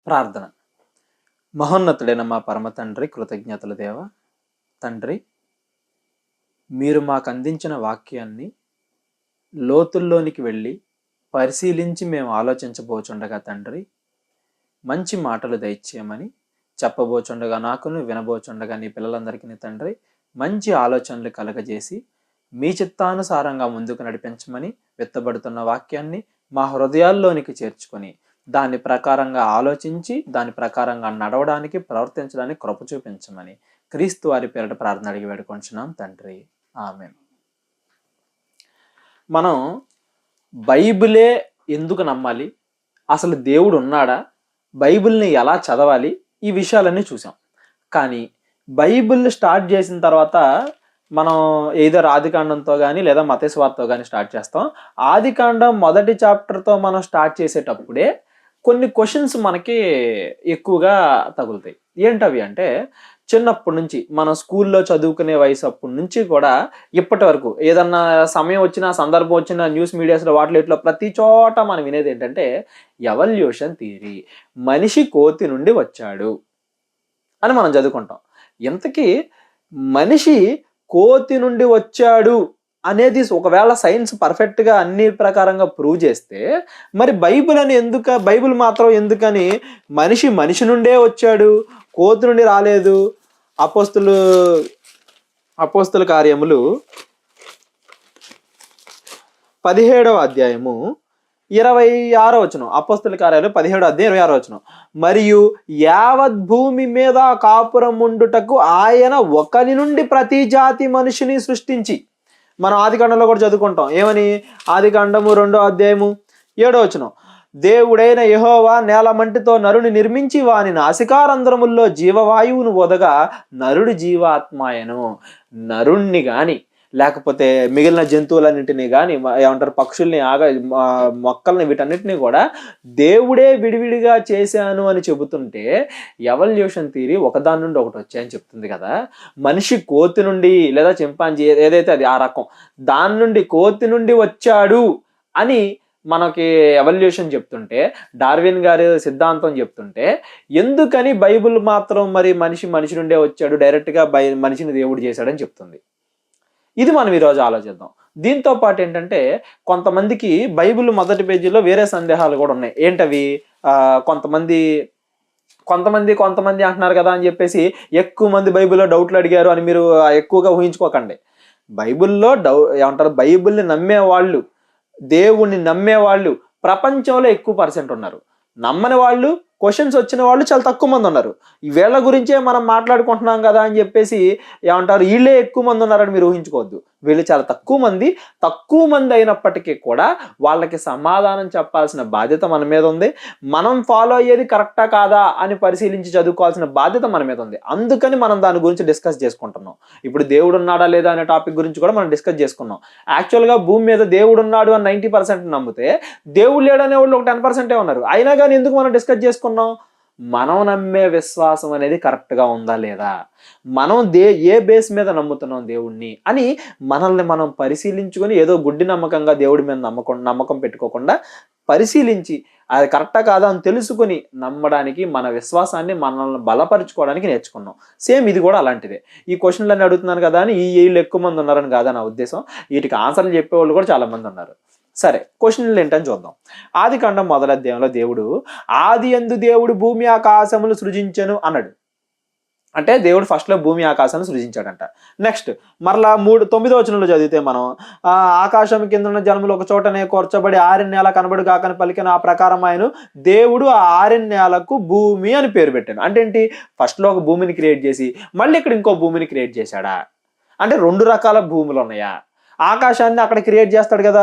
ప్రార్థన. మహోన్నతుడైన మా పరమ తండ్రి, కృతజ్ఞతలు దేవ. తండ్రి, మీరు మాకు అందించిన వాక్యాన్ని లోతుల్లోనికి వెళ్ళి పరిశీలించి మేము ఆలోచించబోచుండగా తండ్రి, మంచి మాటలు దయచేయమని చెప్పబోచుండగా, నాకును వినబోచుండగా నీ పిల్లలందరికీ తండ్రి మంచి ఆలోచనలు కలగజేసి మీ చిత్తానుసారంగా ముందుకు నడిపించమని, విత్తబడుతున్న వాక్యాన్ని మా హృదయాల్లోనికి చేర్చుకొని దాని ప్రకారంగా ఆలోచించి దాని ప్రకారంగా నడవడానికి, ప్రవర్తించడానికి కృప చూపించమని క్రీస్తు వారి పేరిట ప్రార్థన అడిగి వేడుకొంచున్నాం తండ్రి. ఆమేన్. మనం బైబిలే ఎందుకు నమ్మాలి, అసలు దేవుడు ఉన్నాడా, బైబిల్ని ఎలా చదవాలి, ఈ విషయాలన్నీ చూసాం. కానీ బైబిల్ స్టార్ట్ చేసిన తర్వాత మనం ఏదో ఆదికాండంతో కానీ లేదా మత్తయి సువార్తతో కానీ స్టార్ట్ చేస్తాం. ఆదికాండం మొదటి చాప్టర్తో మనం స్టార్ట్ చేసేటప్పుడే కొన్ని క్వశ్చన్స్ మనకి ఎక్కువగా తగులుతాయి. ఏంటవి అంటే, చిన్నప్పటి నుంచి మనం స్కూల్లో చదువుకునే వయసు అప్పటి నుంచి కూడా ఇప్పటి వరకు ఏదన్నా సమయం వచ్చినా, సందర్భం వచ్చినా, న్యూస్ మీడియాస్లో వాటిలో ప్రతి చోట మనం వినేది ఏంటంటే ఎవల్యూషన్ థియరీ, మనిషి కోతి నుండి వచ్చాడు అని మనం చదువుకుంటాం. ఇంతకీ మనిషి కోతి నుండి వచ్చాడు అనేది ఒకవేళ సైన్స్ పర్ఫెక్ట్గా అన్ని ప్రకారంగా ప్రూవ్ చేస్తే, మరి బైబిల్ మాత్రం ఎందుకని మనిషి నుండే వచ్చాడు, కోతి నుండి రాలేదు? అపోస్తుల కార్యములు 17వ అధ్యాయము 26వ వచనం. అపోస్తుల కార్యాలు 17వ అధ్యాయం 26వ వచనం. మరియు యావత్ భూమి మీద కాపురం ఉండుటకు ఆయన ఒకని నుండి ప్రతి జాతి మనిషిని సృష్టించి, మనం ఆదికాండంలో కూడా చదువుకుంటాం. ఏమని? ఆదికాండము 2వ అధ్యాయము 7వ వచనం. దేవుడైన యెహోవా నేల మంటితో నరుని నిర్మించి వాని నాసికారంధ్రముల్లో జీవవాయువును వదగా నరుడి జీవాత్మాయను. నరుణ్ణి గాని లేకపోతే మిగిలిన జంతువులన్నింటినీ కానీ, ఏమంటారు, పక్షుల్ని, మొక్కల్ని, వీటన్నిటిని కూడా దేవుడే విడివిడిగా చేశాను అని చెబుతుంటే ఎవల్యూషన్ థియరీ ఒకదాని నుండి ఒకటి వచ్చాయని చెప్తుంది కదా. మనిషి కోతి నుండి లేదా చింపాంజీ ఏదైతే అది ఆ రకం, దాని నుండి కోతి నుండి వచ్చాడు అని మనకి ఎవల్యూషన్ చెప్తుంటే, డార్విన్ గారి సిద్ధాంతం చెప్తుంటే, ఎందుకని బైబిల్ మాత్రం మరి మనిషి నుండే వచ్చాడు, డైరెక్ట్గా మనిషిని దేవుడు చేశాడని చెప్తుంది? ఇది మనం ఈరోజు ఆలోచిద్దాం. దీంతో పాటు ఏంటంటే, కొంతమందికి బైబిల్ మొదటి పేజీలో వేరే సందేహాలు కూడా ఉన్నాయి. ఏంటవి? కొంతమంది అంటున్నారు కదా అని చెప్పేసి ఎక్కువ మంది బైబిల్లో డౌట్లు అడిగారు అని మీరు ఎక్కువగా ఊహించుకోకండి. బైబిల్లో బైబిల్ని నమ్మేవాళ్ళు, దేవుణ్ణి నమ్మేవాళ్ళు ప్రపంచంలో ఎక్కువ పర్సెంట్ ఉన్నారు. నమ్మని వాళ్ళు, క్వశ్చన్స్ వచ్చిన వాళ్ళు చాలా తక్కువ మంది ఉన్నారు. వీళ్ళ గురించే మనం మాట్లాడుకుంటున్నాం కదా అని చెప్పేసి వీళ్ళే ఎక్కువ మంది ఉన్నారని మీరు ఊహించుకోవద్దు. వీళ్ళు చాలా తక్కువ మంది అయినప్పటికీ కూడా వాళ్ళకి సమాధానం చెప్పాల్సిన బాధ్యత మన మీద ఉంది. మనం ఫాలో అయ్యేది కరెక్టా కాదా అని పరిశీలించి చదువుకోవాల్సిన బాధ్యత మన మీద ఉంది. అందుకని మనం దాని గురించి డిస్కస్ చేసుకుంటున్నాం. ఇప్పుడు దేవుడు ఉన్నాడా లేదా అనే టాపిక్ గురించి కూడా మనం డిస్కస్ చేసుకున్నాం. యాక్చువల్గా భూమి మీద దేవుడు ఉన్నాడు అని 90% నమ్మితే, దేవుడు లేడనే వాళ్ళు ఒక 10% ఉన్నారు. అయినా కానీ ఎందుకు మనం డిస్కస్ చేసుకున్నాం? మనం నమ్మే విశ్వాసం అనేది కరెక్ట్గా ఉందా లేదా, మనం ఏ బేస్ మీద నమ్ముతున్నాం దేవుణ్ణి అని మనల్ని మనం పరిశీలించుకొని, ఏదో గుడ్డి నమ్మకంగా దేవుడి మీద నమ్మకం పెట్టుకోకుండా పరిశీలించి అది కరెక్టా కాదా అని తెలుసుకొని నమ్మడానికి, మన విశ్వాసాన్ని మనల్ని బలపరుచుకోవడానికి నేర్చుకున్నాం. సేమ్ ఇది కూడా అలాంటిదే. ఈ క్వశ్చన్లన్నీ అడుగుతున్నాను కదా అని వీళ్ళు ఎక్కువ మంది ఉన్నారని కాదా నా ఉద్దేశం. వీటికి ఆన్సర్లు చెప్పేవాళ్ళు కూడా చాలా మంది ఉన్నారు. సరే, క్వశ్చన్లు ఏంటని చూద్దాం. ఆదికాండం 1వ అధ్యాయంలో దేవుడు ఆదియందు దేవుడు భూమి ఆకాశములు సృజించెను అన్నాడు. అంటే దేవుడు ఫస్ట్లో భూమి ఆకాశాన్ని సృజించాడంట. నెక్స్ట్ మరలా 9వ వచనంలో చదివితే మనం ఆకాశం కింద ఉన్న జలములు ఒక చోటనే కూర్చబడి ఆరిన నేల కనబడు కాకని పలికిన ఆ ప్రకారం ఆయన దేవుడు ఆ ఆరిన నేలకు భూమి అని పేరు పెట్టాడు. అంటే ఏంటి? ఫస్ట్లో ఒక భూమిని క్రియేట్ చేసి మళ్ళీ ఇక్కడ ఇంకో భూమిని క్రియేట్ చేశాడా? అంటే 2 రకాల భూములు ఉన్నాయా? ఆకాశాన్ని అక్కడ క్రియేట్ చేస్తాడు కదా,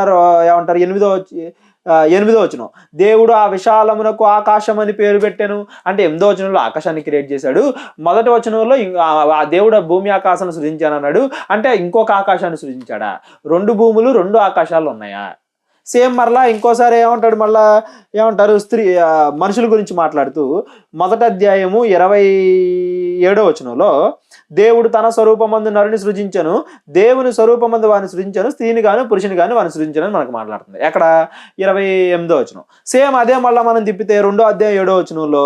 8వ వచనం. దేవుడు ఆ విశాలమునకు ఆకాశం అని పేరు పెట్టాను అంటే 8వ వచనంలో ఆకాశాన్ని క్రియేట్ చేశాడు. మొదటి వచనంలో దేవుడు భూమి ఆకాశాన్ని సృజించాను అన్నాడు అంటే ఇంకొక ఆకాశాన్ని సృజించాడా? 2 భూములు 2 ఆకాశాలు ఉన్నాయా? సేమ్ మరలా ఇంకోసారి ఏమంటాడు, మళ్ళా ఏమంటారు, మనుషుల గురించి మాట్లాడుతూ 1వ అధ్యాయము 27వ వచనంలో దేవుడు తన స్వరూపమందు నరుని సృజించను, దేవుని స్వరూపమందు వారిని సృజించను, స్త్రీని గాను పురుషుని గాను వారిని సృజించను అని మనకు మాట్లాడుతుంది. ఎక్కడ 28వ వచనం. సేమ్ అదే మళ్ళీ మనం తిప్పితే 2వ అధ్యాయం 7వ వచనంలో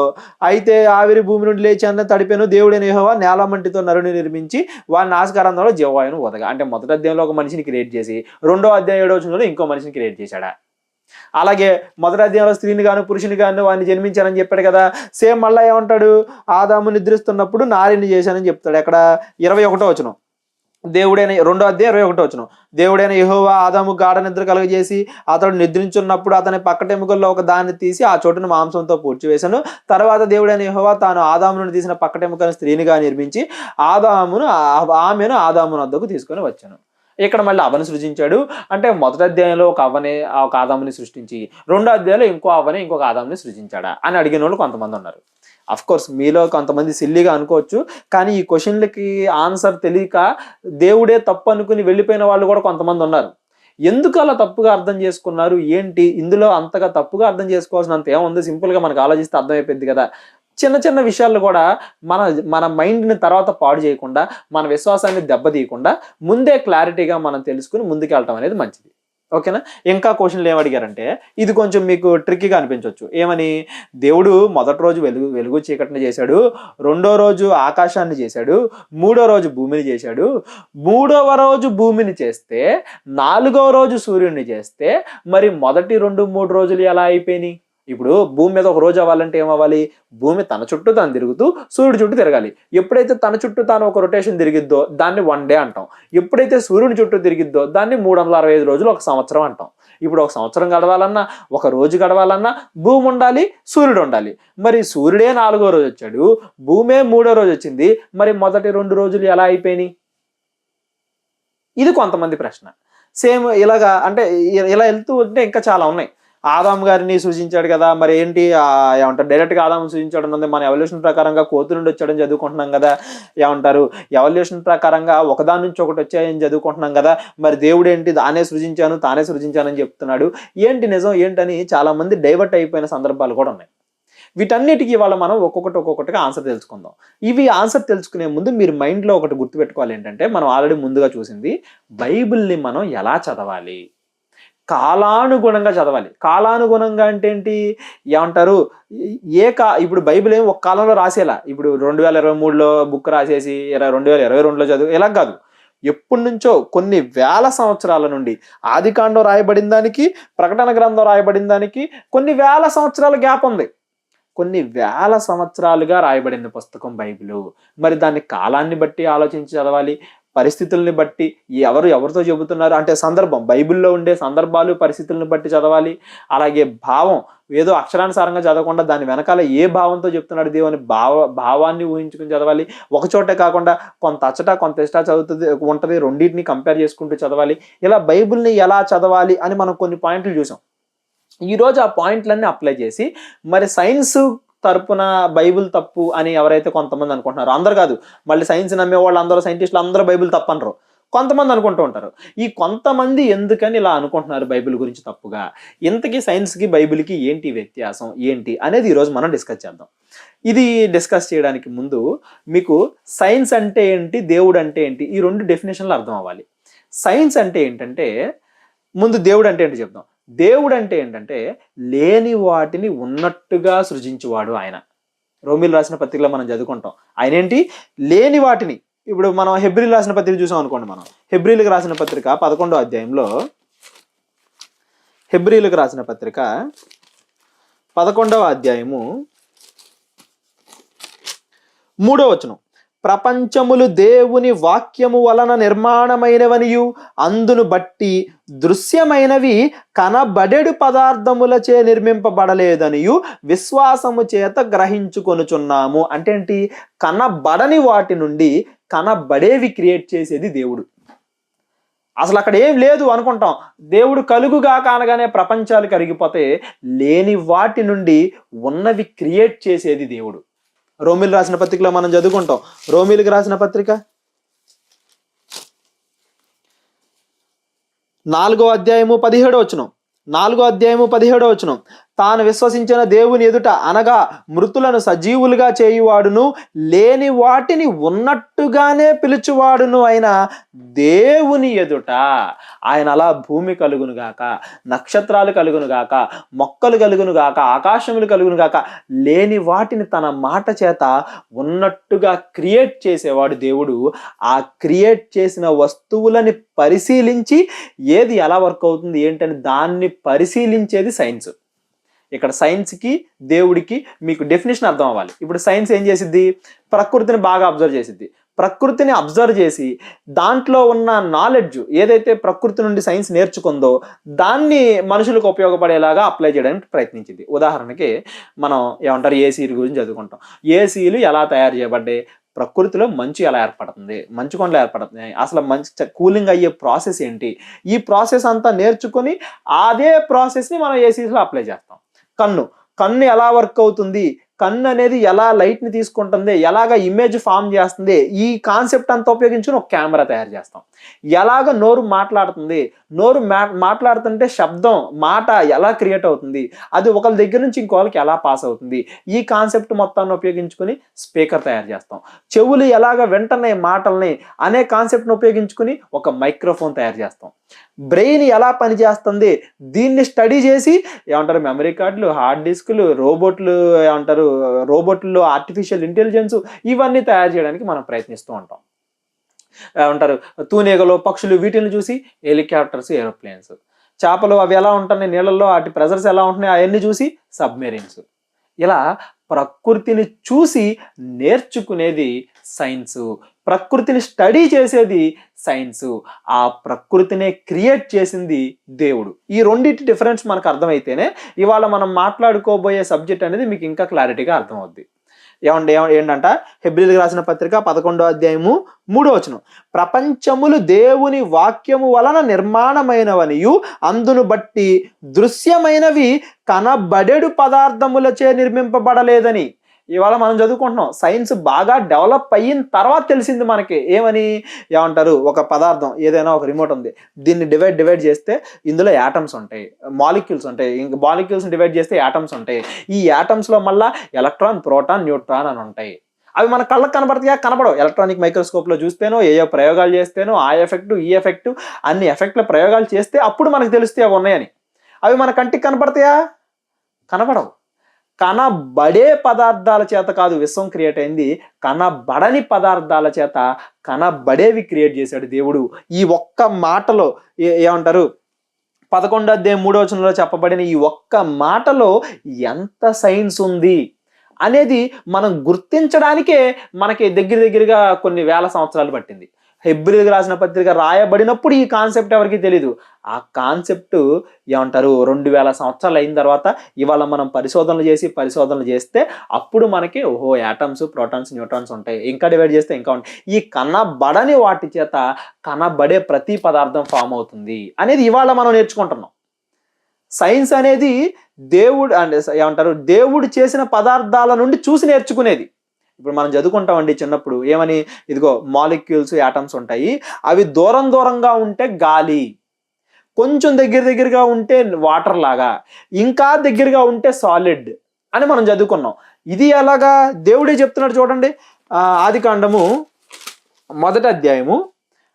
అయితే ఆవిరి భూమి నుండి లేచి అన్న తడిపెను, దేవుడైన యెహోవా నేల మంటితో నరుని నిర్మించి వారి నాసికారంధంలో జీవవాయువును ఊదగా. అంటే 1వ అధ్యాయంలో ఒక మనిషిని క్రియేట్ చేసి 2వ అధ్యాయం 7వ వచనంలో ఇంకో మనిషిని క్రియేట్ చేశాడా? అలాగే 1వ అధ్యాయంలో స్త్రీని గాను పురుషుని గాను వాడిని జన్మించానని చెప్పాడు కదా. సేమ్ మళ్ళీ ఏమంటాడు, ఆదాము నిద్రిస్తున్నప్పుడు నారిని చేశానని చెప్తాడు. ఎక్కడ 21వ వచనం. 2వ అధ్యాయం 21వ వచనం. దేవుడైన యెహోవా ఆదాము గాఢ నిద్ర కలుగజేసి అతడు నిద్రించున్నప్పుడు అతని పక్కటెముకల్లో ఒక దాన్ని తీసి ఆ చోటును మాంసంతో పూడ్చివేశాను. తర్వాత దేవుడైన యెహోవా తాను ఆదాము నుండి తీసిన పక్కటెముకను స్త్రీనిగా నిర్మించి ఆమెను ఆదాము వద్దకు తీసుకొని వచ్చాను. ఇక్కడ మళ్ళీ అవ్వని సృజించాడు. అంటే 1వ అధ్యాయంలో ఒక ఆదాముని సృష్టించి 2వ అధ్యాయంలో ఇంకొక ఆదాముని సృజించాడా అని అడిగిన వాళ్ళు కొంతమంది ఉన్నారు. అఫ్ కోర్స్ మీలో కొంతమంది సిల్లీగా అనుకోవచ్చు, కానీ ఈ క్వశ్చన్లకి ఆన్సర్ తెలియక దేవుడే తప్పు అనుకుని వెళ్ళిపోయిన వాళ్ళు కూడా కొంతమంది ఉన్నారు. ఎందుకు అలా తప్పుగా అర్థం చేసుకున్నారు, ఏంటి ఇందులో అంతగా తప్పుగా అర్థం చేసుకోవాల్సినంత ఏముంది, సింపుల్గా మనకు ఆలోచిస్తే అర్థమైపోయింది కదా. చిన్న చిన్న విషయాలు కూడా మన మైండ్ని తర్వాత పాడు చేయకుండా, మన విశ్వాసాన్ని దెబ్బతీయకుండా ముందే క్లారిటీగా మనం తెలుసుకుని ముందుకు వెళ్ళటం అనేది మంచిది. ఓకేనా. ఇంకా క్వశ్చన్లు ఏమడిగారంటే ఇది కొంచెం మీకు ట్రిక్కీగా అనిపించవచ్చు. ఏమని, దేవుడు మొదటి రోజు వెలుగు చీకటిని చేశాడు, 2వ రోజు ఆకాశాన్ని చేశాడు, 3వ రోజు భూమిని చేశాడు, 3వ రోజు భూమిని చేస్తే 4వ రోజు సూర్యుడిని చేస్తే మరి మొదటి 2-3 రోజులు ఎలా అయిపోయినాయి? ఇప్పుడు భూమి మీద ఒక రోజు అవ్వాలంటే ఏమవ్వాలి, భూమి తన చుట్టూ తాను తిరుగుతూ సూర్యుడి చుట్టూ తిరగాలి. ఎప్పుడైతే తన చుట్టూ తాను ఒక రొటేషన్ తిరిగిద్దో దాన్ని 1 డే అంటాం. ఎప్పుడైతే సూర్యుడి చుట్టూ తిరిగిద్దో దాన్ని 365 రోజులు, ఒక సంవత్సరం అంటాం. ఇప్పుడు ఒక సంవత్సరం గడవాలన్నా, ఒక రోజు గడవాలన్నా భూమి ఉండాలి, సూర్యుడు ఉండాలి. మరి సూర్యుడే 4వ రోజు వచ్చాడు, భూమే 3వ రోజు వచ్చింది, మరి మొదటి 2 రోజులు ఎలా అయిపోయినాయి? ఇది కొంతమంది ప్రశ్న. సేమ్ ఇలాగా అంటే ఇలా వెళ్తూ ఉంటే ఇంకా చాలా ఉన్నాయి. ఆదాము గారిని సూచించాడు కదా, మరి ఏంటి ఏమంటారు, డైరెక్ట్గా ఆదాము సూచించాడు అన్నది మన ఎవల్యూషన్ ప్రకారంగా కోతి నుండి వచ్చాడని చదువుకుంటున్నాం కదా. ఏమంటారు, ఎవల్యూషన్ ప్రకారంగా ఒకదాని నుంచి ఒకటి వచ్చాయని చదువుకుంటున్నాం కదా. మరి దేవుడు ఏంటి తానే సృజించానని చెప్తున్నాడు, ఏంటి నిజం ఏంటని చాలా మంది డైవర్ట్ అయిపోయిన సందర్భాలు కూడా ఉన్నాయి. వీటన్నిటికీ ఇవాళ మనం ఒక్కొక్కటిగా ఆన్సర్ తెలుసుకుందాం. ఇవి ఆన్సర్ తెలుసుకునే ముందు మీరు మైండ్లో ఒకటి గుర్తుపెట్టుకోవాలి, ఏంటంటే మనం ఆల్రెడీ ముందుగా చూసింది బైబిల్ని మనం ఎలా చదవాలి, కాలానుగుణంగా చదవాలి. కాలానుగుణంగా అంటే ఏంటి, ఏమంటారు, ఇప్పుడు బైబిల్ ఏం ఒక కాలంలో రాసేలా, ఇప్పుడు 2023లో బుక్ రాసేసి 2022లో చదువు ఎలా కాదు. ఎప్పటి నుంచో కొన్ని వేల సంవత్సరాల నుండి ఆదికాండం రాయబడిన దానికి, ప్రకటన గ్రంథం రాయబడిన దానికి కొన్ని వేల సంవత్సరాల గ్యాప్ ఉంది. కొన్ని వేల సంవత్సరాలుగా రాయబడింది పుస్తకం బైబిలు. మరి దాన్ని కాలాన్ని బట్టి ఆలోచించి చదవాలి, పరిస్థితుల్ని బట్టి, ఎవరితో చెబుతున్నారు అంటే సందర్భం, బైబిల్లో ఉండే సందర్భాలు పరిస్థితులను బట్టి చదవాలి. అలాగే భావం, ఏదో అక్షరానుసారంగా చదవకుండా దాని వెనకాల ఏ భావంతో చెప్తున్నాడు దేవుని భావాన్ని ఊహించుకుని చదవాలి. ఒక చోటే కాకుండా కొంత అచ్చట కొంత ఇష్టా ఉంటుంది, రెండింటిని కంపేర్ చేసుకుంటూ చదవాలి. ఇలా బైబిల్ని ఎలా చదవాలి అని మనం కొన్ని పాయింట్లు చూసాం. ఈరోజు ఆ పాయింట్లన్నీ అప్లై చేసి మరి సైన్స్ తరపున బైబిల్ తప్పు అని ఎవరైతే కొంతమంది అనుకుంటున్నారో, అందరు కాదు, మళ్ళీ సైన్స్ నమ్మే వాళ్ళు అందరూ, సైంటిస్టులు అందరూ బైబిల్ తప్పు అనరు, కొంతమంది అనుకుంటూ ఉంటారు. ఈ కొంతమంది ఎందుకని ఇలా అనుకుంటున్నారు బైబిల్ గురించి తప్పుగా, ఇంతకీ సైన్స్కి బైబిల్కి ఏంటి వ్యత్యాసం ఏంటి అనేది ఈరోజు మనం డిస్కస్ చేద్దాం. ఇది డిస్కస్ చేయడానికి ముందు మీకు సైన్స్ అంటే ఏంటి, దేవుడు అంటే ఏంటి, ఈ 2 డెఫినేషన్లు అర్థం అవ్వాలి. సైన్స్ అంటే ఏంటంటే, ముందు దేవుడు అంటే ఏంటి చెప్దాం. దేవుడు అంటే ఏంటంటే లేని వాటిని ఉన్నట్టుగా సృజించువాడు ఆయన. రోమిలు రాసిన పత్రికలో మనం చదువుకుంటాం, ఆయన ఏంటి, లేని వాటిని. ఇప్పుడు మనం హెబ్రీలు రాసిన పత్రిక చూసాం అనుకోండి, మనం హెబ్రీలకు రాసిన పత్రిక 11వ అధ్యాయంలో, హెబ్రీలకు రాసిన పత్రిక 11వ అధ్యాయము 3వ వచనం, ప్రపంచములు దేవుని వాక్యము వలన నిర్మాణమైనవనియు అందును బట్టి దృశ్యమైనవి కనబడెడు పదార్థములచే నిర్మింపబడలేదనియు విశ్వాసము చేత గ్రహించుకొనుచున్నాము. అంటే ఏంటి, కనబడని వాటి నుండి కనబడేవి క్రియేట్ చేసేది దేవుడు. అసలు అక్కడ ఏం లేదు అనుకుంటాం, దేవుడు కలుగుగా కానగానే ప్రపంచాలు కరిగిపోతే లేని వాటి నుండి ఉన్నవి క్రియేట్ చేసేది దేవుడు. రోమిలు రాసిన పత్రికలో మనం చదువుకుంటాం, రోమిలకు రాసిన పత్రిక 4వ అధ్యాయము 17వ వచనం, 4:17 తాను విశ్వసించిన దేవుని ఎదుట అనగా మృతులను సజీవులుగా చేయువాడును లేని వాటిని ఉన్నట్టుగానే పిలుచువాడును అయిన దేవుని ఎదుట ఆయన అలా భూమి కలుగును గాక, నక్షత్రాలు కలుగును గాక, మొక్కలు కలుగును గాక, ఆకాశములు కలుగును గాక, లేని వాటిని తన మాట చేత ఉన్నట్టుగా క్రియేట్ చేసేవాడు దేవుడు. ఆ క్రియేట్ చేసిన వస్తువులని పరిశీలించి ఏది ఎలా వర్క్ అవుతుంది ఏంటని దాన్ని పరిశీలించేది సైన్స్. ఇక్కడ సైన్స్కి దేవుడికి మీకు డెఫినేషన్ అర్థం అవ్వాలి. ఇప్పుడు సైన్స్ ఏం చేసిద్ది? ప్రకృతిని బాగా అబ్జర్వ్ చేసిద్ది. ప్రకృతిని అబ్జర్వ్ చేసి దాంట్లో ఉన్న నాలెడ్జ్ ఏదైతే ప్రకృతి నుండి సైన్స్ నేర్చుకుందో దాన్ని మనుషులకు ఉపయోగపడేలాగా అప్లై చేయడానికి ప్రయత్నించింది. ఉదాహరణకి మనం ఏసీల గురించి చదువుకుంటాం. ఏసీలు ఎలా తయారు చేయబడ్డాయి? ప్రకృతిలో మంచు ఎలా ఏర్పడుతుంది, మంచు కొండలు ఏర్పడుతున్నాయి, అసలు మంచి కూలింగ్ అయ్యే ప్రాసెస్ ఏంటి, ఈ ప్రాసెస్ అంతా నేర్చుకొని అదే ప్రాసెస్ని మనం ఏసీస్లో అప్లై చేస్తాం. కన్ను ఎలా వర్క్ అవుతుంది, కన్ను అనేది ఎలా లైట్ని తీసుకుంటుంది, ఎలాగ ఇమేజ్ ఫామ్ చేస్తుంది, ఈ కాన్సెప్ట్ అంతా ఉపయోగించుకుని ఒక కెమెరా తయారు చేస్తాం. ఎలాగ నోరు మాట్లాడుతుంది, నోరు మాట్లాడుతుంటే శబ్దం మాట ఎలా క్రియేట్ అవుతుంది, అది ఒకరి దగ్గర నుంచి ఇంకోళ్ళకి ఎలా పాస్ అవుతుంది, ఈ కాన్సెప్ట్ మొత్తాన్ని ఉపయోగించుకుని స్పీకర్ తయారు చేస్తాం. చెవులు ఎలాగ వెంటనే మాటల్ని అనే కాన్సెప్ట్ని ఉపయోగించుకుని ఒక మైక్రోఫోన్ తయారు చేస్తాం. బ్రెయిన్ ఎలా పనిచేస్తుంది దీన్ని స్టడీ చేసి మెమరీ కార్డులు, హార్డ్ డిస్కులు, రోబోట్లు, ఆర్టిఫిషియల్ ఇంటెలిజెన్స్ ఇవన్నీ తయారు చేయడానికి మనం ప్రయత్నిస్తూ ఉంటాం. తూనీగలు, పక్షులు వీటిని చూసి హెలికాప్టర్స్, ఏరోప్లేన్స్, చేపలు అవి ఎలా ఉంటున్నాయి నీళ్ళల్లో, వాటి ప్రెజర్స్ ఎలా ఉంటున్నాయి అవన్నీ చూసి సబ్మెరీన్స్. ఇలా ప్రకృతిని చూసి నేర్చుకునేది సైన్స్, ప్రకృతిని స్టడీ చేసేది సైన్స్, ఆ ప్రకృతినే క్రియేట్ చేసింది దేవుడు. ఈ రెండింటి డిఫరెన్స్ మనకు అర్థమైతేనే ఇవాళ మనం మాట్లాడుకోబోయే సబ్జెక్ట్ అనేది మీకు ఇంకా క్లారిటీగా అర్థమవుద్ది. ఏంటంట హెబ్రీయులకు రాసిన పత్రిక 11:3 ప్రపంచములు దేవుని వాక్యము వలన నిర్మాణమైనవనియు అందును బట్టి దృశ్యమైనవి కనబడెడు పదార్థములచే నిర్మింపబడలేదని. ఇవాళ మనం చదువుకుంటున్నాం, సైన్స్ బాగా డెవలప్ అయిన తర్వాత తెలిసింది మనకి. ఒక పదార్థం ఏదైనా ఒక రిమోట్ ఉంది, దీన్ని డివైడ్ చేస్తే ఇందులో యాటమ్స్ ఉంటాయి, మాలిక్యూల్స్ ఉంటాయి, ఇంకా మాలిక్యూల్స్ని డివైడ్ చేస్తే యాటమ్స్ ఉంటాయి. ఈ యాటమ్స్లో మళ్ళీ ఎలక్ట్రాన్, ప్రోటాన్, న్యూట్రాన్ అని ఉంటాయి. అవి మన కళ్ళకు కనబడతాయా? కనబడవు. ఎలక్ట్రానిక్ మైక్రోస్కోప్లో చూస్తేనో ఏ ప్రయోగాలు చేస్తేనో ఆ ఎఫెక్ట్ ఈ ఎఫెక్ట్ అన్ని ఎఫెక్ట్ల ప్రయోగాలు చేస్తే అప్పుడు మనకు తెలుస్తాయి అవి ఉన్నాయని. అవి మన కంటికి కనబడతాయా? కనబడవు. కనబడే పదార్థాల చేత కాదు విశ్వం క్రియేట్ అయింది, కనబడని పదార్థాల చేత కనబడేవి క్రియేట్ చేశాడు దేవుడు. ఈ ఒక్క మాటలో 11:3 చెప్పబడిన ఈ ఒక్క మాటలో ఎంత సైన్స్ ఉంది అనేది మనం గుర్తించడానికే మనకి దగ్గరగా కొన్ని వేల సంవత్సరాలు పట్టింది. హెబ్రీయులకు రాసిన పత్రిక రాయబడినప్పుడు ఈ కాన్సెప్ట్ ఎవరికి తెలీదు. ఆ కాన్సెప్ట్ 2000 సంవత్సరాలు అయిన తర్వాత ఇవాళ మనం పరిశోధనలు చేస్తే అప్పుడు మనకి యాటమ్స్, ప్రోటాన్స్, న్యూట్రాన్స్ ఉంటాయి, ఇంకా డివైడ్ చేస్తే ఇంకా ఉంటాయి. ఈ కనబడని వాటి చేత కనబడే ప్రతి పదార్థం ఫామ్ అవుతుంది అనేది ఇవాళ మనం నేర్చుకుంటున్నాం. సైన్స్ అనేది దేవుడు చేసిన పదార్థాల నుండి చూసి నేర్చుకునేది. ఇప్పుడు మనం చదువుకుంటామండి చిన్నప్పుడు ఏమని, ఇదిగో మాలిక్యూల్స్, యాటమ్స్ ఉంటాయి, అవి దూరంగా ఉంటే గాలి, కొంచెం దగ్గరగా ఉంటే వాటర్ లాగా, ఇంకా దగ్గరగా ఉంటే సాలిడ్ అని మనం చదువుకున్నాం. ఇది ఎలాగా దేవుడే చెప్తున్నాడు చూడండి. ఆదికాండం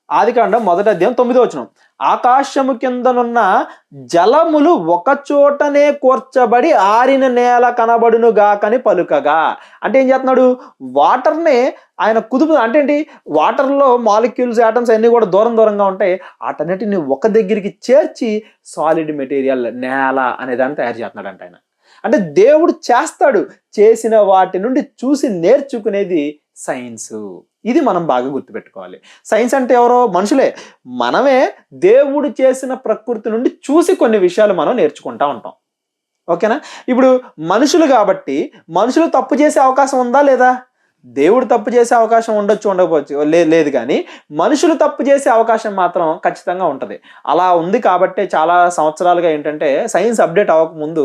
9:9 ఆకాశము కిందనున్న జలములు ఒక చోటనే కూర్చబడి ఆరిన నేల కనబడును గాకని పలుకగా. అంటే ఏం చేస్తున్నాడు? వాటర్నే ఆయన కుదుపు, అంటే ఏంటి, వాటర్లో మాలిక్యూల్స్, యాటమ్స్ అన్నీ కూడా దూరంగా ఉంటాయి, వాటన్నిటిని ఒక దగ్గరికి చేర్చి సాలిడ్ మెటీరియల్ నేల అనే దాన్ని తయారు చేస్తున్నాడు ఆయన. అంటే దేవుడు చేస్తాడు, చేసిన వాటి నుండి చూసి నేర్చుకునేది సైన్స్. ఇది మనం బాగా గుర్తుపెట్టుకోవాలి. సైన్స్ అంటే ఎవరో? మనుషులే. మనమే దేవుడు చేసిన ప్రకృతి నుండి చూసి కొన్ని విషయాలు మనం నేర్చుకుంటా ఉంటాం. ఓకేనా? ఇప్పుడు మనుషులు కాబట్టి మనుషులు తప్పు చేసే అవకాశం ఉందా లేదా? దేవుడు తప్పు చేసే అవకాశం ఉండకపోవచ్చు, లేదు, కానీ మనుషులు తప్పు చేసే అవకాశం మాత్రం ఖచ్చితంగా ఉంటుంది. అలా ఉంది కాబట్టే చాలా సంవత్సరాలుగా ఏంటంటే సైన్స్ అప్డేట్ అవ్వకముందు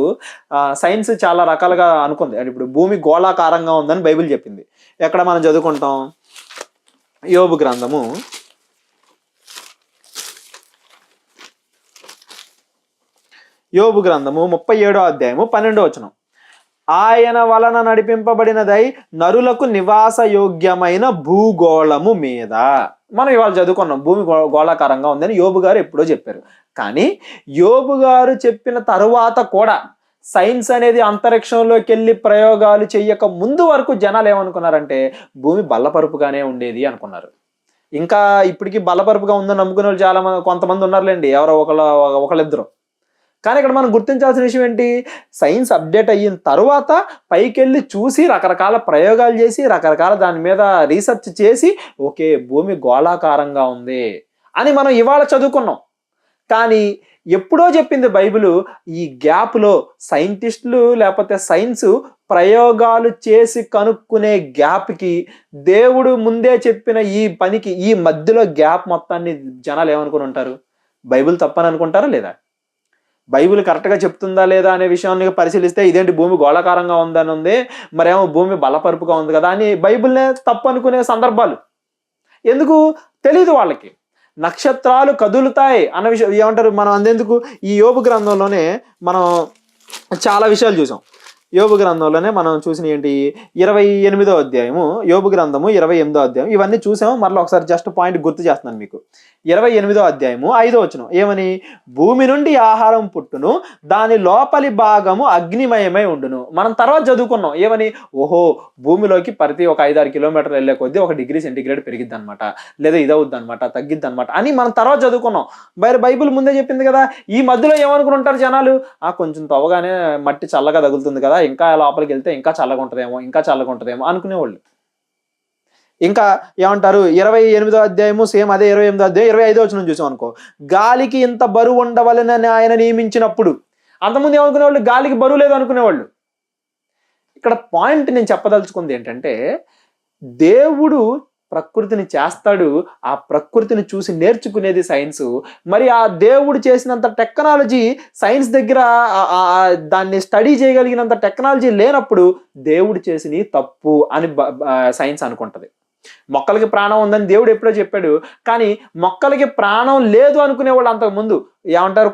సైన్స్ చాలా రకాలుగా అనుకుంది. ఇప్పుడు భూమి గోళాకారంగా ఉందని బైబిల్ చెప్పింది. ఎక్కడ మనం చదువుకుంటాం? యోబు గ్రంథము యోబు గ్రంథము 37వ అధ్యాయము 12వ వచనం. ఆయన వలన నడిపింపబడినదై నరులకు నివాస యోగ్యమైన భూగోళము మీద. మనం ఇవాళ చదువుకున్నాం భూమి గోళాకారంగా ఉందని యోబు గారు ఎప్పుడో చెప్పారు. కానీ యోబు గారు చెప్పిన తరువాత కూడా సైన్స్ అనేది అంతరిక్షంలోకి వెళ్ళి ప్రయోగాలు చెయ్యక ముందు వరకు జనాలు ఏమనుకున్నారంటే భూమి బల్లపరుపుగానే ఉండేది అనుకున్నారు. ఇంకా ఇప్పటికీ బల్లపరుపుగా ఉందని నమ్ముకునే వాళ్ళు చాలా మంది, కొంతమంది ఉన్నారులేండి, ఎవరో ఒకళ్ళిద్దరు. కానీ ఇక్కడ మనం గుర్తించాల్సిన విషయం ఏంటి, సైన్స్ అప్డేట్ అయిన తర్వాత పైకి వెళ్ళి చూసి రకరకాల ప్రయోగాలు చేసి రకరకాల దాని మీద రీసెర్చ్ చేసి ఓకే భూమి గోళాకారంగా ఉంది అని మనం ఇవాళ చదువుకున్నాం. కానీ ఎప్పుడో చెప్పింది బైబిల్. ఈ గ్యాప్లో సైంటిస్టులు లేకపోతే సైన్స్ ప్రయోగాలు చేసి కనుక్కునే గ్యాప్కి దేవుడు ముందే చెప్పిన ఈ పనికి ఈ మధ్యలో గ్యాప్ మొత్తాన్ని జనాలు ఏమనుకుని ఉంటారు, బైబిల్ తప్పని అనుకుంటారా లేదా? బైబిల్ కరెక్ట్గా చెప్తుందా లేదా అనే విషయాన్ని పరిశీలిస్తే ఇదేంటి భూమి గోళాకారంగా ఉందని ఉంది, మరేమో భూమి బలపరుపుగా ఉంది కదా అని బైబిల్నే తప్పు అనుకునే సందర్భాలు. ఎందుకు తెలియదు వాళ్ళకి. నక్షత్రాలు కదులుతాయి అన్న విషయం ఏమంటారు, మనం అందేందుకు ఈ యోబు గ్రంథంలోనే మనం చాలా విషయాలు చూసాం. యోబు గ్రంథంలోనే మనం చూసిన ఏంటి 28వ అధ్యాయము, యోబు గ్రంథము 28వ అధ్యాయం, ఇవన్నీ చూసాము. మరలా ఒకసారి జస్ట్ పాయింట్ గుర్తు చేస్తున్నాను మీకు. 28వ అధ్యాయము 5వ వచనం ఏమని, భూమి నుండి ఆహారం పుట్టును, దాని లోపలి భాగము అగ్నిమయమై ఉండును. మనం తర్వాత చదువుకున్నాం ఏమని, ఓహో భూమిలోకి ప్రతి ఒక 5-6 కిలోమీటర్లు వెళ్ళే కొద్దీ 1 డిగ్రీ సెంటిగ్రేడ్ పెరిగిద్ది అనమాట, లేదా ఇదవుద్ది అనమాట, తగ్గిద్ది అనమాట అని మనం తర్వాత చదువుకున్నాం. బైబిల్ ముందే చెప్పింది కదా. ఈ మధ్యలో ఏమనుకుని ఉంటారు జనాలు, కొంచెం తవ్వగానే మట్టి చల్లగా తగులుతుంది కదా, ఇంకా లోపలికి వెళ్తే ఇంకా చల్లగా ఉంటుందేమో అనుకునేవాళ్ళు. ఇంకా ఏమంటారు 28వ అధ్యాయము సేమ్ అదే 28వ అధ్యాయం 25వ వచనం చూసాం అనుకో, గాలికి ఇంత బరువు ఉండవలనని ఆయన నియమించినప్పుడు. అంతకుముందు ఏమనుకునేవాళ్ళు, గాలికి బరువు లేదు అనుకునేవాళ్ళు. ఇక్కడ పాయింట్ నేను చెప్పదలుచుకుంది ఏంటంటే, దేవుడు ప్రకృతిని చేస్తాడు, ఆ ప్రకృతిని చూసి నేర్చుకునేది సైన్స్. మరి ఆ దేవుడు చేసినంత టెక్నాలజీ సైన్స్ దగ్గర దాన్ని స్టడీ చేయగలిగినంత టెక్నాలజీ లేనప్పుడు దేవుడు చేసినవి తప్పు అని సైన్స్ అనుకుంటది. మొక్కలకి ప్రాణం ఉందని దేవుడు ఎప్పుడో చెప్పాడు, కానీ మొక్కలకి ప్రాణం లేదు అనుకునేవాళ్ళు అంతకుముందు. ఏమంటారు,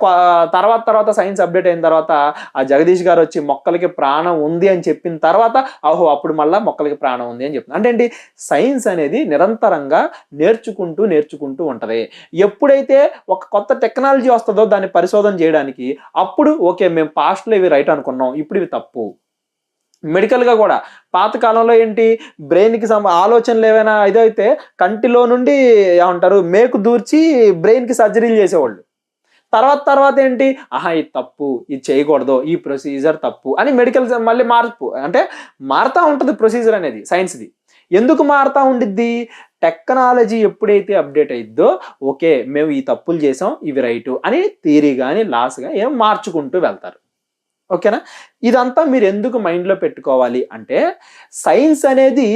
తర్వాత సైన్స్ అప్డేట్ అయిన తర్వాత ఆ జగదీష్ గారు వచ్చి మొక్కలకి ప్రాణం ఉంది అని చెప్పిన తర్వాత ఓహో అప్పుడు మళ్ళీ మొక్కలకి ప్రాణం ఉంది అని చెప్తుంది. అంటే ఏంటి, సైన్స్ అనేది నిరంతరంగా నేర్చుకుంటూ ఉంటది. ఎప్పుడైతే ఒక కొత్త టెక్నాలజీ వస్తుందో దాన్ని పరిశోధన చేయడానికి, అప్పుడు ఓకే మేము పాస్ట్లో ఇవి రైట్ అనుకున్నాం, ఇప్పుడు ఇవి తప్పు. మెడికల్గా కూడా పాతకాలంలో ఏంటి, బ్రెయిన్కి ఆలోచనలు ఏమైనా ఇదైతే కంటిలో నుండి ఏమంటారు మేకు దూర్చి బ్రెయిన్కి సర్జరీలు చేసేవాళ్ళు. తర్వాత ఏంటి, ఇది తప్పు, ఇది చేయకూడదు, ఈ ప్రొసీజర్ తప్పు అని మెడికల్ మళ్ళీ మారుతూ ఉంటుంది ప్రొసీజర్ అనేది సైన్స్ది. ఎందుకు మారుతూ ఉండిద్ది, టెక్నాలజీ ఎప్పుడైతే అప్డేట్ అయిద్దో ఓకే మేము ఈ తప్పులు చేసాం ఇవి రైటు అని థియరీ కానీ లాస్ కానీ ఏం మార్చుకుంటూ వెళ్తారు. ఓకేనా. ఇదంతా మీరు ఎందుకు మైండ్లో పెట్టుకోవాలి అంటే, సైన్స్ అనేది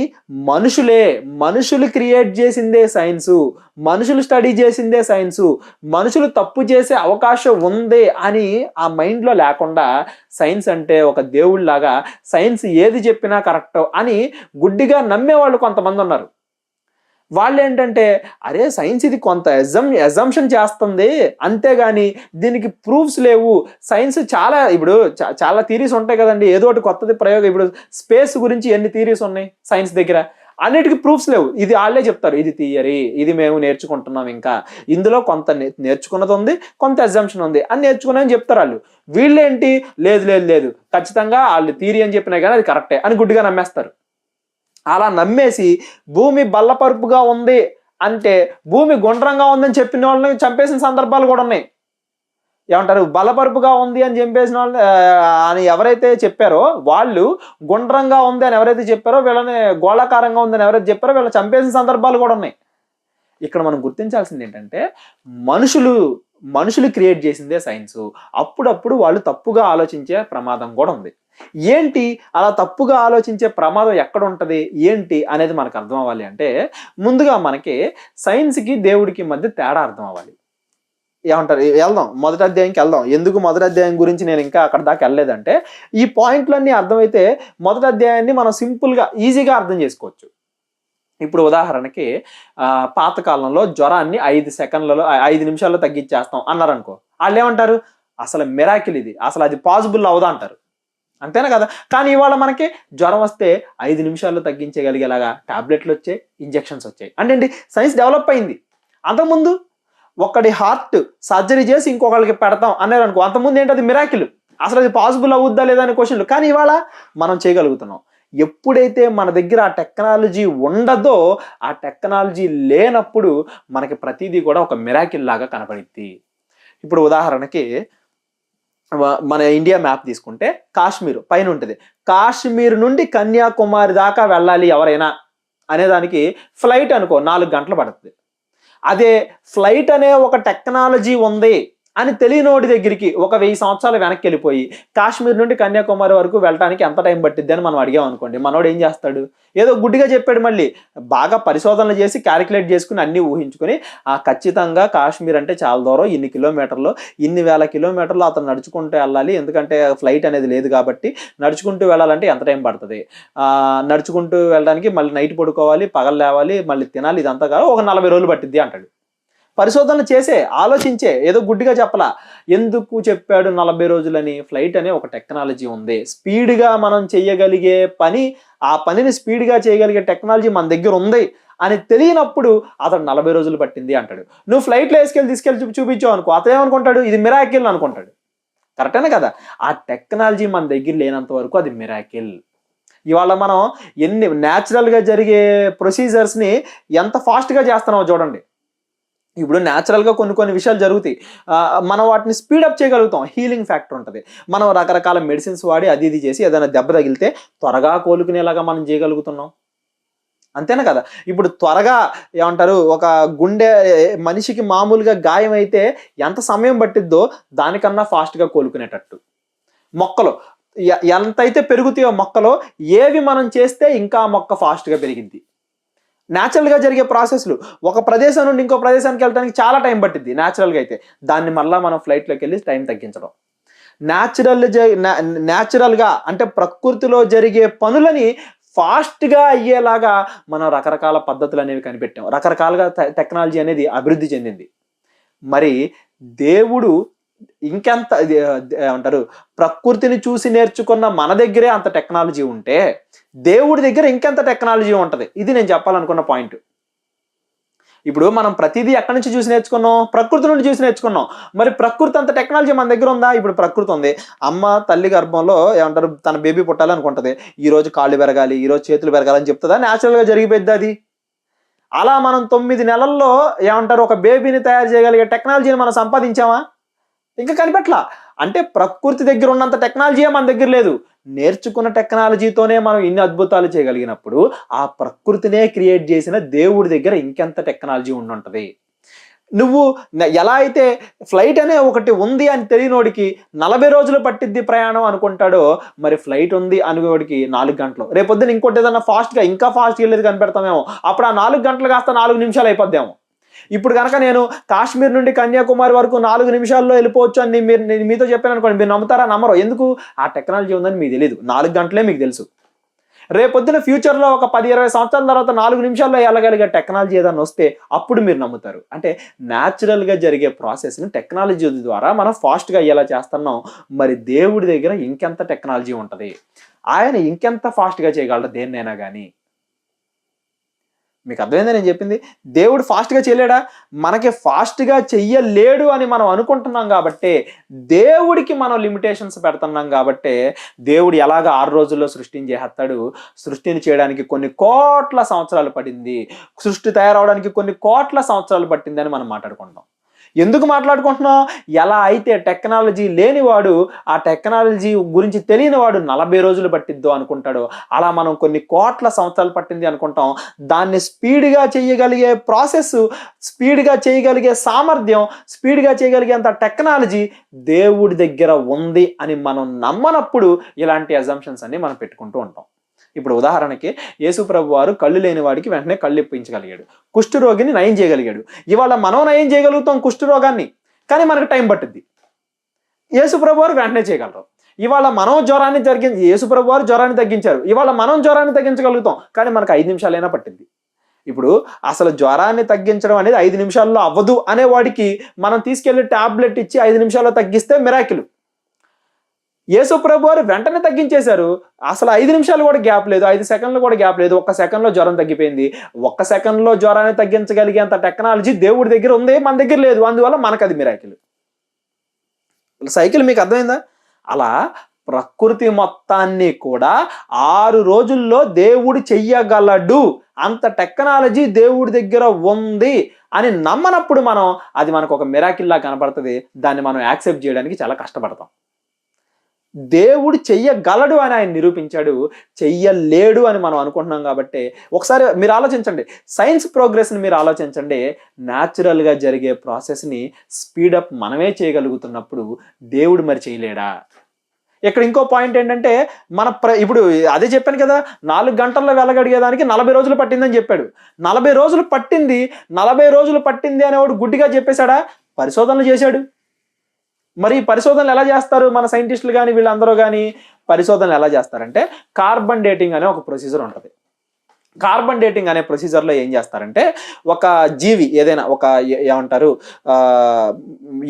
మనుషులు క్రియేట్ చేసిందే సైన్సు, మనుషులు స్టడీ చేసిందే సైన్సు. మనుషులు తప్పు చేసే అవకాశం ఉంది అని ఆ మైండ్లో లేకుండా సైన్స్ అంటే ఒక దేవుళ్ళలాగా సైన్స్ ఏది చెప్పినా కరెక్ట్ అని గుడ్డిగా నమ్మేవాళ్ళు కొంతమంది ఉన్నారు. వాళ్ళు ఏంటంటే అరే సైన్స్ ఇది కొంత ఎజంప్షన్ చేస్తుంది అంతేగాని దీనికి ప్రూఫ్స్ లేవు. సైన్స్ చాలా థీరీస్ ఉంటాయి కదండి, ఏదో ఒకటి కొత్తది ప్రయోగం. ఇప్పుడు స్పేస్ గురించి ఎన్ని థీరీస్ ఉన్నాయి సైన్స్ దగ్గర, అన్నిటికీ ప్రూఫ్స్ లేవు. ఇది వాళ్ళే చెప్తారు, ఇది థియరీ, ఇది మేము నేర్చుకుంటున్నాం, ఇంకా ఇందులో కొంత నేర్చుకున్నది ఉంది, కొంత ఎగ్జామ్షన్ ఉంది అని నేర్చుకున్నామని చెప్తారు వాళ్ళు. వీళ్ళేంటి లేదు ఖచ్చితంగా వాళ్ళు థియరీ అని చెప్పినా కానీ అది కరెక్టే అని గుడ్డిగా నమ్మేస్తారు. అలా నమ్మేసి భూమి బల్లపరుపుగా ఉంది అంటే భూమి గుండ్రంగా ఉందని చెప్పిన వాళ్ళని చంపేసిన సందర్భాలు కూడా ఉన్నాయి. ఏమంటారు, బలపరుపుగా ఉంది అని చంపేసిన వాళ్ళని అని ఎవరైతే చెప్పారో వాళ్ళు, గుండ్రంగా ఉంది అని ఎవరైతే చెప్పారో వీళ్ళని, గోళాకారంగా ఉందని ఎవరైతే చెప్పారో వీళ్ళని చంపేసిన సందర్భాలు కూడా ఉన్నాయి. ఇక్కడ మనం గుర్తించాల్సింది ఏంటంటే, మనుషులు క్రియేట్ చేసిందే సైన్స్. అప్పుడప్పుడు వాళ్ళు తప్పుగా ఆలోచించే ప్రమాదం కూడా ఉంది. ఏంటి అలా తప్పుగా ఆలోచించే ప్రమాదం ఎక్కడ ఉంటుంది ఏంటి అనేది మనకు అర్థం అవ్వాలి అంటే, ముందుగా మనకి సైన్స్కి దేవుడికి మధ్య తేడా అర్థం అవ్వాలి. ఏమంటారు, వెళ్దాం మొదటి అధ్యాయంకి వెళ్దాం. ఎందుకు మొదటి అధ్యాయం గురించి నేను ఇంకా అక్కడ దాకా వెళ్ళలేదంటే, ఈ పాయింట్లన్నీ అర్థమైతే మొదటి అధ్యాయాన్ని మనం సింపుల్గా ఈజీగా అర్థం చేసుకోవచ్చు. ఇప్పుడు ఉదాహరణకి పాతకాలంలో జ్వరాన్ని 5 నిమిషాల్లో తగ్గించేస్తాం అన్నారు అనుకో, వాళ్ళు ఏమంటారు, అసలు మిరాకిల్ ఇది, అసలు అది పాసిబుల్ అవదా అంటారు. అంతేనా కదా? కానీ ఇవాళ మనకి జ్వరం వస్తే 5 నిమిషాల్లో తగ్గించగలిగేలాగా టాబ్లెట్లు వచ్చాయి, ఇంజెక్షన్స్ వచ్చాయి. అంటే సైన్స్ డెవలప్ అయింది. అంతకుముందు ఒకటి హార్ట్ సర్జరీ చేసి ఇంకొకరికి పెడతాం అన్నారు అనుకో, అంతకుముందు ఏంటది మిరాకిల్, అసలు అది పాసిబుల్ అవుద్దా లేదా అనే క్వశ్చన్లు. కానీ ఇవాళ మనం చేయగలుగుతున్నాం. ఎప్పుడైతే మన దగ్గర ఆ టెక్నాలజీ ఉండదో, ఆ టెక్నాలజీ లేనప్పుడు మనకి ప్రతిదీ కూడా ఒక మిరాకిల్ లాగా కనపడిద్ది. ఇప్పుడు ఉదాహరణకి మన ఇండియా మ్యాప్ తీసుకుంటే కాశ్మీర్ పైన ఉంటుంది. కాశ్మీర్ నుండి కన్యాకుమారి దాకా వెళ్ళాలి ఎవరైనా అనేదానికి ఫ్లైట్ అనుకో 4 గంటలు పడుతుంది. అదే ఫ్లైట్ అనే ఒక టెక్నాలజీ ఉంది అని తెలియనోడి దగ్గరికి ఒక 1000 సంవత్సరాలు వెనక్కి వెళ్ళిపోయి కాశ్మీర్ నుండి కన్యాకుమారి వరకు వెళ్ళడానికి ఎంత టైం పట్టిద్ది అని మనం అడిగాం అనుకోండి, మనోడు ఏం చేస్తాడు? ఏదో గుడ్డిగా చెప్పాడు. మళ్ళీ బాగా పరిశోధనలు చేసి క్యాలిక్యులేట్ చేసుకుని అన్ని ఊహించుకొని ఖచ్చితంగా కాశ్మీర్ అంటే చాలా దూరం, ఇన్ని కిలోమీటర్లు, ఇన్ని వేల కిలోమీటర్లు అతను నడుచుకుంటూ వెళ్ళాలి, ఎందుకంటే ఫ్లైట్ అనేది లేదు కాబట్టి. నడుచుకుంటూ వెళ్ళాలంటే ఎంత టైం పడుతుంది, నడుచుకుంటూ వెళ్ళడానికి మళ్ళీ నైట్ పడుకోవాలి, పగలు లేవాలి, మళ్ళీ తినాలి, ఇదంతా కాదు ఒక 40 రోజులు పట్టిద్ది అంటాడు. పరిశోధనలు చేసే, ఆలోచించే, ఏదో గుడ్డిగా చెప్పలా. ఎందుకు చెప్పాడు 40 రోజులని? ఫ్లైట్ అనే ఒక టెక్నాలజీ ఉంది, స్పీడ్గా మనం చేయగలిగే పని, ఆ పనిని స్పీడ్గా చేయగలిగే టెక్నాలజీ మన దగ్గర ఉంది అని తెలియనప్పుడు అతను 40 రోజులు పట్టింది అంటాడు. నువ్వు ఫ్లైట్లో తీసుకెళ్ళి చూపించావు అనుకో, అతను ఏమనుకుంటాడు? ఇది మిరాకిల్ అనుకుంటాడు. కరెక్టేనా కదా? ఆ టెక్నాలజీ మన దగ్గర లేనంత వరకు అది మిరాకిల్. ఇవాళ మనం ఎన్ని న్యాచురల్గా జరిగే ప్రొసీజర్స్ని ఎంత ఫాస్ట్గా చేస్తున్నామో చూడండి. ఇప్పుడు న్యాచురల్గా కొన్ని విషయాలు జరుగుతాయి, మనం వాటిని స్పీడప్ చేయగలుగుతాం. హీలింగ్ ఫ్యాక్టర్ ఉంటుంది. మనం రకరకాల మెడిసిన్స్ వాడి అది ఇది చేసి ఏదైనా దెబ్బ తగిలితే త్వరగా కోలుకునేలాగా మనం చేయగలుగుతున్నాం. అంతేనా కదా? ఇప్పుడు త్వరగా ఏమంటారు, ఒక గుండె మనిషికి మామూలుగా గాయం అయితే ఎంత సమయం పట్టిద్దో దానికన్నా ఫాస్ట్గా కోలుకునేటట్టు మొక్కలు ఎంతైతే పెరుగుతాయో మొక్కలో ఏవి మనం చేస్తే ఇంకా మొక్క ఫాస్ట్గా పెరిగిద్ది. న్యాచురల్గా జరిగే ప్రాసెస్లు. ఒక ప్రదేశం నుండి ఇంకో ప్రదేశానికి వెళ్ళడానికి చాలా టైం పట్టిద్ది న్యాచురల్గా అయితే, దాన్ని మళ్ళీ మనం ఫ్లైట్లోకి వెళ్ళి టైం తగ్గించడం. న్యాచురల్గా అంటే ప్రకృతిలో జరిగే పనులని ఫాస్ట్గా అయ్యేలాగా మనం రకరకాల పద్ధతులు అనేవి కనిపెట్టాం, రకరకాలుగా టెక్నాలజీ అనేది అభివృద్ధి చెందింది. మరి దేవుడు ఇంకెంత అంటారు, ప్రకృతిని చూసి నేర్చుకున్న మన దగ్గరే అంత టెక్నాలజీ ఉంటే దేవుడి దగ్గర ఇంకెంత టెక్నాలజీ ఉంటుంది. ఇది నేను చెప్పాలనుకున్న పాయింట్. ఇప్పుడు మనం ప్రతిదీ ఎక్కడి నుంచి చూసి నేర్చుకున్నాం? ప్రకృతి నుండి చూసి నేర్చుకున్నాం. మరి ప్రకృతి అంత టెక్నాలజీ మన దగ్గర ఉందా? ఇప్పుడు ప్రకృతి ఉంది. అమ్మ తల్లి గర్భంలో ఏమంటారు, తన బేబీ పుట్టాలనుకుంటుంది, ఈ రోజు కాళ్ళు పెరగాలి, ఈ రోజు చేతులు పెరగాలని చెప్తుందా? న్యాచురల్గా జరిగిపోద్ది అది. అలా మనం 9 నెలల్లో ఏమంటారు ఒక బేబీని తయారు చేయగలిగే టెక్నాలజీని మనం సంపాదించామా? ఇంకా కనిపెట్టలా. అంటే ప్రకృతి దగ్గర ఉన్నంత టెక్నాలజీయే మన దగ్గర లేదు. నేర్చుకున్న టెక్నాలజీతోనే మనం ఇన్ని అద్భుతాలు చేయగలిగినప్పుడు ఆ ప్రకృతినే క్రియేట్ చేసిన దేవుడి దగ్గర ఇంకెంత టెక్నాలజీ ఉండుంటది. నువ్వు ఎలా అయితే ఫ్లైట్ అనే ఒకటి ఉంది అని తెలియనోడికి 40 రోజులు పట్టిద్ది ప్రయాణం అనుకుంటాడో, మరి ఫ్లైట్ ఉంది అనుకోడికి 4 గంటలు. రేపొద్దున ఇంకోటి ఏదన్నా ఫాస్ట్గా ఇంకా ఫాస్ట్గా వెళ్ళేది కనిపెడతామేమో, అప్పుడు ఆ 4 గంటలు కాస్త 4 నిమిషాలు అయిపోద్దాము. ఇప్పుడు కనుక నేను కాశ్మీర్ నుండి కన్యాకుమారి వరకు 4 నిమిషాల్లో వెళ్ళిపోవచ్చు అని నేను మీతో చెప్పాను అనుకోండి, మీరు నమ్ముతారా? నమ్మరు. ఎందుకు? ఆ టెక్నాలజీ ఉందని మీకు తెలియదు. 4 గంటలే మీకు తెలుసు. రేపొద్దున ఫ్యూచర్లో ఒక 10-20 సంవత్సరాల తర్వాత 4 నిమిషాల్లో వెళ్ళగలిగే టెక్నాలజీ ఏదైనా వస్తే అప్పుడు మీరు నమ్ముతారు. అంటే న్యాచురల్గా జరిగే ప్రాసెస్ని టెక్నాలజీ ద్వారా మనం ఫాస్ట్గా అయ్యేలా చేస్తున్నాం. మరి దేవుడి దగ్గర ఇంకెంత టెక్నాలజీ ఉంటుంది, ఆయన ఇంకెంత ఫాస్ట్గా చేయగలరు దేన్నైనా కానీ. మీకు అర్థమైందా నేను చెప్పింది? దేవుడు ఫాస్ట్గా చేయలేడా? మనకి ఫాస్ట్గా చెయ్యలేడు అని మనం అనుకుంటున్నాం కాబట్టే దేవుడికి మనం లిమిటేషన్స్ పెడుతున్నాం కాబట్టే దేవుడు ఎలాగ 6 రోజుల్లో సృష్టిని చేస్తాడు. సృష్టిని చేయడానికి కొన్ని కోట్ల సంవత్సరాలు పడింది, సృష్టి తయారవడానికి కొన్ని కోట్ల సంవత్సరాలు పట్టింది అని మనం మాట్లాడుకుంటాం. ఎందుకు మాట్లాడుకుంటున్నాం? ఎలా అయితే టెక్నాలజీ లేనివాడు, ఆ టెక్నాలజీ గురించి తెలియనివాడు 40 రోజులు పట్టిద్దో అనుకుంటాడో, అలా మనం కొన్ని కోట్ల సంవత్సరాలు పట్టింది అనుకుంటాం. దాన్ని స్పీడ్గా చేయగలిగే ప్రాసెస్, స్పీడ్గా చేయగలిగే సామర్థ్యం, స్పీడ్గా చేయగలిగేంత టెక్నాలజీ దేవుడి దగ్గర ఉంది అని మనం నమ్మనప్పుడు ఇలాంటి అజంప్షన్స్ అన్ని మనం పెట్టుకుంటూ ఉంటాం. ఇప్పుడు ఉదాహరణకి యేసు ప్రభు వారు కళ్ళు లేని వాడికి వెంటనే కళ్ళు ఇప్పించగలిగాడు, కుష్ఠరోగిని నయం చేయగలిగాడు. ఇవాళ మనం నయం చేయగలుగుతాం కుష్ఠరోగాన్ని, కానీ మనకు టైం పట్టుద్ది. యేసు ప్రభు వారు వెంటనే చేయగలరు. ఇవాళ మనం జ్వరాన్ని యేసు ప్రభు వారు జ్వరాన్ని తగ్గించారు, ఇవాళ మనం జ్వరాన్ని తగ్గించగలుగుతాం, కానీ మనకు 5 నిమిషాలైనా పట్టింది. ఇప్పుడు అసలు జ్వరాన్ని తగ్గించడం అనేది 5 నిమిషాల్లో అవ్వదు అనేవాడికి మనం తీసుకెళ్లి టాబ్లెట్ ఇచ్చి 5 నిమిషాల్లో తగ్గిస్తే మిరాకిల్. యేసు ప్రభు వారు వెంటనే తగ్గించేశారు. అసలు 5 నిమిషాలు కూడా గ్యాప్ లేదు, 5 సెకండ్లు కూడా గ్యాప్ లేదు. 1 సెకండ్లో జ్వరం తగ్గిపోయింది. 1 సెకండ్లో జ్వరాన్ని తగ్గించగలిగేంత టెక్నాలజీ దేవుడి దగ్గర ఉంది, మన దగ్గర లేదు. అందువల్ల మనకు అది మిరాకిల్. సైకిల్ మీకు అర్థమైందా? అలా ప్రకృతి మొత్తాన్ని కూడా 6 రోజుల్లో దేవుడు చెయ్యగలడు, అంత టెక్నాలజీ దేవుడి దగ్గర ఉంది అని నమ్మనప్పుడు అది మనకు ఒక మిరాకిల్ లా కనపడుతుంది. దాన్ని మనం యాక్సెప్ట్ చేయడానికి చాలా కష్టపడతాం. దేవుడు చెయ్యగలడు అని ఆయన నిరూపించాడు, చెయ్యలేడు అని మనం అనుకుంటున్నాం. కాబట్టి ఒకసారి మీరు ఆలోచించండి, సైన్స్ ప్రోగ్రెస్ని మీరు ఆలోచించండి. న్యాచురల్గా జరిగే ప్రాసెస్ని స్పీడప్ మనమే చేయగలుగుతున్నప్పుడు దేవుడు మరి చేయలేడా? ఇక్కడ ఇంకో పాయింట్ ఏంటంటే, ఇప్పుడు అదే చెప్పాను కదా, 4 గంటల్లో వెలగడిగేదానికి 40 రోజులు పట్టిందని చెప్పాడు. 40 రోజులు పట్టింది, 40 రోజులు పట్టింది అనేవాడు గుడ్డిగా చెప్పేశాడా? పరిశోధనలు చేశాడు. మరి పరిశోధనలు ఎలా చేస్తారు మన సైంటిస్టులు కానీ వీళ్ళందరూ కానీ? పరిశోధనలు ఎలా చేస్తారంటే, కార్బన్ డేటింగ్ అనే ఒక ప్రొసీజర్ ఉంటుంది. కార్బన్ డేటింగ్ అనే ప్రొసీజర్లో ఏం చేస్తారంటే, ఒక జీవి ఏదైనా ఏమంటారు,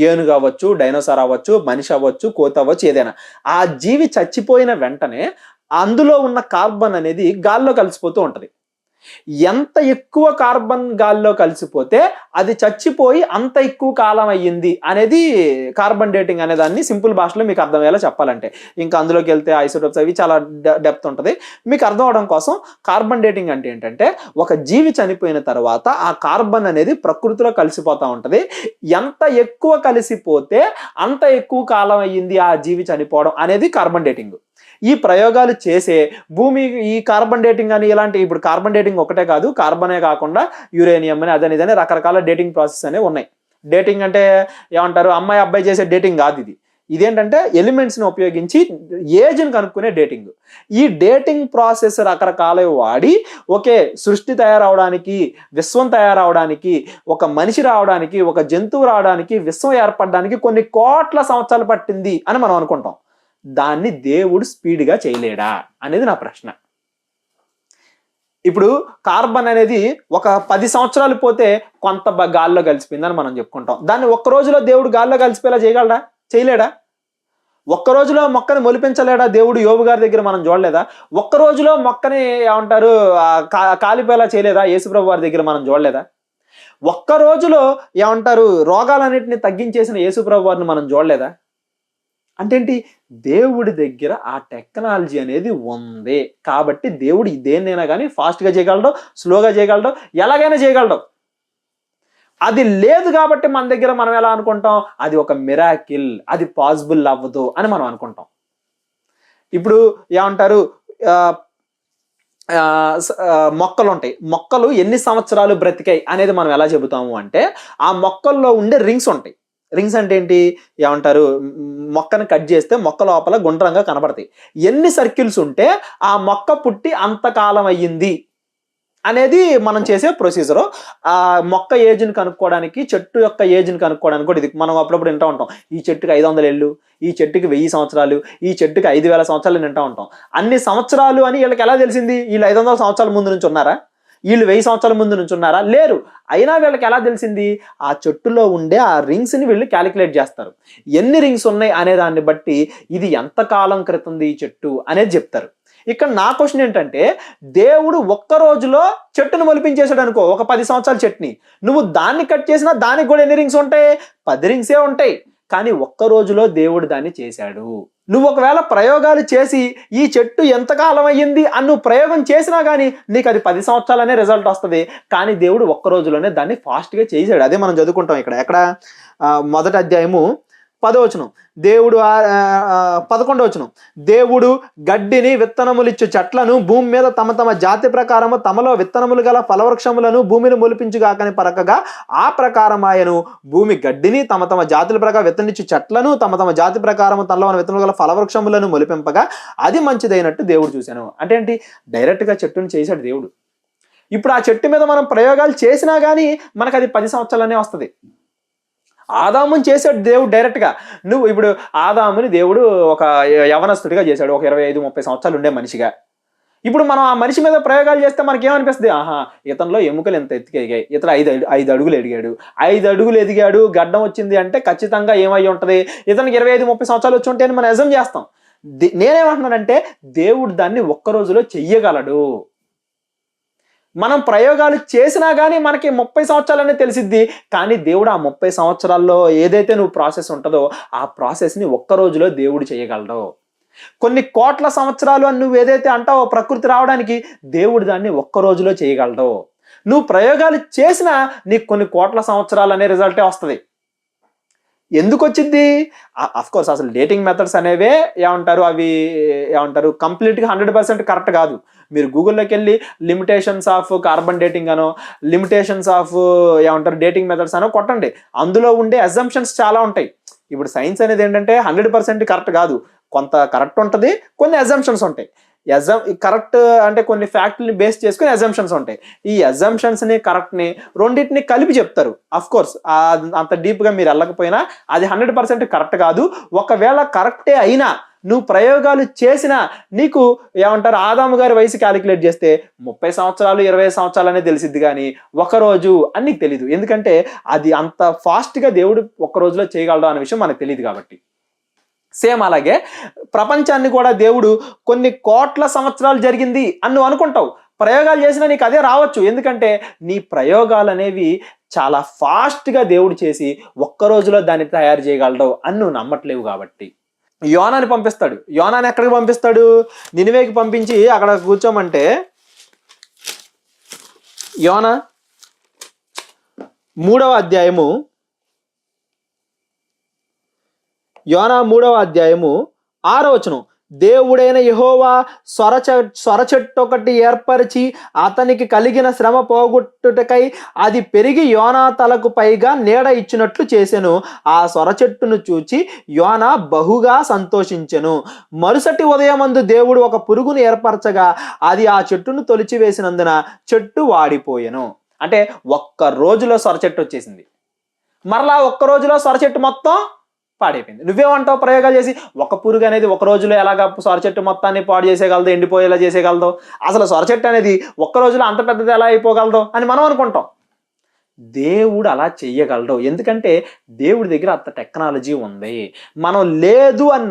ఏనుగు అవ్వచ్చు, డైనోసార్ అవ్వచ్చు, మనిషి అవ్వచ్చు, కోతి అవ్వచ్చు, ఏదైనా ఆ జీవి చచ్చిపోయిన వెంటనే అందులో ఉన్న కార్బన్ అనేది గాల్లో కలిసిపోతూ ఉంటుంది. ఎంత ఎక్కువ కార్బన్ గాల్లో కలిసిపోతే అది చచ్చిపోయి అంత ఎక్కువ కాలం అయ్యింది అనేది కార్బన్ డేటింగ్ అనే దాన్ని సింపుల్ భాషలో మీకు అర్థమయ్యేలా చెప్పాలంటే. ఇంకా అందులోకి వెళ్తే ఐసోటోప్స్ అవి చాలా డెప్త్ ఉంటుంది. మీకు అర్థం అవడం కోసం కార్బన్ డేటింగ్ అంటే ఏంటంటే, ఒక జీవి చనిపోయిన తర్వాత ఆ కార్బన్ అనేది ప్రకృతిలో కలిసిపోతూ ఉంటుంది. ఎంత ఎక్కువ కలిసిపోతే అంత ఎక్కువ కాలం అయ్యింది ఆ జీవి చనిపోవడం అనేది కార్బన్ డేటింగ్. ఈ ప్రయోగాలు చేసే భూమి ఈ కార్బన్ డేటింగ్ అని ఇలాంటి, ఇప్పుడు కార్బన్ డేటింగ్ ఒకటే కాదు, కార్బనే కాకుండా యురేనియం అని అదని ఇదని రకరకాల డేటింగ్ ప్రాసెస్ అనేవి ఉన్నాయి. డేటింగ్ అంటే ఏమంటారు, అమ్మాయి అబ్బాయి చేసే డేటింగ్ కాదు ఇది. ఇదేంటంటే ఎలిమెంట్స్ని ఉపయోగించి ఏజ్ని కనుక్కునే డేటింగ్. ఈ డేటింగ్ ప్రాసెస్ రకరకాలవి వాడి ఒకే సృష్టి తయారవడానికి, విశ్వం తయారవడానికి, ఒక మనిషి రావడానికి, ఒక జంతువు రావడానికి, విశ్వం ఏర్పడడానికి కొన్ని కోట్ల సంవత్సరాలు పట్టింది అని మనం అనుకుంటాం. దాన్ని దేవుడు స్పీడ్గా చేయలేడా అనేది నా ప్రశ్న. ఇప్పుడు కార్బన్ అనేది ఒక 10 సంవత్సరాలు పోతే కొంత గాల్లో కలిసిపోయిందని మనం చెప్పుకుంటాం. దాన్ని ఒక్క రోజులో దేవుడు గాల్లో కలిసిపోయేలా చేయగలడా? చేయలేడా? ఒక్క రోజులో మొక్కని మొలిపించలేడా దేవుడు? యోబు గారి దగ్గర మనం చూడలేదా? ఒక్క రోజులో మొక్కని ఏమంటారు కాలిపోయేలా చేయలేదా? యేసుప్రభు వారి దగ్గర మనం చూడలేదా? ఒక్క రోజులో ఏమంటారు రోగాలన్నింటినీ తగ్గించేసిన యేసుప్రభు వారిని మనం చూడలేదా? అంటే ఏంటి? దేవుడి దగ్గర ఆ టెక్నాలజీ అనేది ఉంది కాబట్టి దేవుడు దేన్నైనా కానీ ఫాస్ట్గా చేయగలడు, స్లోగా చేయగలడు, ఎలాగైనా చేయగలడు. అది లేదు కాబట్టి మన దగ్గర మనం ఎలా అనుకుంటాం, అది ఒక మిరాకిల్, అది పాసిబుల్ అవ్వదు అని మనం అనుకుంటాం. ఇప్పుడు ఏమంటారు, మొక్కలు ఉంటాయి, మొక్కలు ఎన్ని సంవత్సరాలు బ్రతికాయి అనేది మనం ఎలా చెబుతాము అంటే, ఆ మొక్కల్లో ఉండే రింగ్స్ ఉంటాయి. రింగ్స్ అంటే ఏంటి, ఏమంటారు, మొక్కను కట్ చేస్తే మొక్క లోపల గుండ్రంగా కనబడతాయి. ఎన్ని సర్కిల్స్ ఉంటే ఆ మొక్క పుట్టి అంతకాలం అయ్యింది అనేది మనం చేసే ప్రొసీజరు. ఆ మొక్క ఏజ్ని కనుక్కోవడానికి, చెట్టు యొక్క ఏజ్ని కనుక్కోవడానికి కూడా ఇది మనం అప్పుడప్పుడు వింటూ ఉంటాం. ఈ చెట్టుకి 500 ఏళ్ళు, ఈ చెట్టుకి 1000 సంవత్సరాలు, ఈ చెట్టుకి 5000 సంవత్సరాలు వింటూ ఉంటాం. అన్ని సంవత్సరాలు అని వీళ్ళకి ఎలా తెలిసింది? వీళ్ళు 500 సంవత్సరాల ముందు నుంచి ఉన్నారా? వీళ్ళు 1000 సంవత్సరాల ముందు నుంచి ఉన్నారా? లేరు. అయినా వీళ్ళకి ఎలా తెలిసింది? ఆ చెట్టులో ఉండే ఆ రింగ్స్ని వీళ్ళు క్యాలిక్యులేట్ చేస్తారు. ఎన్ని రింగ్స్ ఉన్నాయి అనే దాన్ని బట్టి ఇది ఎంత కాలం క్రితంది ఈ చెట్టు అనేది చెప్తారు. ఇక్కడ నా క్వశ్చన్ ఏంటంటే, దేవుడు ఒక్క రోజులో చెట్టును మొలిపించేశాడు అనుకో, ఒక 10 సంవత్సరాల చెట్టుని, నువ్వు దాన్ని కట్ చేసినా దానికి కూడా ఎన్ని రింగ్స్ ఉంటాయి? 10 రింగ్సే ఉంటాయి. కానీ ఒక్క రోజులో దేవుడు దాన్ని చేశాడు. నువ్వు ఒకవేళ ప్రయోగాలు చేసి ఈ చెట్టు ఎంతకాలం అయ్యింది అని నువ్వు ప్రయోగం చేసినా కానీ నీకు అది 10 సంవత్సరాలనే రిజల్ట్ వస్తుంది. కానీ దేవుడు ఒక్క రోజులోనే దాన్ని ఫాస్ట్గా చేశాడు. అదే మనం చదువుకుంటాం ఎక్కడ మొదటి అధ్యాయము 10వ వచనం, దేవుడు 11వ వచనం, దేవుడు గడ్డిని విత్తనములిచ్చు చెట్లను భూమి మీద తమ తమ జాతి ప్రకారము తమలో విత్తనములు గల ఫలవృక్షములను భూమిని మొలిపించుగాకని పరకగా ఆ ప్రకారం ఆయను భూమి గడ్డిని తమ తమ జాతుల ప్రకారం విత్తనిచ్చు చెట్లను తమ తమ జాతి ప్రకారము తనలో విత్తనములు గల ఫలవృక్షములను మొలిపింపగా అది మంచిదైనట్టు దేవుడు చూశాను. అంటే ఏంటి? డైరెక్ట్గా చెట్టును చేశాడు దేవుడు. ఇప్పుడు ఆ చెట్టు మీద మనం ప్రయోగాలు చేసినా కానీ మనకు అది 10 సంవత్సరాలనే వస్తుంది. ఆదాముని చేశాడు దేవుడు డైరెక్ట్గా. నువ్వు ఇప్పుడు ఆదాముని దేవుడు ఒక యవనస్తుడిగా చేశాడు, ఒక 25-30 సంవత్సరాలు ఉండే మనిషిగా. ఇప్పుడు మనం ఆ మనిషి మీద ప్రయోగాలు చేస్తే మనకి ఏమనిపిస్తుంది, ఆహా ఇతనిలో ఎముకలు ఎంత ఎత్తుకెదిగాయి, ఇతను ఐదు అడుగులు ఎదిగాడు, 5 అడుగులు ఎదిగాడు, గడ్డం వచ్చింది అంటే ఖచ్చితంగా ఏమై ఉంటది, ఇతనికి 25-30 సంవత్సరాలు వచ్చి ఉంటే అని మనం అజమ్ చేస్తాం. నేనేమంటున్నానంటే దేవుడు దాన్ని ఒక్క రోజులో చెయ్యగలడు. మనం ప్రయోగాలు చేసినా కానీ మనకి 30 సంవత్సరాలనే తెలిసిద్ది, కానీ దేవుడు ఆ 30 సంవత్సరాల్లో ఏదైతే నువ్వు ప్రాసెస్ ఉంటుందో ఆ ప్రాసెస్ని ఒక్క రోజులో దేవుడు చేయగలడు. కొన్ని కోట్ల సంవత్సరాలు అని నువ్వు ఏదైతే అంటావో ప్రకృతి రావడానికి, దేవుడు దాన్ని ఒక్క రోజులో చేయగలడు. నువ్వు ప్రయోగాలు చేసినా నీకు కొన్ని కోట్ల సంవత్సరాలు అనే రిజల్టే వస్తుంది. ఎందుకు వచ్చింది? కోర్స్ అసలు డేటింగ్ మెథడ్స్ అనేవే ఏమంటారు కంప్లీట్గా 100% కరెక్ట్ కాదు. మీరు గూగుల్లోకి వెళ్ళి లిమిటేషన్స్ ఆఫ్ కార్బన్ డేటింగ్ అనో, లిమిటేషన్స్ ఆఫ్ డేటింగ్ మెథడ్స్ అనో కొట్టండి. అందులో ఉండే అజంప్షన్స్ చాలా ఉంటాయి. ఇప్పుడు సైన్స్ అనేది ఏంటంటే 100% కరెక్ట్ కాదు, కొంత కరెక్ట్ ఉంటుంది, కొన్ని అజంప్షన్స్ ఉంటాయి. కరెక్ట్ అంటే కొన్ని ఫ్యాక్ట్ని బేస్ చేసుకుని అజంప్షన్స్ ఉంటాయి. ఈ అజంప్షన్స్ని కరెక్ట్ని రెండింటిని కలిపి చెప్తారు. కోర్స్ అంత డీప్గా మీరు వెళ్ళకపోయినా అది 100% కరెక్ట్ కాదు. ఒకవేళ కరెక్టే అయినా నువ్వు ప్రయోగాలు చేసినా నీకు ఆదాము గారి వయసు క్యాలిక్యులేట్ చేస్తే 30 సంవత్సరాలు 20 సంవత్సరాలు అనేది తెలిసిద్ది, కానీ ఒకరోజు అని నీకు తెలీదు. ఎందుకంటే అది అంత ఫాస్ట్గా దేవుడు ఒక్క రోజులో చేయగలడు అనే విషయం మనకు తెలియదు కాబట్టి. సేమ్ అలాగే ప్రపంచాన్ని కూడా దేవుడు కొన్ని కోట్ల సంవత్సరాలు జరిగింది అని నువ్వు అనుకుంటావు, ప్రయోగాలు చేసినా నీకు అదే రావచ్చు. ఎందుకంటే నీ ప్రయోగాలు అనేవి చాలా ఫాస్ట్గా దేవుడు చేసి ఒక్క రోజులో దాన్ని తయారు చేయగలడు అని నువ్వు నమ్మట్లేవు కాబట్టి. యోనాని పంపిస్తాడు. యోనాని ఎక్కడికి పంపిస్తాడు? నినివేకి పంపించి అక్కడ కూర్చోమంటే, యోనా 3వ అధ్యాయము 6వ వచనం, దేవుడైన యెహోవా సొర చెట్టు ఒకటి ఏర్పరిచి అతనికి కలిగిన శ్రమ పోగొట్టుటకై అది పెరిగి యోనా తలకు పైగా నీడ ఇచ్చినట్లు చేసెను. ఆ సొర చెట్టును చూచి యోనా బహుగా సంతోషించెను. మరుసటి ఉదయమందు దేవుడు ఒక పురుగును ఏర్పరచగా అది ఆ చెట్టును తొలిచివేసినందున చెట్టు వాడిపోయెను. అంటే ఒక్క రోజులో సొర చెట్టు వచ్చేసింది. మరలా ఒక్క రోజులో సొర చెట్టు మొత్తం పాడైపోయింది. నువ్వేమంటావు? ప్రయోగాలు చేసి ఒక పురుగు అనేది ఒక రోజులో ఎలాగా సొర చెట్టు మొత్తాన్ని పాడు చేసేయగలదు, ఎండిపోయేలా చేసేయగలదు, అసలు సొర చెట్టు అనేది ఒక్క రోజులో అంత పెద్దది ఎలా అయిపోగలదు అని మనం అనుకుంటాం. దేవుడు అలా చెయ్యగలడు. ఎందుకంటే దేవుడి దగ్గర అంత టెక్నాలజీ ఉంది. మనం లేదు అని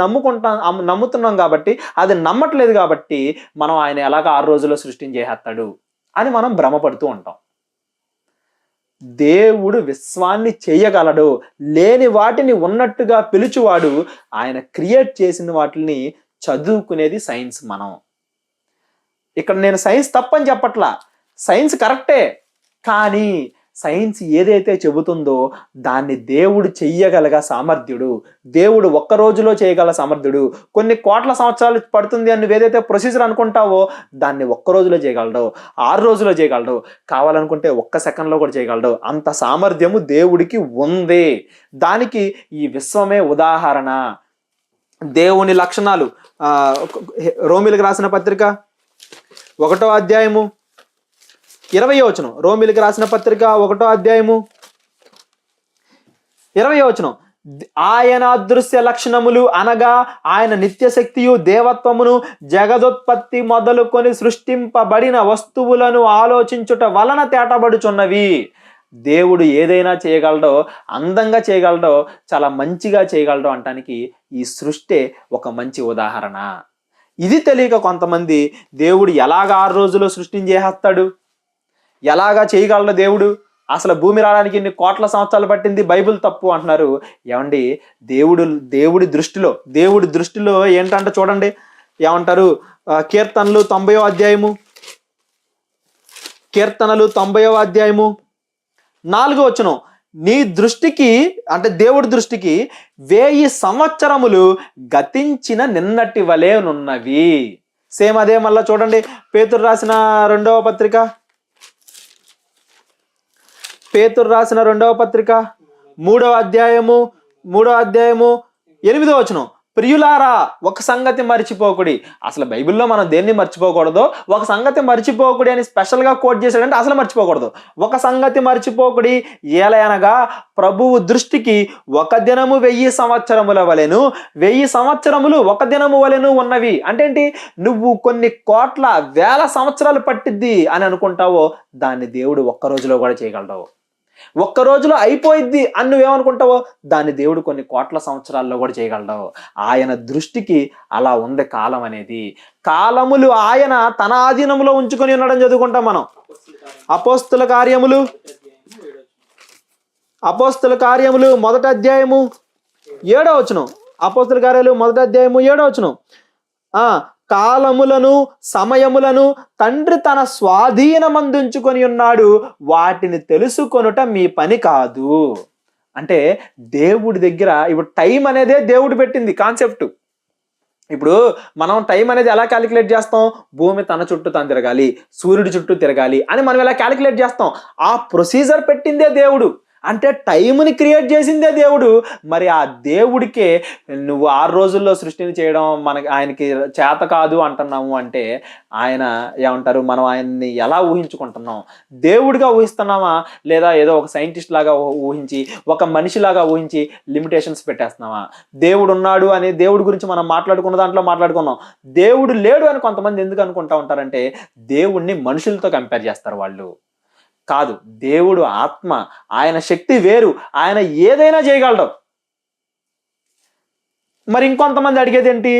నమ్ముతున్నాం కాబట్టి, అది నమ్మట్లేదు కాబట్టి మనం ఆయన ఎలాగ 6 రోజుల్లో సృష్టించేస్తాడు అని మనం భ్రమపడుతూ ఉంటాం. దేవుడు విశ్వాన్ని చేయగలడు. లేని వాటిని ఉన్నట్టుగా పిలుచువాడు. ఆయన క్రియేట్ చేసిన వాటిని చదువుకునేది సైన్స్. మనం ఇక్కడ నేను సైన్స్ తప్పని చెప్పట్లా, సైన్స్ కరెక్టే, కానీ సైన్స్ ఏదైతే చెబుతుందో దాన్ని దేవుడు చెయ్యగలగ సామర్థ్యుడు. దేవుడు ఒక్క రోజులో చేయగల సామర్థ్యుడు. కొన్ని కోట్ల సంవత్సరాలు పడుతుంది అని ఏదైతే ప్రొసీజర్ అనుకుంటావో దాన్ని ఒక్క రోజులో చేయగలడు, 6 రోజుల్లో చేయగలడు, కావాలనుకుంటే 1 సెకండ్లో కూడా చేయగలడు. అంత సామర్థ్యము దేవుడికి ఉంది. దానికి ఈ విశ్వమే ఉదాహరణ. దేవుని లక్షణాలు రోమిలకు రాసిన పత్రిక 1వ అధ్యాయము 20వ వచనం. రోమిలకు రాసిన పత్రిక 1వ అధ్యాయము 20వ వచనం, ఆయన అదృశ్య లక్షణములు అనగా ఆయన నిత్యశక్తియు దేవత్వమును జగదోత్పత్తి మొదలుకొని సృష్టింపబడిన వస్తువులను ఆలోచించుట వలన తేటబడుచున్నవి. దేవుడు ఏదైనా చేయగలడో, అందంగా చేయగలడో, చాలా మంచిగా చేయగలడో అంటానికి ఈ సృష్టి ఒక మంచి ఉదాహరణ. ఇది తెలియక కొంతమంది దేవుడు ఎలాగ 6 రోజుల్లో సృష్టించేస్తాడు, ఎలాగా చేయగలడు దేవుడు, అసలు భూమి రావడానికి ఇన్ని కోట్ల సంవత్సరాలు పట్టింది, బైబిల్ తప్పు అంటున్నారు. ఏమండి, దేవుడి దృష్టిలో ఏంటంటే చూడండి, ఏమంటారు? కీర్తనలు 90వ అధ్యాయము 4వ వచనం, నీ దృష్టికి అంటే దేవుడి దృష్టికి 1000 సంవత్సరములు గతించిన నిన్నటి వలెనున్నవి. సేమ్ అదే మళ్ళా చూడండి, పేతురు రాసిన 2వ పత్రిక 3వ అధ్యాయము 8వ వచనం, ప్రియులారా ఒక సంగతి మర్చిపోకుడి. అసలు బైబిల్లో మనం దేన్ని మర్చిపోకూడదు, ఒక సంగతి మర్చిపోకుడి అని స్పెషల్గా కోట్ చేశాడంటే అసలు మర్చిపోకూడదు. ఒక సంగతి మర్చిపోకుడి, ఏలయనగా ప్రభువు దృష్టికి ఒక దినము 1000 సంవత్సరముల వలెను, 1000 సంవత్సరములు ఒక దినము వలెను ఉన్నవి. అంటే ఏంటి? నువ్వు కొన్ని కోట్ల వేల సంవత్సరాలు పట్టిద్ది అని అనుకుంటావో దాన్ని దేవుడు ఒక్క రోజులో కూడా చేయగలడు. ఒక్క రోజులో అయిపోయిద్ది అని నువ్వేమనుకుంటావో దాన్ని దేవుడు కొన్ని కోట్ల సంవత్సరాల్లో కూడా చేయగలడు. ఆయన దృష్టికి అలా ఉంది కాలం అనేది. కాలములు ఆయన తన ఆధీనంలో ఉంచుకొని ఉన్నాడని చదువుకుంటాం మనం. అపోస్తుల కార్యములు 1వ అధ్యాయము 7వ వచనం. అపోస్తుల కార్యాలు 1వ అధ్యాయము 7వ వచనం. కాలములను సమయములను తండ్రి తన స్వాధీనమందుంచుకొని ఉన్నాడు, వాటిని తెలుసుకొనుట మీ పని కాదు. అంటే దేవుడి దగ్గర ఇప్పుడు టైం అనేదే దేవుడు పెట్టింది కాన్సెప్ట్. ఇప్పుడు మనం టైం అనేది ఎలా క్యాలిక్యులేట్ చేస్తాం? భూమి తన చుట్టూ తను తిరగాలి, సూర్యుడి చుట్టూ తిరగాలి అని మనం ఎలా క్యాలిక్యులేట్ చేస్తాం? ఆ ప్రొసీజర్ పెట్టిందే దేవుడు. అంటే టైంని క్రియేట్ చేసిందే దేవుడు. మరి ఆ దేవుడికే నువ్వు 6 రోజుల్లో సృష్టిని చేయడం ఆయనకి చేత కాదు అంటున్నాము అంటే ఆయన ఏమంటారు? మనం ఆయన్ని ఎలా ఊహించుకుంటున్నాం? దేవుడిగా ఊహిస్తున్నామా, లేదా ఏదో ఒక సైంటిస్ట్ లాగా ఊహించి, ఒక మనిషిలాగా ఊహించి లిమిటేషన్స్ పెట్టేస్తున్నామా? దేవుడు ఉన్నాడు అని దేవుడి గురించి మనం మాట్లాడుకున్న దాంట్లో మాట్లాడుకున్నాం. దేవుడు లేడు అని కొంతమంది ఎందుకు అనుకుంటా ఉంటారంటే దేవుణ్ణి మనుషులతో కంపేర్ చేస్తారు వాళ్ళు. కాదు, దేవుడు ఆత్మ, ఆయన శక్తి వేరు, ఆయన ఏదైనా చేయగలడు. మరి ఇంకొంతమంది అడిగేది ఏంటి?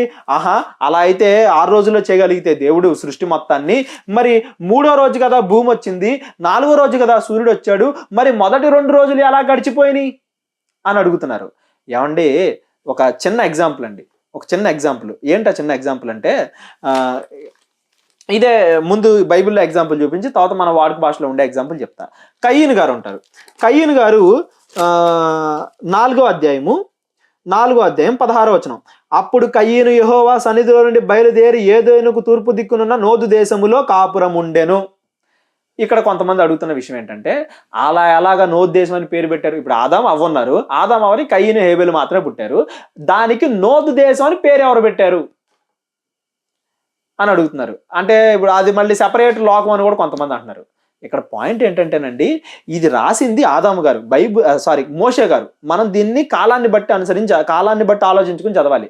అలా అయితే 6 రోజుల్లో చేయగలిగితే దేవుడు సృష్టి మొత్తాన్ని, మరి 3వ రోజు కదా భూమి వచ్చింది, 4వ రోజు కదా సూర్యుడు వచ్చాడు, మరి మొదటి 2 రోజులు ఎలా గడిచిపోయినాయి అని అడుగుతున్నారు. ఏమండి, ఒక చిన్న ఎగ్జాంపుల్ అండి, ఒక చిన్న ఎగ్జాంపుల్. ఏంటి ఆ చిన్న ఎగ్జాంపుల్ అంటే ఇదే ముందు బైబిల్లో ఎగ్జాంపుల్ చూపించి తర్వాత మన వాడుక భాషలో ఉండే ఎగ్జాంపుల్ చెప్తా. కయ్యను గారు ఉంటారు. కయ్యను గారు 4వ అధ్యాయం 16వ వచనం. అప్పుడు కయ్యను యెహోవా సన్నిధిలో నుండి బయలుదేరి ఏదోనుకు తూర్పు దిక్కునున్న నోదు దేశములో కాపురం ఉండెను. ఇక్కడ కొంతమంది అడుగుతున్న విషయం ఏంటంటే ఎలాగా నోదు దేశం అని పేరు పెట్టారు? ఇప్పుడు ఆదాం అవ్వ ఉన్నారు, ఆదాం అవ్వని కయ్యను హేబెలు మాత్రమే పుట్టారు, దానికి నోదు దేశం అని పేరు ఎవరు పెట్టారు అని అడుగుతున్నారు. అంటే ఇప్పుడు అది మళ్ళీ సెపరేట్ లోకం అని కూడా కొంతమంది అంటున్నారు. ఇక్కడ పాయింట్ ఏంటంటేనండి, ఇది రాసింది ఆదాము గారు, మోషే గారు. మనం దీన్ని కాలాన్ని బట్టి ఆలోచించుకుని చదవాలి.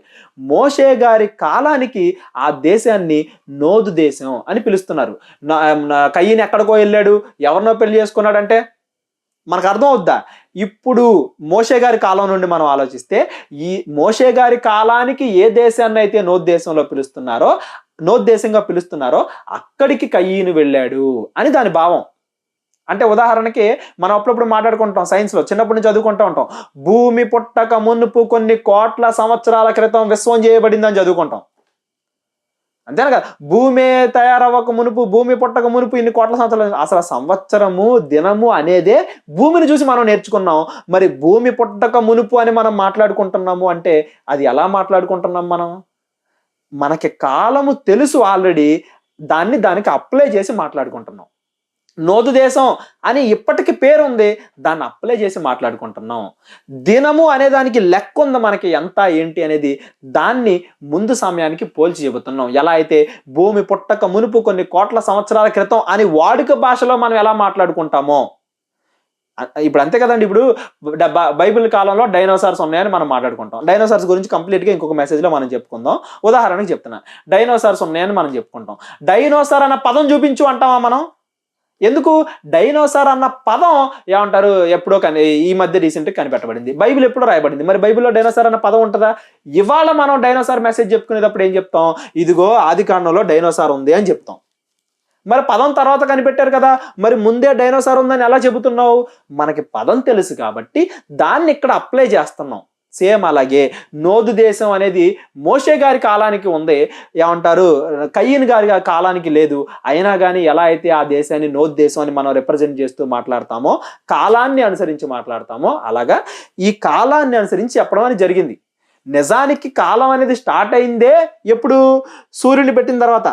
మోషే గారి కాలానికి ఆ దేశాన్ని నోదు దేశం అని పిలుస్తున్నారు. కయ్యను ఎక్కడికో వెళ్ళాడు, ఎవరినో పెళ్లి చేసుకున్నాడంటే మనకు అర్థం అవుద్దా? ఇప్పుడు మోషే గారి కాలం నుండి మనం ఆలోచిస్తే ఈ మోషే గారి కాలానికి ఏ దేశాన్ని అయితే నోదు దేశంగా పిలుస్తున్నారో అక్కడికి కయ్యను వెళ్ళాడు అని దాని భావం. అంటే ఉదాహరణకి మనం అప్పుడప్పుడు మాట్లాడుకుంటాం, సైన్స్లో చిన్నప్పటి నుంచి చదువుకుంటూ ఉంటాం, భూమి పుట్టక మునుపు కొన్ని కోట్ల సంవత్సరాల క్రితం విశ్వం చేయబడిందని చదువుకుంటాం. అంతేనా కదా? భూమి తయారవ్వక మునుపు, భూమి పుట్టక మునుపు ఇన్ని కోట్ల సంవత్సరాలు. అసలు సంవత్సరము దినము అనేదే భూమిని చూసి మనం నేర్చుకున్నాం. మరి భూమి పుట్టక మునుపు అని మనం మాట్లాడుకుంటున్నాము అంటే అది ఎలా మాట్లాడుకుంటున్నాం? మనకి కాలము తెలుసు ఆల్రెడీ, దానికి అప్లై చేసి మాట్లాడుకుంటున్నాం. నోదు దేశం అని ఇప్పటికి పేరు ఉంది, దాన్ని అప్లై చేసి మాట్లాడుకుంటున్నాం. దినము అనే దానికి లెక్క ఉంది మనకి, ఎంత ఏంటి అనేది, దాన్ని ముందు సమయానికి పోల్చి చెబుతున్నాం. ఎలా అయితే భూమి పుట్టక మునుపు కొన్ని కోట్ల సంవత్సరాల క్రితం అని వాడుక భాషలో మనం ఎలా మాట్లాడుకుంటామో ఇప్పుడు అంతే కదండి. ఇప్పుడు బైబిల్ కాలంలో డైనోసార్స్ ఉన్నాయని మనం మాట్లాడుకుంటాం. డైనోసార్స్ గురించి కంప్లీట్గా ఇంకొక మెసేజ్లో మనం చెప్పుకుందాం. ఉదాహరణకి చెప్తున్నా, డైనోసార్స్ ఉన్నాయని మనం చెప్పుకుంటాం. డైనోసార్ అన్న పదం చూపించు అంటామా మనం? ఎందుకు? డైనోసార్ అన్న పదం ఏమంటారు, ఎప్పుడో ఈ మధ్య రీసెంట్గా కనిపెట్టబడింది, బైబిల్ ఎప్పుడో రాయబడింది. మరి బైబిల్లో డైనోసార్ అన్న పదం ఉంటుందా? ఇవాళ మనం డైనోసార్ మెసేజ్ చెప్పుకునేటప్పుడు ఏం చెప్తాం? ఇదిగో ఆదికాండంలో డైనోసార్ ఉంది అని చెప్తాం. మరి పదం తర్వాత కనిపెట్టారు కదా, మరి ముందే డైనోసార్ ఉందని ఎలా చెబుతున్నావు? మనకి పదం తెలుసు కాబట్టి దాన్ని ఇక్కడ అప్లై చేస్తున్నాం. సేమ్ అలాగే నోదు దేశం అనేది మోషే గారి కాలానికి ఉంది, ఏమంటారు కయ్యను గారి కాలానికి లేదు. అయినా కానీ ఎలా అయితే ఆ దేశాన్ని నోదు దేశం అని మనం రిప్రజెంట్ చేస్తూ మాట్లాడతామో, కాలాన్ని అనుసరించి మాట్లాడతామో, అలాగా ఈ కాలాన్ని అనుసరించి చెప్పడం అని జరిగింది. నిజానికి కాలం అనేది స్టార్ట్ అయిందే ఎప్పుడు? సూర్యుని పెట్టిన తర్వాత.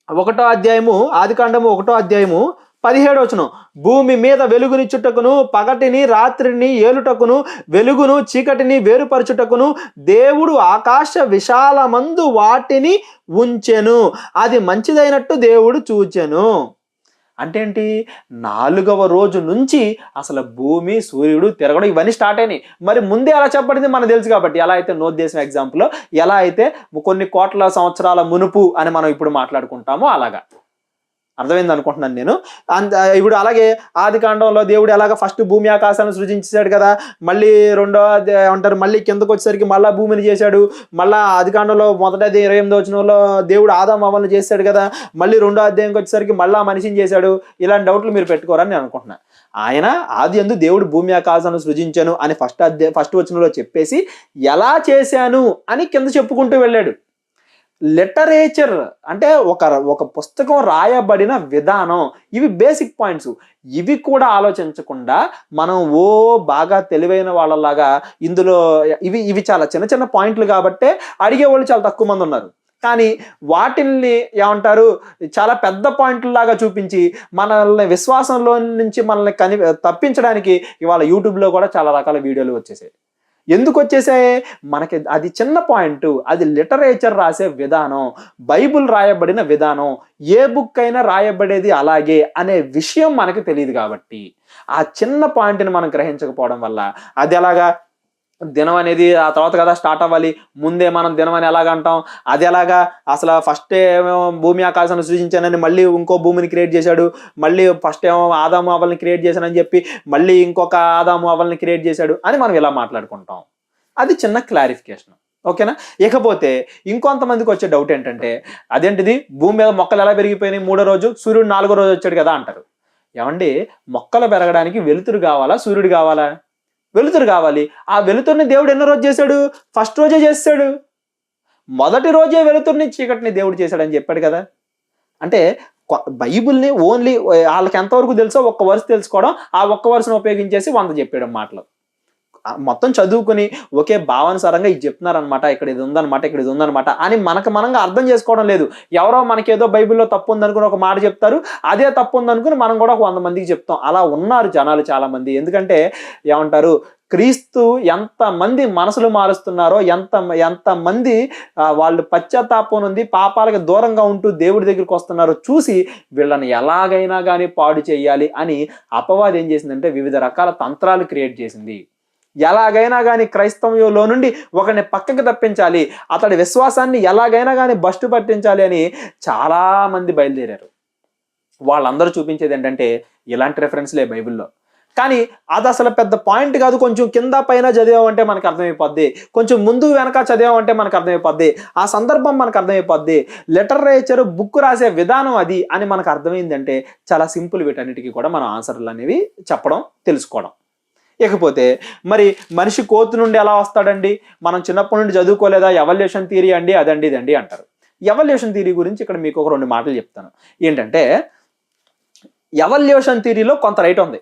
1వ అధ్యాయము ఆదికాండము 1వ అధ్యాయము 17వ వచనం, భూమి మీద వెలుగునిచ్చుటకును పగటిని రాత్రిని ఏలుటకును వెలుగును చీకటిని వేరుపరచుటకును దేవుడు ఆకాశ విశాలమందు వాటిని ఉంచెను, అది మంచిదైనట్టు దేవుడు చూచెను. అంటే ఏంటి? 4వ రోజు నుంచి అసలు భూమి సూర్యుడు తిరగడం ఇవన్నీ స్టార్ట్ అయినాయి. మరి ముందే ఎలా చెప్పబడింది మనకు తెలుసు కాబట్టి, ఎలా అయితే నోట్ చేసిన ఎగ్జాంపుల్, ఎలా అయితే కొన్ని కోట్ల సంవత్సరాల మునుపు అని మనం ఇప్పుడు మాట్లాడుకుంటామో అలాగా. అర్థమైంది అనుకుంటున్నాను నేను. ఇప్పుడు అలాగే ఆది కాండంలో దేవుడు ఎలాగ ఫస్ట్ భూమి ఆకాశాలను సృజించాడు కదా, మళ్ళీ ఏమంటారు మళ్ళీ కిందకు వచ్చేసరికి మళ్ళీ భూమిని చేశాడు. మళ్ళీ ఆది కాండంలో మొదటి 28వ వచనంలో దేవుడు ఆదాము హవ్వలను చేశాడు కదా, మళ్ళీ 2వ అధ్యాయంకి వచ్చేసరికి మళ్ళీ మనిషిని చేశాడు. ఇలాంటి డౌట్లు మీరు పెట్టుకోరని నేను అనుకుంటున్నాను. ఆయన ఆది యందు దేవుడు భూమి ఆకాశాలను సృజించాను అని ఫస్ట్ వచనంలో చెప్పేసి ఎలా చేశాను అని కింద చెప్పుకుంటూ వెళ్ళాడు. లిటరేచర్ అంటే ఒక పుస్తకం రాయబడిన విధానం, ఇవి బేసిక్ పాయింట్స్. ఇవి కూడా ఆలోచించకుండా మనం బాగా తెలివైన వాళ్ళలాగా ఇందులో ఇవి చాలా చిన్న చిన్న పాయింట్లు కాబట్టే అడిగేవాళ్ళు చాలా తక్కువ మంది ఉన్నారు. కానీ వాటిల్ని ఏమంటారు చాలా పెద్ద పాయింట్లలాగా చూపించి మనల్ని విశ్వాసంలో నుంచి మనల్ని తప్పించడానికి ఇవాళ యూట్యూబ్లో కూడా చాలా రకాల వీడియోలు వచ్చేసాయి. ఎందుకు వచ్చేసాయి? మనకి అది చిన్న పాయింట్, అది లిటరేచర్ రాసే విధానం, బైబుల్ రాయబడిన విధానం, ఏ బుక్ అయినా రాయబడేది అలాగే అనే విషయం మనకి తెలియదు కాబట్టి ఆ చిన్న పాయింట్ని మనం గ్రహించకపోవడం వల్ల అది ఎలాగా దినం అనేది ఆ తర్వాత కదా స్టార్ట్ అవ్వాలి, ముందే మనం దినం అని ఎలాగంటాం? అది ఎలాగా? అసలు ఫస్ట్ ఏమో భూమి ఆకాశాన్ని సృజించానని మళ్ళీ ఇంకో భూమిని క్రియేట్ చేశాడు, మళ్ళీ ఫస్ట్ ఏమో ఆదాము హవ్వల్ని క్రియేట్ చేశానని చెప్పి మళ్ళీ ఇంకొక ఆదాము హవ్వల్ని క్రియేట్ చేశాడు అని మనం ఇలా మాట్లాడుకుంటాం. అది చిన్న క్లారిఫికేషన్, ఓకేనా? ఇకపోతే ఇంకొంతమందికి వచ్చే డౌట్ ఏంటంటే, అదేంటిది భూమి మీద మొక్కలు ఎలా పెరిగిపోయినాయి 3వ రోజు, సూర్యుడు 4వ రోజు వచ్చాడు కదా అంటారు. ఏమండి, మొక్కలు పెరగడానికి వెలుతురు కావాలా సూర్యుడు కావాలా? వెలుతురు కావాలి. ఆ వెలుతురుని దేవుడు ఎన్నో రోజు చేశాడు? ఫస్ట్ రోజే చేశాడు. మొదటి రోజే వెలుతురుని చీకటిని దేవుడు చేశాడని చెప్పాడు కదా. అంటే బైబిల్ని ఓన్లీ వాళ్ళకి ఎంతవరకు తెలుసో ఒక్క వరుస తెలుసుకోవడం, ఆ ఒక్క వరుసను ఉపయోగించేసి 100 చెప్పేయడం మాటలు. మొత్తం చదువుకుని ఒకే భావానుసారంగా ఇది చెప్తున్నారనమాట, ఇక్కడ ఇది ఉందనమాట, ఇక్కడ ఇది ఉందనమాట అని మనంగా అర్థం చేసుకోవడం లేదు. ఎవరో మనకేదో బైబిల్లో తప్పు ఉందనుకుని ఒక మాట చెప్తారు, అదే తప్పు ఉందనుకుని మనం కూడా 100 మందికి చెప్తాం. అలా ఉన్నారు జనాలు చాలా మంది. ఎందుకంటే ఏమంటారు, క్రీస్తు ఎంతమంది మనసులు మారుస్తున్నారో, ఎంతమంది వాళ్ళు పశ్చాత్తాపం నుండి పాపాలకు దూరంగా ఉంటూ దేవుడి దగ్గరికి వస్తున్నారో చూసి వీళ్ళని ఎలాగైనా కానీ పాడు చేయాలి అని అపవాది ఏం చేసిందంటే వివిధ రకాల తంత్రాలు క్రియేట్ చేసింది. ఎలాగైనా కానీ క్రైస్తవంలో నుండి ఒకరిని పక్కకి తప్పించాలి, అతడి విశ్వాసాన్ని ఎలాగైనా కానీ బస్టు పట్టించాలి అని చాలా మంది బయలుదేరారు. వాళ్ళందరూ చూపించేది ఏంటంటే ఇలాంటి రెఫరెన్స్లే బైబిల్లో. కానీ అది అసలు పెద్ద పాయింట్ కాదు. కొంచెం కింద పైన చదివామంటే మనకు అర్థమైపోద్ది, కొంచెం ముందు వెనక చదివామంటే మనకు అర్థమైపోద్ది, ఆ సందర్భం మనకు అర్థమైపోద్ది. లిటరేచర్ బుక్ రాసే విధానం అది అని మనకు అర్థమైందంటే చాలా సింపుల్. వీటన్నిటికీ కూడా మనం ఆన్సర్లు అనేవి చెప్పడం తెలుసుకోవడం. ఇకపోతే మరి మనిషి కోతి నుండి ఎలా వస్తాడండి? మనం చిన్నప్పటి నుండి చదువుకోలేదా? ఎవల్యూషన్ థియరీ అండి, అదండి ఇదండి అంటారు. ఎవల్యూషన్ థియరీ గురించి ఇక్కడ మీకు ఒక 2 మాటలు చెప్తాను. ఏంటంటే ఎవల్యూషన్ థియరీలో కొంత రైట్ ఉంది,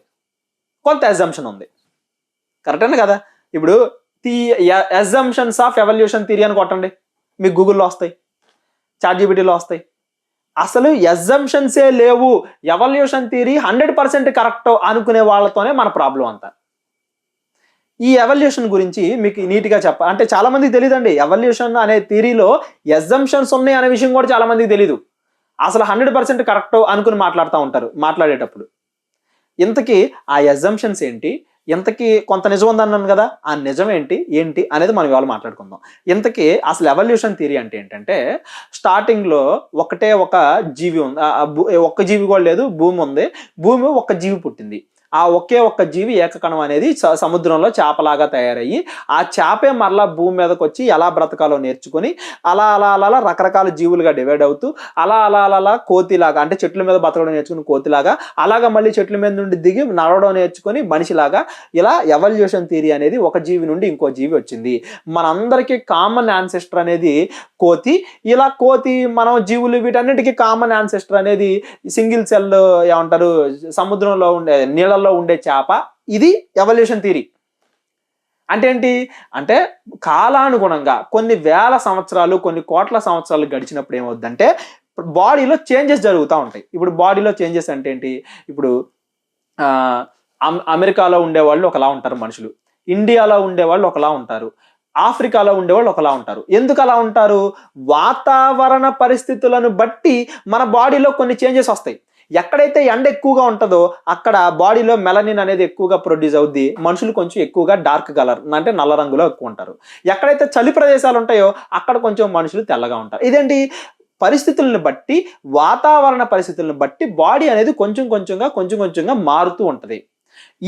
కొంత అజంప్షన్ ఉంది. కరెక్టేనా కదా? ఇప్పుడు అజంప్షన్స్ ఆఫ్ ఎవల్యూషన్ థియరీ అని కొట్టండి, మీకు గూగుల్లో వస్తాయి, చాట్‌జీపీటీలో వస్తాయి. అసలు అజంప్షన్సే లేవు, ఎవల్యూషన్ థియరీ 100% కరెక్ట్ అనుకునే వాళ్ళతోనే మన ప్రాబ్లం అంతా. ఈ ఎవల్యూషన్ గురించి మీకు నీట్గా అంటే చాలా మందికి తెలియదండి. ఎవల్యూషన్ అనే థియరీలో అజంప్షన్స్ ఉన్నాయి అనే విషయం కూడా చాలా మందికి తెలీదు. అసలు 100% కరెక్ట్ అనుకుని మాట్లాడుతూ ఉంటారు మాట్లాడేటప్పుడు. ఇంతకీ ఆ అజంప్షన్స్ ఏంటి, ఇంతకీ కొంత నిజం ఉందన్నాను కదా, ఆ నిజం ఏంటి అనేది మనం ఇవాళ మాట్లాడుకుందాం. ఇంతకీ అసలు ఎవల్యూషన్ థియరీ అంటే ఏంటంటే, స్టార్టింగ్లో ఒకటే ఒక జీవి ఉంది, ఒక్క జీవి కూడా లేదు, భూమి ఉంది, భూమి ఒక్క జీవి పుట్టింది. ఆ ఒకే ఒక్క జీవి ఏకకణం అనేది సముద్రంలో చేపలాగా తయారయ్యి ఆ చేపే మరలా భూమి మీదకి వచ్చి ఎలా బ్రతకాలో నేర్చుకొని అలా అలా అలా రకరకాల జీవులుగా డివైడ్ అవుతూ అలా అలా అలా కోతిలాగా, అంటే చెట్ల మీద బతకడం నేర్చుకుని కోతిలాగా, అలాగా మళ్ళీ చెట్ల మీద నుండి దిగి నడవడం నేర్చుకొని మనిషిలాగా, ఇలా ఎవల్యూషన్ థియరీ అనేది ఒక జీవి నుండి ఇంకో జీవి వచ్చింది. మనందరికీ కామన్ యాన్సెస్టర్ అనేది కోతి. ఇలా కోతి, మనం జీవులు, వీటన్నిటికీ కామన్ యాన్సెస్టర్ అనేది సింగిల్ సెల్ ఏమంటారు సముద్రంలో ఉండే నీళ్ళల్లో ఉండే చేప. ఇది ఎవల్యూషన్ థియరీ. అంటే ఏంటి అంటే, కాలానుగుణంగా కొన్ని వేల సంవత్సరాలు, కొన్ని కోట్ల సంవత్సరాలు గడిచినప్పుడు ఏమవుద్దంటే బాడీలో చేంజెస్ జరుగుతూ ఉంటాయి. ఇప్పుడు బాడీలో చేంజెస్ అంటే ఏంటి? ఇప్పుడు అమెరికాలో ఉండేవాళ్ళు ఒకలా ఉంటారు మనుషులు, ఇండియాలో ఉండేవాళ్ళు ఒకలా ఉంటారు, ఆఫ్రికాలో ఉండేవాళ్ళు ఒకలా ఉంటారు. ఎందుకు అలా ఉంటారు? వాతావరణ పరిస్థితులను బట్టి మన బాడీలో కొన్ని చేంజెస్ వస్తాయి. ఎక్కడైతే ఎండ ఎక్కువగా ఉంటుందో అక్కడ బాడీలో మెలనిన్ అనేది ఎక్కువగా ప్రొడ్యూస్ అవుద్ది. మనుషులు కొంచెం ఎక్కువగా డార్క్ కలర్ అంటే నల్ల రంగులో ఎక్కువ ఉంటారు. ఎక్కడైతే చలి ప్రదేశాలు ఉంటాయో అక్కడ కొంచెం మనుషులు తెల్లగా ఉంటారు. ఇదేంటి? పరిస్థితులను బట్టి, వాతావరణ పరిస్థితులను బట్టి బాడీ అనేది కొంచెం కొంచెంగా మారుతూ ఉంటది.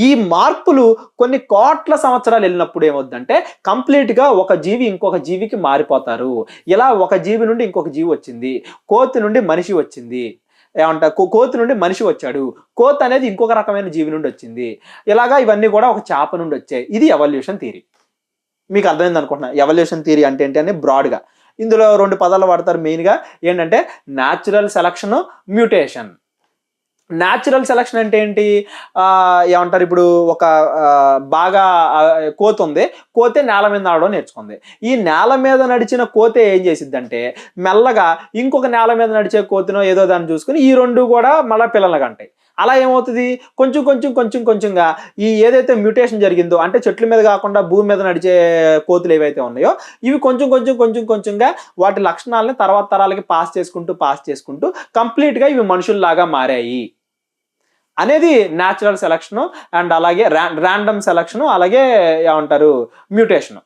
ఈ మార్పులు కొన్ని కోట్ల సంవత్సరాలు వెళ్ళినప్పుడు ఏమవుద్దంటే కంప్లీట్ గా ఒక జీవి ఇంకొక జీవికి మారిపోతారు. ఇలా ఒక జీవి నుండి ఇంకొక జీవి వచ్చింది, కోతి నుండి మనిషి వచ్చింది, ఏమంటారు కోతి నుండి మనిషి వచ్చాడు, కోతి అనేది ఇంకొక రకమైన జీవి నుండి వచ్చింది. ఇలాగా ఇవన్నీ కూడా ఒక చేప నుండి వచ్చాయి. ఇది ఎవల్యూషన్ థియరీ. మీకు అర్థమైంది అనుకుంటున్నా ఎవల్యూషన్ థియరీ అంటే ఏంటి అని బ్రాడ్గా. ఇందులో 2 పదాలు వాడతారు మెయిన్గా. ఏంటంటే natural selection, mutation. Natural selection అంటే ఏంటి? ఏమంటారు, ఇప్పుడు ఒక బాగా కోతి ఉంది, కోతే నేల మీద నడవడం నేర్చుకుంది. ఈ నేల మీద నడిచిన కోతే ఏం చేసిద్దంటే మెల్లగా ఇంకొక నేల మీద నడిచే కోతినో ఏదో దాన్ని చూసుకుని ఈ 2 కూడా మళ్ళీ పిల్లలుగా అంటాయి. అలా ఏమవుతుంది? కొంచెంగా ఈ ఏదైతే మ్యూటేషన్ జరిగిందో, అంటే చెట్ల మీద కాకుండా భూమి మీద నడిచే కోతులు ఏవైతే ఉన్నాయో ఇవి కొంచెంగా వాటి లక్షణాలని తర్వాత తరాలకి పాస్ చేసుకుంటూ కంప్లీట్గా ఇవి మనుషుల్లాగా మారాయి అనేది న్యాచురల్ సెలక్షన్. అండ్ అలాగే ర్యాండమ్ సెలక్షన్, అలాగే ఏమంటారు మ్యూటేషన్.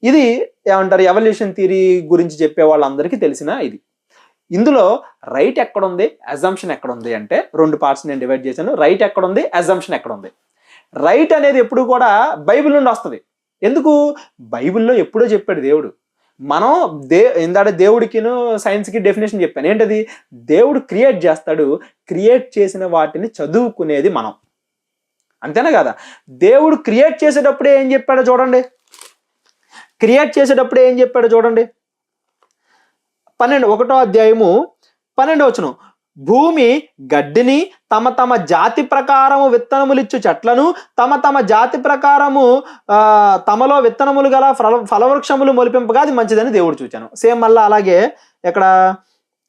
ఇది ఏమంటారు ఎవల్యూషన్ థియరీ గురించి చెప్పే వాళ్ళందరికీ తెలిసిన ఇది. ఇందులో రైట్ ఎక్కడుంది, అజంప్షన్ ఎక్కడుంది అంటే 2 పార్ట్స్ నేను డివైడ్ చేశాను. రైట్ ఎక్కడుంది, అజంప్షన్ ఎక్కడుంది. రైట్ అనేది ఎప్పుడు కూడా బైబిల్ నుండి వస్తుంది. ఎందుకు? బైబిల్లో ఎప్పుడో చెప్పాడు దేవుడు. మనం ఇందాక దేవుడికిను సైన్స్కి డెఫినేషన్ చెప్పాను. ఏంటది? దేవుడు క్రియేట్ చేస్తాడు, క్రియేట్ చేసిన వాటిని చదువుకునేది మనం. అంతేనా కదా? దేవుడు క్రియేట్ చేసేటప్పుడే ఏం చెప్పాడో చూడండి. 1వ అధ్యాయము 12వ వచనం. భూమి గడ్డిని తమ జాతి ప్రకారము విత్తనములిచ్చు చెట్లను తమ జాతి ప్రకారము తమలో విత్తనములు గల ఫలవృక్షములు మొలిపింపగా అది మంచిదని దేవుడు చూచాను. సేమ్ మళ్ళీ అలాగే ఇక్కడ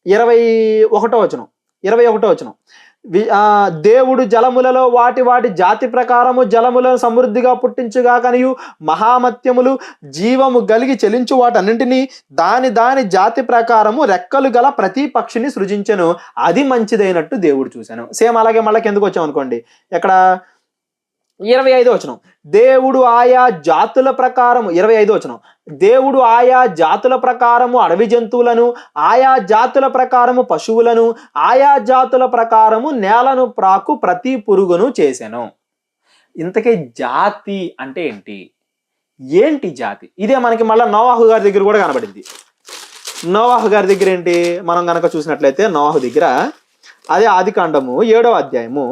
21వ వచనం. దేవుడు జలములలో వాటి జాతి ప్రకారము జలములను సమృద్ధిగా పుట్టించుగా కనియు మహామత్యములు జీవము కలిగి చెలించు వాటన్నింటినీ దాని జాతి ప్రకారము రెక్కలు గల ప్రతి పక్షిని సృజించెను, అది మంచిదైనట్టు దేవుడు చూశాను. సేమ్ అలాగే మళ్ళీ ఎందుకు వచ్చాం అనుకోండి. ఇక్కడ 25వ వచనం. దేవుడు ఆయా జాతుల ప్రకారము 25వ వచనం. దేవుడు ఆయా జాతుల ప్రకారము అడవి జంతువులను, ఆయా జాతుల ప్రకారము పశువులను, ఆయా జాతుల ప్రకారము నేలను ప్రాకు ప్రతి పురుగును చేసెను. ఇంతకీ జాతి అంటే ఏంటి జాతి? ఇదే మనకి మళ్ళీ నోవాహు గారి దగ్గర కూడా కనబడింది. నోవాహు గారి దగ్గర ఏంటి? మనం కనుక చూసినట్లయితే నోవాహు దగ్గర అదే ఆదికాండము 7వ అధ్యాయము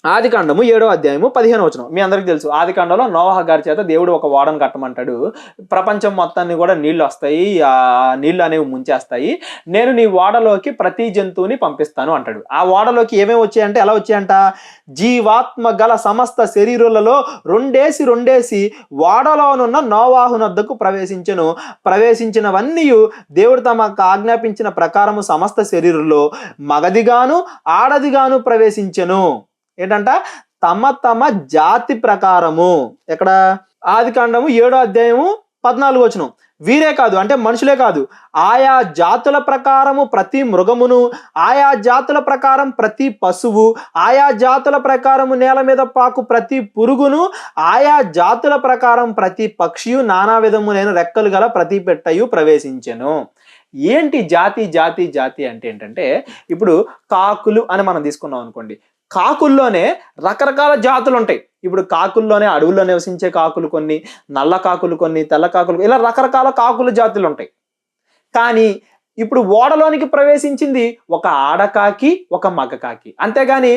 15వ వచనం. మీ అందరికి తెలుసు, ఆదికాండంలో నోవాహు గారి చేత దేవుడు ఒక ఓడను కట్టమంటాడు. ప్రపంచం మొత్తాన్ని కూడా నీళ్లు వస్తాయి, ఆ నీళ్లు అనేవి ముంచేస్తాయి, నేను నీ ఓడలోకి ప్రతి జంతువుని పంపిస్తాను అంటాడు. ఆ ఓడలోకి ఏమేమి వచ్చాయంటే ఎలా వచ్చాయంట? జీవాత్మ గల సమస్త శరీరులలో రెండేసి ఓడలోనున్న నోవాహు నద్దకు ప్రవేశించినవన్నీ దేవుడు తమకు ఆజ్ఞాపించిన ప్రకారము సమస్త శరీరుల్లో మగదిగాను ఆడదిగాను ప్రవేశించెను. ఏంటంట? తమ జాతి ప్రకారము. ఎక్కడ? ఆదికాండము 7వ అధ్యాయము 14వ వచనం. వీరే కాదు, అంటే మనుషులే కాదు, ఆయా జాతుల ప్రకారము ప్రతి మృగమును, ఆయా జాతుల ప్రకారం ప్రతి పశువు, ఆయా జాతుల ప్రకారము నేల మీద పాకు ప్రతి పురుగును, ఆయా జాతుల ప్రకారం ప్రతి పక్షియు, నానా విధములైన రెక్కలు గల ప్రతి పెట్టయు ప్రవేశించెను. ఏంటి జాతి అంటే ఏంటంటే, ఇప్పుడు కాకులు అని మనం తీసుకున్నాం అనుకోండి. కాకుల్లోనే రకరకాల జాతులు ఉంటాయి. ఇప్పుడు కాకుల్లోనే అడవుల్లో నివసించే కాకులు కొన్ని, నల్ల కాకులు కొన్ని, తెల్ల కాకులు, ఇలా రకరకాల కాకుల జాతులు ఉంటాయి. కానీ ఇప్పుడు ఓడలోనికి ప్రవేశించింది ఒక ఆడకాకి, ఒక మగ కాకి. అంతేగాని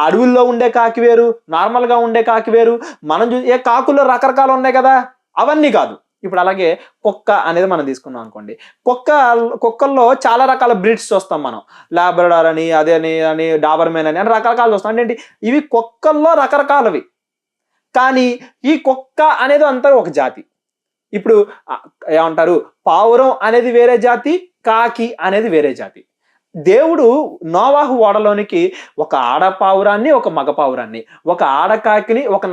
అడవుల్లో ఉండే కాకి వేరు, నార్మల్గా ఉండే కాకి వేరు. మనం కాకుల్లో రకరకాలు ఉన్నాయి కదా, అవన్నీ కాదు. ఇప్పుడు అలాగే కుక్క అనేది మనం తీసుకున్నాం అనుకోండి. కుక్కల్లో చాలా రకాల బ్రీడ్స్ చూస్తాం మనం. లాబ్రడార్ అని, అని డాబర్మెన్ అని రకరకాలు చూస్తాం. అంటే ఏంటి? ఇవి కుక్కల్లో రకరకాలవి. కానీ ఈ కుక్క అనేది అంతా ఒక జాతి. ఇప్పుడు ఏమంటారు, పావురం అనేది వేరే జాతి, కాకి అనేది వేరే జాతి. దేవుడు నోవాహు ఓడలోనికి ఒక ఆడ పావురాన్ని, ఒక మగ పావురాన్ని, ఒక ఆడకాకిని, ఒక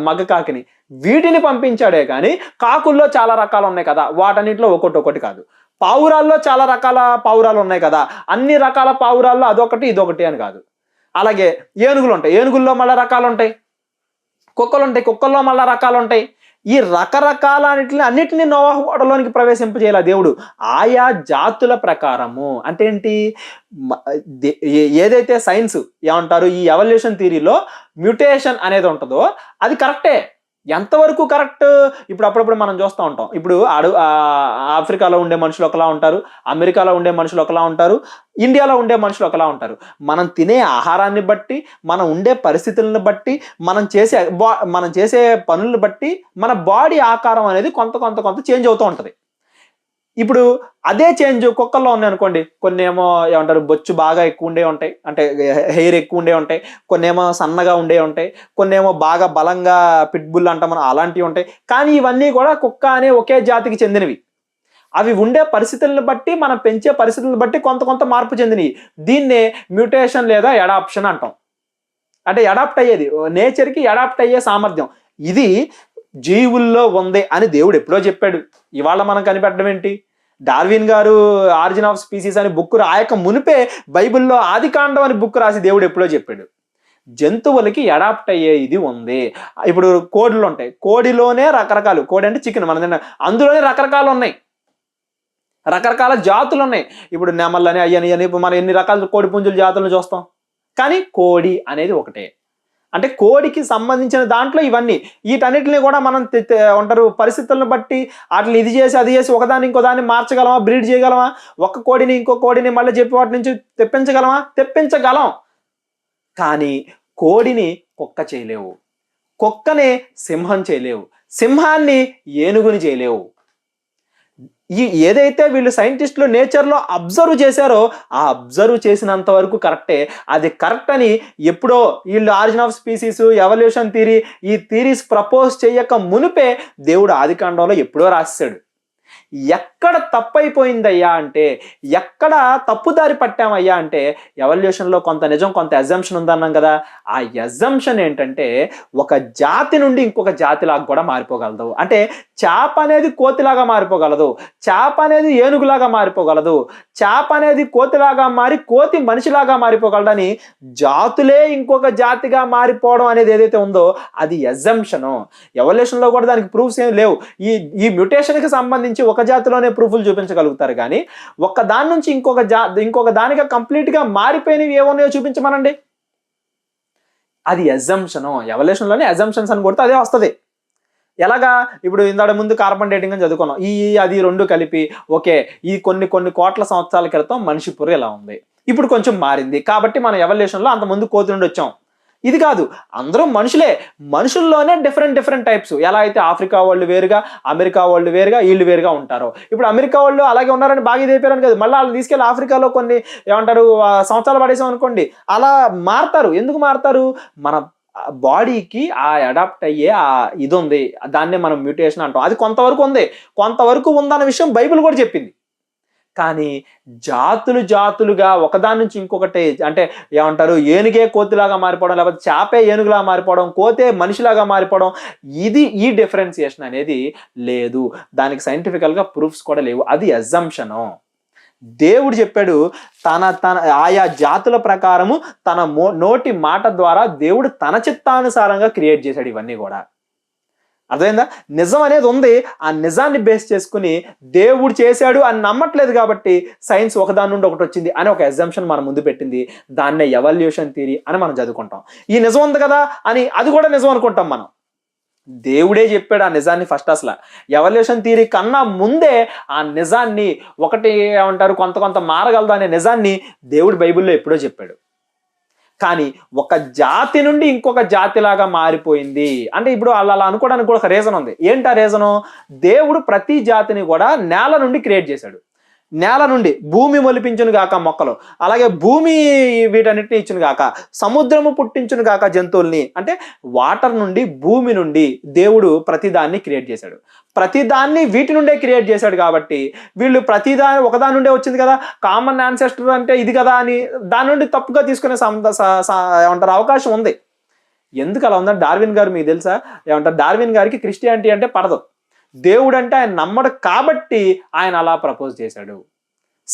మగ కాకిని వీటిని పంపించాడే కానీ కాకుల్లో చాలా రకాలు ఉన్నాయి కదా, వాటన్నిటిలో ఒకటి కాదు. పావురాల్లో చాలా రకాల పావురాలు ఉన్నాయి కదా, అన్ని రకాల పావురాల్లో అదొకటి ఇదొకటి అని కాదు. అలాగే ఏనుగులు ఉంటాయి, ఏనుగుల్లో మళ్ళీ రకాలు ఉంటాయి. కుక్కలు ఉంటాయి, కుక్కల్లో మళ్ళీ రకాలు ఉంటాయి. ఈ రకరకాల అన్నిటిని నోవాహు ఓడలోనికి ప్రవేశింపజేయాల దేవుడు ఆయా జాతుల ప్రకారము. అంటే ఏంటి, ఏదైతే సైన్స్ ఏమంటారు, ఈ ఎవల్యూషన్ థియరీలో మ్యూటేషన్ అనేది ఉంటుందో అది కరెక్టే. ఎంతవరకు కరెక్ట్, ఇప్పుడు అప్పుడప్పుడు మనం చూస్తూ ఉంటాం. ఇప్పుడు ఆఫ్రికాలో ఉండే మనుషులు ఒకలా ఉంటారు, అమెరికాలో ఉండే మనుషులు ఒకలా ఉంటారు, ఇండియాలో ఉండే మనుషులు ఒకలా ఉంటారు. మనం తినే ఆహారాన్ని బట్టి, మనం ఉండే పరిస్థితులను బట్టి, మనం చేసే పనులను బట్టి మన బాడీ ఆకారం అనేది కొంత చేంజ్ అవుతూ ఉంటుంది. ఇప్పుడు అదే చేంజ్ కుక్కల్లో ఉన్నాయి అనుకోండి, కొన్ని ఏమో ఏమంటారు బొచ్చు బాగా ఎక్కువ ఉండే ఉంటాయి, అంటే హెయిర్ ఎక్కువ ఉండే ఉంటాయి, కొన్ని ఏమో సన్నగా ఉండే ఉంటాయి, కొన్ని ఏమో బాగా బలంగా పిట్బుల్ అంటాం మనం, అలాంటివి ఉంటాయి. కానీ ఇవన్నీ కూడా కుక్క అనే ఒకే జాతికి చెందినవి. అవి ఉండే పరిస్థితులను బట్టి, మనం పెంచే పరిస్థితులను బట్టి కొంత మార్పు చెందినవి. దీన్నే మ్యూటేషన్ లేదా అడాప్షన్ అంటాం. అంటే అడాప్ట్ అయ్యేది, నేచర్కి అడాప్ట్ అయ్యే సామర్థ్యం ఇది జీవుల్లో ఉంది అని దేవుడు ఎప్పుడో చెప్పాడు. ఇవాళ మనం కనిపెట్టడం ఏంటి? డార్విన్ గారు ఆరిజిన్ ఆఫ్ స్పీసీస్ అని బుక్ రాయక మునిపే బైబిల్లో ఆదికాండం అని బుక్ రాసి దేవుడు ఎప్పుడో చెప్పాడు. జంతువులకి అడాప్ట్ అయ్యే ఇది ఉంది. ఇప్పుడు కోడిలు ఉంటాయి, కోడిలోనే రకరకాలు, కోడి అంటే చికెన్ మన, అందులోనే రకరకాలు ఉన్నాయి, రకరకాల జాతులు ఉన్నాయి. ఇప్పుడు నెమళ్ళని అయ్యని ఇప్పుడు మనం ఎన్ని రకాల కోడి పుంజుల జాతులను చూస్తాం, కానీ కోడి అనేది ఒకటే. అంటే కోడికి సంబంధించిన దాంట్లో ఇవన్నీ, వీటన్నిటిని కూడా మనం ఉంటారు పరిస్థితులను బట్టి వాటిని ఇది చేసి అది చేసి ఒకదాన్ని ఇంకో దాన్ని మార్చగలమా, బ్రీడ్ చేయగలమా, ఒక కోడిని ఇంకో కోడిని మళ్ళీ చెప్పి వాటి నుంచి తెప్పించగలం. కానీ కోడిని కుక్క చేయలేవు, కుక్కనే సింహం చేయలేవు, సింహాన్ని ఏనుగుని చేయలేవు. ఏదైతే వీళ్ళు సైంటిస్టులు నేచర్లో అబ్జర్వ్ చేశారో ఆ అబ్జర్వ్ చేసినంత వరకు కరెక్టే. అది కరెక్ట్ అని ఎప్పుడో వీళ్ళు origin of species, evolution theory, ఈ థియరీస్ ప్రపోజ్ చేయక మునిపే దేవుడు ఆదికాండంలో ఎప్పుడో రాశాడు. ఎక్కడ తప్పైపోయిందయ్యా అంటే, ఎక్కడ తప్పుదారి పట్టామయ్యా అంటే, ఎవల్యూషన్లో కొంత నిజం కొంత అజంప్షన్ ఉందన్నాం కదా. ఆ అజంప్షన్ ఏంటంటే, ఒక జాతి నుండి ఇంకొక జాతిలాగా కూడా మారిపోగలదు. అంటే చేప అనేది కోతిలాగా మారిపోగలదు, చేప అనేది ఏనుగులాగా మారిపోగలదు, చేప అనేది కోతిలాగా మారి కోతి మనిషిలాగా మారిపోగలదని జాతులే ఇంకొక జాతిగా మారిపోవడం అనేది ఏదైతే ఉందో అది అజంప్షను. ఎవల్యూషన్లో కూడా దానికి ప్రూఫ్స్ ఏం లేవు. ఈ మ్యూటేషన్కి సంబంధించి ఒక జాతిలోనే ప్రూఫ్లు చూపించగలుగుతారు, కానీ ఒక్క దాని నుంచి ఇంకొక దానిగా కంప్లీట్గా మారిపోయినవి ఏమున్నాయో చూపించమనండి. అది అజంప్షను. ఎవల్యూషన్లోనే అజంప్షన్స్ అని కొడితే అదే వస్తుంది. ఎలాగా, ఇప్పుడు ఇందాక ముందు కార్బన్ డేటింగ్ అని చదువుకున్నాం, అది రెండు కలిపి ఓకే, ఈ కొన్ని కోట్ల సంవత్సరాల క్రితం మనిషి పుర్రె ఇలా ఉంది, ఇప్పుడు కొంచెం మారింది కాబట్టి మనం ఎవల్యూషన్లో అంత ముందు కోతి నుండి వచ్చాం. ఇది కాదు, అందరూ మనుషులే, మనుషుల్లోనే డిఫరెంట్ టైప్స్. ఎలా అయితే ఆఫ్రికా వాళ్ళు వేరుగా, అమెరికా వాళ్ళు వేరుగా, వీళ్ళు వేరుగా ఉంటారో, ఇప్పుడు అమెరికా వాళ్ళు అలాగే ఉన్నారని బాగా ఇదైపోయారని కాదు, మళ్ళీ వాళ్ళు తీసుకెళ్ళి ఆఫ్రికాలో కొన్ని ఏమంటారు సంవత్సరాలు పడేసాం అనుకోండి, అలా మారుతారు. ఎందుకు మారుతారు? మన బాడీకి ఆ అడాప్ట్ అయ్యే ఇది ఉంది, దాన్నే మనం మ్యూటేషన్ అంటాం. అది కొంతవరకు ఉందన్న విషయం బైబిల్ కూడా చెప్పింది. కానీ జాతులుగా ఒకదాని నుంచి ఇంకొకటి, అంటే ఏమంటారు ఏనుగే కోతిలాగా మారిపోవడం, లేకపోతే చేపే ఏనుగులా మారిపోవడం, కోతే మనిషిలాగా మారిపోవడం, ఈ డిఫరెన్సియేషన్ అనేది లేదు. దానికి సైంటిఫికల్గా ప్రూఫ్స్ కూడా లేవు. అది అజంప్షను. దేవుడు చెప్పాడు, తన ఆయా జాతుల ప్రకారము తన నోటి మాట ద్వారా దేవుడు తన చిత్తానుసారంగా క్రియేట్ చేశాడు ఇవన్నీ కూడా. అర్థమైందా? నిజం అనేది ఉంది, ఆ నిజాన్ని బేస్ చేసుకుని దేవుడు చేశాడు అని నమ్మట్లేదు కాబట్టి సైన్స్ ఒకదాని నుండి ఒకటి వచ్చింది అని ఒక అజంప్షన్ మన ముందు పెట్టింది. దాన్నే ఎవల్యూషన్ థియరీ అని మనం చదువుకుంటాం. ఈ నిజం ఉంది కదా అని అది కూడా నిజం అనుకుంటాం మనం. దేవుడే చెప్పాడు ఆ నిజాన్ని ఫస్ట్. అసలు ఎవల్యూషన్ థియరీ కన్నా ముందే ఆ నిజాన్ని, ఒకటి ఏమంటారు కొంత మారగలదు అనే నిజాన్ని దేవుడు బైబిల్లో ఎప్పుడో చెప్పాడు. కానీ ఒక జాతి నుండి ఇంకొక జాతిలాగా మారిపోయింది అంటే, ఇప్పుడు అలా అనుకోవడానికి కూడా ఒక రీజన్ ఉంది. ఏంటి ఆ రీజను? దేవుడు ప్రతి జాతిని కూడా నేల నుండి క్రియేట్ చేశాడు. నేల నుండి భూమి మొలిపించును గాక మొక్కలు, అలాగే భూమి వీటన్నిటిని ఇచ్చును గాక, సముద్రము పుట్టించును గాక జంతువుల్ని. అంటే వాటర్ నుండి, భూమి నుండి దేవుడు ప్రతిదాన్ని క్రియేట్ చేశాడు. ప్రతిదాన్ని వీటి నుండే క్రియేట్ చేశాడు కాబట్టి వీళ్ళు ప్రతిదాని ఒకదాని నుండే వచ్చింది కదా, కామన్ యాన్సెస్టర్ అంటే ఇది కదా అని దాని నుండి తప్పుగా తీసుకునే ఏమంటారు అవకాశం ఉంది. ఎందుకు అలా ఉందంటే డార్విన్ గారు మీకు తెలుసా, ఏమంటారు డార్విన్ గారికి క్రిస్టియానిటీ అంటే పడదు. దేవుడు అంటే ఆయన నమ్మడు కాబట్టి ఆయన అలా ప్రపోజ్ చేశాడు.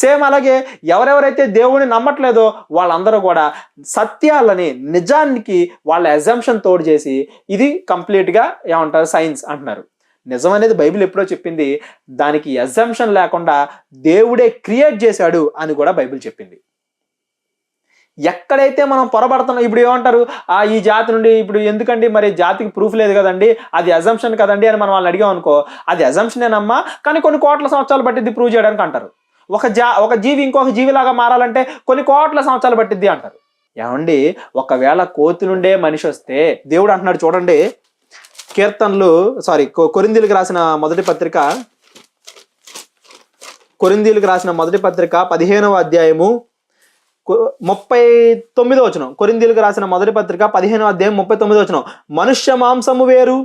సేమ్ అలాగే ఎవరెవరైతే దేవుడిని నమ్మట్లేదో వాళ్ళందరూ కూడా సత్యాలని, నిజానికి వాళ్ళ అజంప్షన్ తోడు చేసి ఇది కంప్లీట్గా ఏమంటారు సైన్స్ అంటున్నారు. నిజం అనేది బైబిల్ ఎప్పుడో చెప్పింది, దానికి అజంప్షన్ లేకుండా దేవుడే క్రియేట్ చేశాడు అని కూడా బైబిల్ చెప్పింది. ఎక్కడైతే మనం పొరపడుతున్నాం, ఇప్పుడు ఏమంటారు ఈ జాతి నుండి, ఇప్పుడు ఎందుకండి మరి జాతికి ప్రూఫ్ లేదు కదండి, అది అజంప్షన్ కదండి అని మనం వాళ్ళని అడిగాం అనుకో, అది అజంప్షనేనమ్మా కానీ కొన్ని కోట్ల సంవత్సరాలు పట్టిద్ది ప్రూవ్ చేయడానికి అంటారు. ఒక జీవి ఇంకొక జీవిలాగా మారాలంటే కొన్ని కోట్ల సంవత్సరాలు పట్టిద్ది అంటారు. ఏమండి ఒకవేళ కోతి నుండే మనిషి వస్తే దేవుడు అంటున్నాడు చూడండి, కొరింథీయులకు రాసిన మొదటి పత్రిక 15వ అధ్యాయము 39వ వచనం. కొరింథీయులకు రాసిన మొదటి పత్రిక 15వ అధ్యాయం 39వ వచనం. మనుష్య మాంసము వేరు,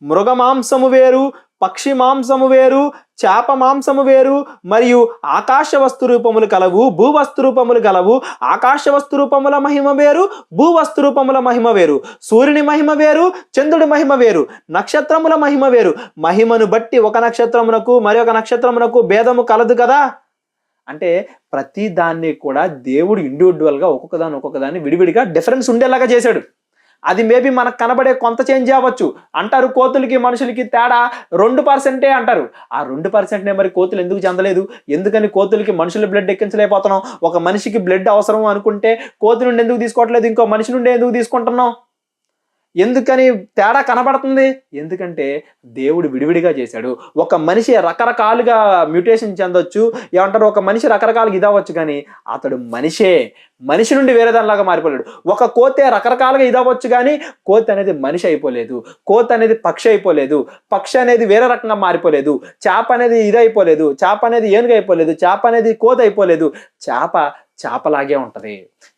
మృగ మాంసము వేరు, పక్షి మాంసము వేరు, చేప మాంసము వేరు, మరియు ఆకాశ వస్తు రూపములు కలవు, భూవస్తు రూపములు కలవు. ఆకాశ వస్తు రూపముల మహిమ వేరు, భూవస్తు రూపముల మహిమ వేరు. సూర్యుని మహిమ వేరు, చంద్రుడి మహిమ వేరు, నక్షత్రముల మహిమ వేరు. మహిమను బట్టి ఒక నక్షత్రమునకు మరి ఒక నక్షత్రమునకు భేదము కలదు కదా. అంటే ప్రతి దాన్ని కూడా దేవుడు ఇండివిజువల్గా ఒక్కొక్కదాన్ని విడివిడిగా డిఫరెన్స్ ఉండేలాగా చేశాడు. అది మేబీ మనకు కనబడే కొంత చేంజ్ అవ్వచ్చు. అంటారు కోతులకి మనుషులకి తేడా 2% అంటారు. ఆ 2% మరి కోతులు ఎందుకు చెందలేదు? ఎందుకని కోతులకి మనుషుల బ్లడ్ ఎక్కించలేకపోతున్నాం? ఒక మనిషికి బ్లడ్ అవసరం అనుకుంటే కోతి నుండి ఎందుకు తీసుకోవట్లేదు, ఇంకో మనిషి నుండి ఎందుకు తీసుకుంటున్నాం? ఎందుకని తేడా కనబడుతుంది? ఎందుకంటే దేవుడు విడివిడిగా చేశాడు. ఒక మనిషి రకరకాలుగా మ్యూటేషన్ చెందొచ్చు, ఏమంటారు ఒక మనిషి రకరకాలుగా ఇదవచ్చు, కానీ అతడు మనిషి నుండి వేరే దానిలాగా మారిపోలేడు. ఒక కోతే రకరకాలుగా ఇదవచ్చు కానీ కోతి అనేది మనిషి అయిపోలేదు, కోతి అనేది పక్షి అయిపోలేదు, పక్షి అనేది వేరే రకంగా మారిపోలేదు, చేప అనేది ఇదైపోలేదు, చేప అనేది ఏనుగు అయిపోలేదు, చేప అనేది కోతి అయిపోలేదు. చేపలాగే ఉంటది.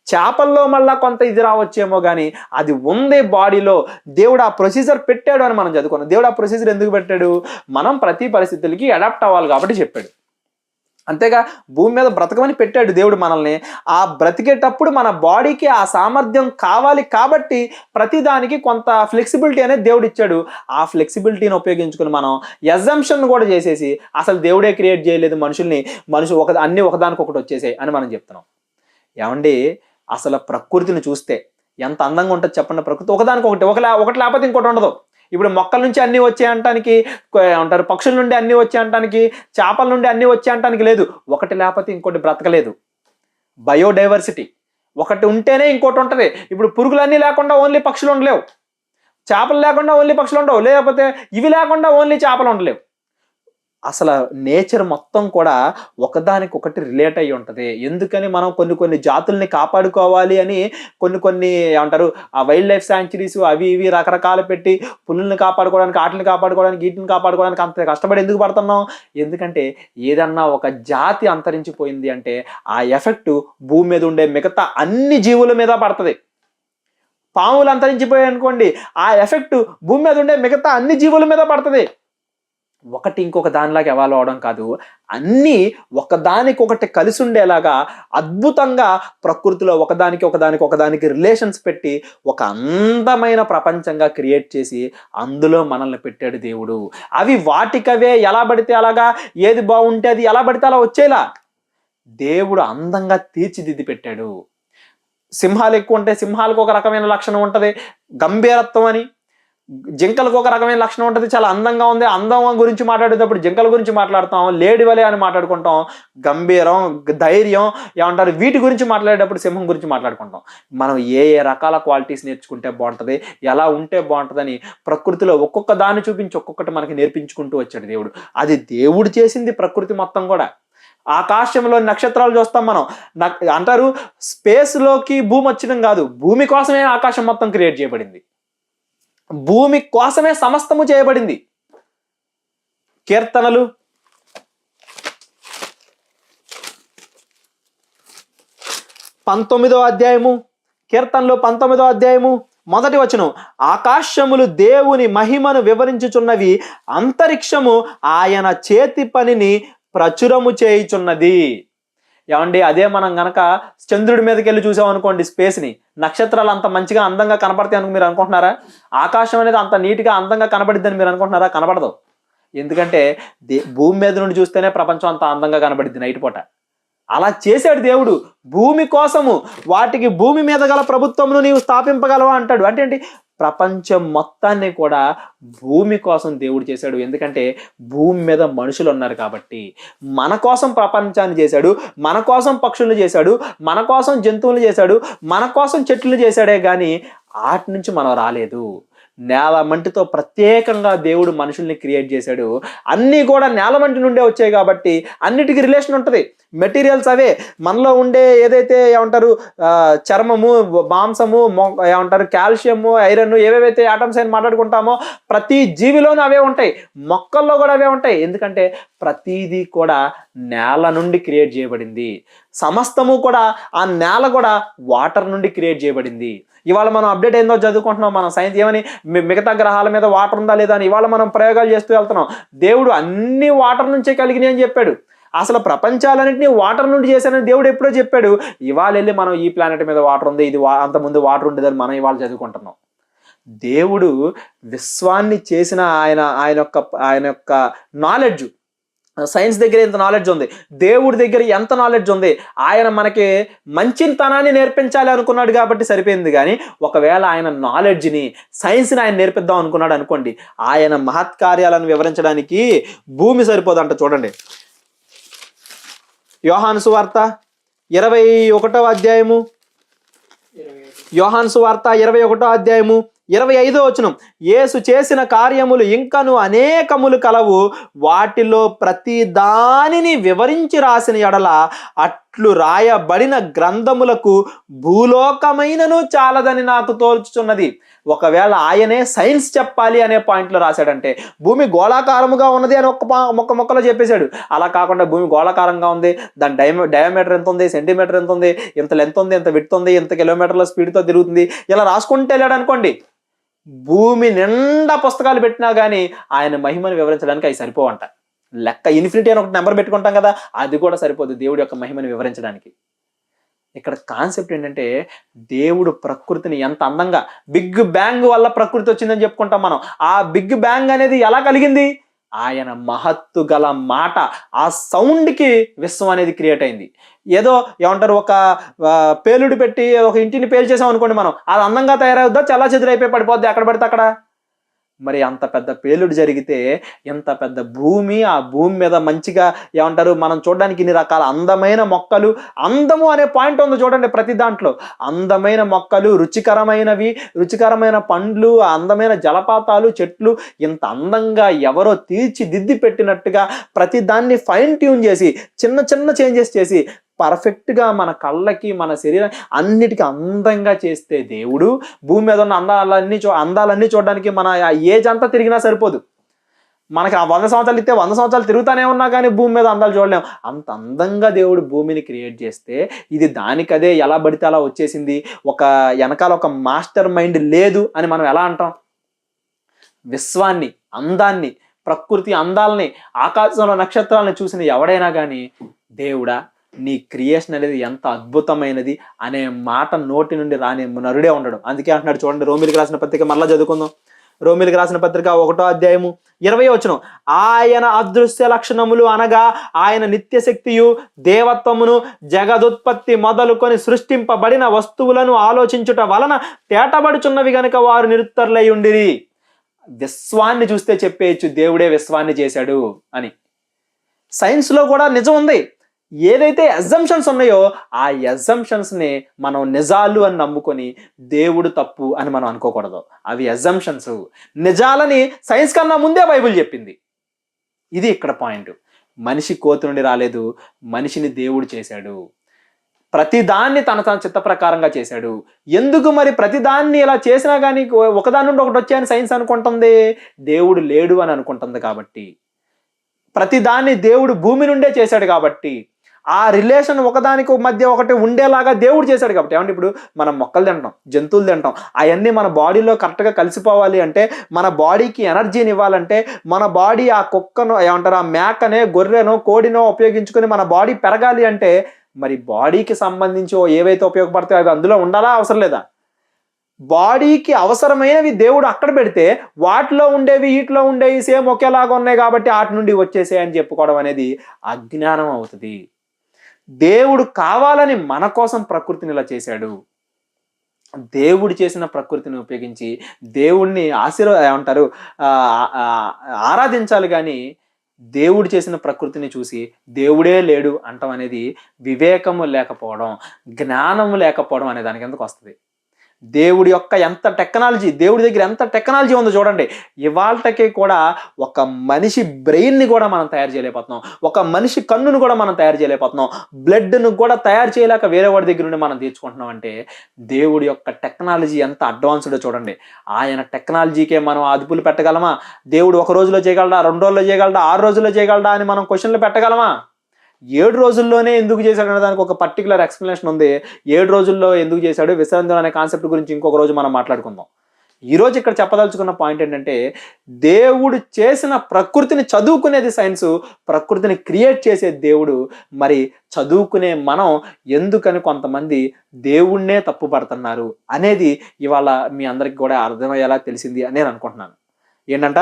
చేపల్లో మళ్ళా కొంత ఇది రావచ్చేమో కానీ అది ఉంది బాడీలో. దేవుడు ఆ ప్రొసీజర్ పెట్టాడు అని మనం చదువుకున్నాం. దేవుడు ఆ ప్రొసీజర్ ఎందుకు పెట్టాడు? మనం ప్రతి పరిస్థితులకి అడాప్ట్ అవ్వాలి కాబట్టి చెప్పాడు. అంతేగా భూమి మీద బ్రతకమని పెట్టాడు దేవుడు మనల్ని. ఆ బ్రతికేటప్పుడు మన బాడీకి ఆ సామర్థ్యం కావాలి కాబట్టి ప్రతిదానికి కొంత ఫ్లెక్సిబిలిటీ అనేది దేవుడు ఇచ్చాడు. ఆ ఫ్లెక్సిబిలిటీని ఉపయోగించుకుని మనం అజంప్షన్ కూడా చేసేసి అసలు దేవుడే క్రియేట్ చేయలేదు మనుషుల్ని, అన్ని ఒకదానికొకటి వచ్చేసాయి అని మనం చెప్తున్నాం. ఏమండి అసలు ప్రకృతిని చూస్తే ఎంత అందంగా ఉంటుంది చెప్పండి. ప్రకృతి ఒకదానికొకటి, ఒకటి లేకపోతే ఇంకోటి ఉండదు. ఇప్పుడు మొక్కల నుంచి అన్నీ వచ్చే అంటానికి అంటారు, పక్షుల నుండి అన్నీ వచ్చే అంటానికి, చేపల నుండి అన్నీ వచ్చే అంటానికి లేదు. ఒకటి లేకపోతే ఇంకోటి బ్రతకలేదు. బయోడైవర్సిటీ ఒకటి ఉంటేనే ఇంకోటి ఉంటుంది. ఇప్పుడు పురుగులన్నీ లేకుండా ఓన్లీ పక్షులు ఉండలేవు, చేపలు లేకుండా ఓన్లీ పక్షులు ఉండవు, లేకపోతే ఇవి లేకుండా ఓన్లీ చేపలు ఉండలేవు. అసలు నేచర్ మొత్తం కూడా ఒకదానికొకటి రిలేట్ అయ్యి ఉంటుంది. ఎందుకని మనం కొన్ని జాతుల్ని కాపాడుకోవాలి అని కొన్ని ఏమంటారు ఆ వైల్డ్ లైఫ్ శాంచురీస్ అవి ఇవి రకరకాలు పెట్టి పులుల్ని కాపాడుకోవడానికి, ఆటలను కాపాడుకోవడానికి, వీటిని కాపాడుకోవడానికి అంత కష్టపడి ఎందుకు పడుతున్నాం? ఎందుకంటే ఏదన్నా ఒక జాతి అంతరించిపోయింది అంటే ఆ ఎఫెక్ట్ భూమి మీద ఉండే మిగతా అన్ని జీవుల మీద పడుతుంది. పాములు అంతరించిపోయాయి అనుకోండి, ఆ ఎఫెక్ట్ భూమి మీద ఉండే మిగతా అన్ని జీవుల మీద పడుతుంది. ఒకటి ఇంకొక దానిలాగా ఎవాల్వ్ అవడం కాదు, అన్నీ ఒకదానికొకటి కలిసి ఉండేలాగా అద్భుతంగా ప్రకృతిలో ఒకదానికి రిలేషన్స్ పెట్టి ఒక అందమైన ప్రపంచంగా క్రియేట్ చేసి అందులో మనల్ని పెట్టాడు దేవుడు. అవి వాటికవే ఎలా పడితే అలాగా, ఏది బాగుంటే అది ఎలా పడితే అలా వచ్చేలా దేవుడు అందంగా తీర్చిదిద్ది పెట్టాడు. సింహాలు ఎక్కువ ఉంటే సింహాలకు ఒక రకమైన లక్షణం ఉంటుంది, గంభీరత్వం అని. జింకలకు ఒక రకమైన లక్షణం ఉంటుంది, చాలా అందంగా ఉంది. అందం గురించి మాట్లాడేటప్పుడు జింకల గురించి మాట్లాడతాం, లేడి వలె అని మాట్లాడుకుంటాం. గంభీరం, ధైర్యం ఏమంటారు వీటి గురించి మాట్లాడేటప్పుడు సింహం గురించి మాట్లాడుకుంటాం. మనం ఏ రకాల క్వాలిటీస్ నేర్చుకుంటే బాగుంటుంది, ఎలా ఉంటే బాగుంటుందని ప్రకృతిలో ఒక్కొక్క దాన్ని చూపించి ఒక్కొక్కటి మనకి నేర్పించుకుంటూ వచ్చాడు దేవుడు. అది దేవుడు చేసింది ప్రకృతి మొత్తం కూడా. ఆకాశంలో నక్షత్రాలు చూస్తాం మనం. అంటారు స్పేస్లోకి భూమి వచ్చడం కాదు, భూమి కోసమే ఆకాశం మొత్తం క్రియేట్ చేయబడింది, భూమి కోసమే సమస్తము చేయబడింది. కీర్తనలు 19వ అధ్యాయము, కీర్తనలు 19వ అధ్యాయము 1వ వచనం, ఆకాశములు దేవుని మహిమను వివరించుచున్నవి, అంతరిక్షము ఆయన చేతి పనిని ప్రచురము చేయుచున్నది. ఏమండి, అదే మనం గనక చంద్రుడి మీదకి వెళ్ళి చూసాం అనుకోండి, స్పేస్ని, నక్షత్రాలు అంత మంచిగా అందంగా కనపడతాయి అని మీరు అనుకుంటున్నారా? ఆకాశం అనేది అంత నీట్గా అందంగా కనబడిద్దని మీరు అనుకుంటున్నారా? కనబడదు. ఎందుకంటే భూమి మీద నుండి చూస్తేనే ప్రపంచం అంత అందంగా కనబడిద్ది నైట్ పూట. అలా చేశాడు దేవుడు భూమి కోసము. వాటికి భూమి మీద గల ప్రభుత్వమును నీవు స్థాపింపగలవా అంటాడు. అంటే ఏంటి? ప్రపంచం మొత్తాన్ని కూడా భూమి కోసం దేవుడు చేశాడు. ఎందుకంటే భూమి మీద మనుషులు ఉన్నారు కాబట్టి. మన కోసం ప్రపంచాన్ని చేశాడు, మన కోసం పక్షులను చేశాడు, మన కోసం జంతువులు చేశాడు, మన కోసం చెట్లు చేశాడే కానీ వాటి నుంచి మనం రాలేదు. నేల మంటితో ప్రత్యేకంగా దేవుడు మనుషుల్ని క్రియేట్ చేశాడు. అన్నీ కూడా నేల మంటి నుండే వచ్చాయి కాబట్టి అన్నిటికీ రిలేషన్ ఉంటుంది. మెటీరియల్స్ అవే. మనలో ఉండే ఏదైతే ఏమంటారు చర్మము, మాంసము, ఏమంటారు కాల్షియము, ఐరన్, ఏవేవైతే ఆటమ్స్ అని మాట్లాడుకుంటామో ప్రతి జీవిలోనూ అవే ఉంటాయి. మొక్కల్లో కూడా అవే ఉంటాయి. ఎందుకంటే ప్రతిదీ కూడా నేల నుండి క్రియేట్ చేయబడింది. సమస్తము కూడా ఆ నేల కూడా వాటర్ నుండి క్రియేట్ చేయబడింది. ఇవాళ మనం అప్డేట్ ఏందో చదువుకుంటున్నాం. మనం సైన్స్ ఏమని మిగతా గ్రహాల మీద వాటర్ ఉందా లేదా అని ఇవాళ మనం ప్రయోగాలు చేస్తూ వెళ్తున్నాం. దేవుడు అన్ని వాటర్ నుంచే కలిగినాయి అని చెప్పాడు. అసలు ప్రపంచాలన్నింటినీ వాటర్ నుండి చేశానని దేవుడు ఎప్పుడో చెప్పాడు. ఇవాళ వెళ్ళి మనం ఈ ప్లానెట్ మీద వాటర్ ఉంది, ఇది అంతకుముందు వాటర్ ఉండేదని మనం ఇవాళ చదువుకుంటున్నాం. దేవుడు విశ్వాన్ని చేసిన ఆయన యొక్క నాలెడ్జ్, సైన్స్ దగ్గర ఎంత నాలెడ్జ్ ఉంది, దేవుడి దగ్గర ఎంత నాలెడ్జ్ ఉంది. ఆయన మనకి మంచితనాన్ని నేర్పించాలి అనుకున్నాడు కాబట్టి సరిపోయింది. కానీ ఒకవేళ ఆయన నాలెడ్జ్ని, సైన్స్ని ఆయన నేర్పిద్దాం అనుకున్నాడు అనుకోండి, ఆయన మహత్కార్యాలను వివరించడానికి భూమి సరిపోదంట. చూడండి, యోహాను సువార్త 21వ అధ్యాయము, యోహాను సువార్త 21వ అధ్యాయము 25వ వచనం, యేసు చేసిన కార్యములు ఇంకను అనేకములు కలవు, వాటిలో ప్రతి దానిని వివరించి రాసిన ఎడల అట్లు రాయబడిన గ్రంథములకు భూలోకమైనను చాలదని నాకు తోల్చుచున్నది. ఒకవేళ ఆయనే సైన్స్ చెప్పాలి అనే పాయింట్లో రాశాడంటే భూమి గోళాకారముగా ఉన్నది అని ఒక్క మొక్కలో చెప్పేశాడు. అలా కాకుండా భూమి గోళాకారంగా ఉంది, దాని డయామీటర్ ఎంత ఉంది, సెంటీమీటర్ ఎంత ఉంది, ఇంత లెంత్ ఉంది, ఇంత విడ్త్ ఉంది, ఇంత కిలోమీటర్ల స్పీడ్తో తిరుగుతుంది, ఇలా రాసుకుంటే వెళ్ళాడు అనుకోండి, భూమి నిండా పుస్తకాలు పెట్టినా కానీ ఆయన మహిమను వివరించడానికి అవి సరిపోవంట. లెక్క ఇన్ఫినిటీ అని ఒక నెంబర్ పెట్టుకుంటాం కదా, అది కూడా సరిపోదు దేవుడి యొక్క మహిమను వివరించడానికి. ఇక్కడ కాన్సెప్ట్ ఏంటంటే దేవుడు ప్రకృతిని ఎంత అందంగా, బిగ్ బ్యాంగ్ వల్ల ప్రకృతి వచ్చిందని చెప్పుకుంటాం మనం. ఆ బిగ్ బ్యాంగ్ అనేది ఎలా కలిగింది? ఆయన మహత్తు గల మాట, ఆ సౌండ్కి విశ్వం అనేది క్రియేట్ అయింది. ఏదో ఏమంటారు, ఒక పేలుడు పెట్టి ఒక ఇంటిని పేల్చేసాం అనుకోండి, మనం అది అందంగా తయారవుద్దా, చల్లా చెదురైపోయి పడిపోద్ది ఎక్కడ పడితే అక్కడ? మరి అంత పెద్ద పేలుడు జరిగితే ఎంత పెద్ద భూమి, ఆ భూమి మీద మంచిగా ఏమంటారు మనం చూడడానికి ఇన్ని రకాల అందమైన మొక్కలు, అందము అనే పాయింట్ ఉంది చూడండి ప్రతి దాంట్లో. అందమైన మొక్కలు, రుచికరమైన పండ్లు, అందమైన జలపాతాలు, చెట్లు, ఇంత అందంగా ఎవరో తీర్చిదిద్ది పెట్టినట్టుగా ప్రతి దాన్ని ఫైన్ ట్యూన్ చేసి చిన్న చిన్న చేంజెస్ చేసి పర్ఫెక్ట్గా మన కళ్ళకి, మన శరీరం అన్నిటికీ అందంగా చేస్తే దేవుడు భూమి మీద ఉన్న అందాలన్నీ చూడడానికి మన ఏజ్ అంతా తిరిగినా సరిపోదు. మనకి ఆ 100 సంవత్సరాలు ఇస్తే 100 సంవత్సరాలు తిరుగుతానే ఉన్నా కానీ భూమి మీద అందాలు చూడలేము. అంత అందంగా దేవుడు భూమిని క్రియేట్ చేస్తే ఇది దానికదే ఎలా పడితే అలా వచ్చేసింది, ఒక వెనకాల ఒక మాస్టర్ మైండ్ లేదు అని మనం ఎలా అంటాం? విశ్వాన్ని, అందాన్ని, ప్రకృతి అందాలని, ఆకాశంలో నక్షత్రాలను చూసిన ఎవడైనా కానీ దేవుడా నీ క్రియేషన్ అనేది ఎంత అద్భుతమైనది అనే మాట నోటి నుండి రాని నరుడే ఉండడు. అందుకే అంటున్నాడు చూడండి, రోమిలికి రాసిన పత్రిక మళ్ళా చదువుకుందాం. రోమిలికి రాసిన పత్రిక 1వ అధ్యాయము 20వ వచనం, ఆయన అదృశ్య లక్షణములు అనగా ఆయన నిత్యశక్తియు దేవత్వమును జగదుత్పత్తి మొదలుకొని సృష్టింపబడిన వస్తువులను ఆలోచించుట వలన తేటబడుచున్నవి గనుక వారు నిరుత్తరులై ఉండిరి. విశ్వాన్ని చూస్తే చెప్పేయచ్చు దేవుడే విశ్వాన్ని చేశాడు అని. సైన్స్లో కూడా నిజం ఉంది. ఏదైతే అజంప్షన్స్ ఉన్నాయో ఆ అజంప్షన్స్ని మనం నిజాలు అని నమ్ముకొని దేవుడు తప్పు అని మనం అనుకోకూడదు. అవి అజంప్షన్స్. నిజాలని సైన్స్ కన్నా ముందే బైబిల్ చెప్పింది. ఇది ఇక్కడ పాయింట్. మనిషి కోతి నుండి రాలేదు, మనిషిని దేవుడు చేశాడు. ప్రతిదాన్ని తన చిత్త ప్రకారంగా చేశాడు. ఎందుకు మరి ప్రతిదాన్ని ఇలా చేసినా కానీ ఒకదాని నుండి ఒకటి వచ్చాయని సైన్స్ అనుకుంటుంది, దేవుడు లేడు అని అనుకుంటుంది. కాబట్టి ప్రతిదాన్ని దేవుడు భూమి నుండే చేశాడు కాబట్టి ఆ రిలేషన్ ఒకదానికి మధ్య ఒకటి ఉండేలాగా దేవుడు చేశాడు కాబట్టి. ఏమంటే ఇప్పుడు మనం మొక్కలు తింటాం, జంతువులు తింటాం, అవన్నీ మన బాడీలో కరెక్ట్గా కలిసిపోవాలి అంటే, మన బాడీకి ఎనర్జీని ఇవ్వాలంటే, మన బాడీ ఆ కుక్కను ఏమంటారు ఆ మేకనే గొర్రెనో కోడినో ఉపయోగించుకొని మన బాడీ పెరగాలి అంటే, మరి బాడీకి సంబంధించి ఏవైతే ఉపయోగపడతాయో అవి అందులో ఉండాలా అవసరం లేదా? బాడీకి అవసరమైనవి దేవుడు అక్కడ పెడితే, వాటిలో ఉండేవి వీటిలో ఉండేవి సేమ్ ఒకేలాగా ఉన్నాయి కాబట్టి వాటి నుండి వచ్చేసాయి అని చెప్పుకోవడం అనేది అజ్ఞానం అవుతుంది. దేవుడు కావాలని మన కోసం ప్రకృతిని ఇలా చేశాడు. దేవుడు చేసిన ప్రకృతిని ఉపయోగించి దేవుణ్ణి ఏమంటారు ఆరాధించాలి కానీ, దేవుడు చేసిన ప్రకృతిని చూసి దేవుడే లేడు అంటాం అనేది వివేకము లేకపోవడం, జ్ఞానము లేకపోవడం అనే దానికి ఎందుకు వస్తుంది. దేవుడి యొక్క ఎంత టెక్నాలజీ, దేవుడి దగ్గర ఎంత టెక్నాలజీ ఉందో చూడండి. ఇవాళకి కూడా ఒక మనిషి బ్రెయిన్ని కూడా మనం తయారు చేయలేకపోతున్నాం, ఒక మనిషి కన్నును కూడా మనం తయారు చేయలేకపోతున్నాం, బ్లడ్ను కూడా తయారు చేయలేక వేరే వాడి దగ్గర నుండి మనం తీర్చుకుంటున్నాం అంటే దేవుడి యొక్క టెక్నాలజీ ఎంత అడ్వాన్స్డో చూడండి. ఆయన టెక్నాలజీకే మనం అదుపులు పెట్టగలమా? దేవుడు ఒక రోజులో చేయగలడా, 2 రోజుల్లో చేయగలడా, 6 రోజుల్లో చేయగలడా అని మనం క్వశ్చన్లు పెట్టగలమా? 7 రోజుల్లోనే ఎందుకు చేశాడు అనే దానికి ఒక పర్టికులర్ ఎక్స్ప్లెనేషన్ ఉంది. 7 రోజుల్లో ఎందుకు చేశాడు, విశ్రాంతి అనే కాన్సెప్ట్ గురించి ఇంకొక రోజు మనం మాట్లాడుకుందాం. ఈరోజు ఇక్కడ చెప్పదలుచుకున్న పాయింట్ ఏంటంటే, దేవుడు చేసిన ప్రకృతిని చదువుకునేది సైన్సు, ప్రకృతిని క్రియేట్ చేసే దేవుడు. మరి చదువుకునే మనం ఎందుకని కొంతమంది దేవుణ్ణే తప్పు పడుతున్నారు అనేది ఇవాళ మీ అందరికి కూడా అర్థమయ్యేలా తెలిసింది అని నేను అనుకుంటున్నాను. ఏంటంట,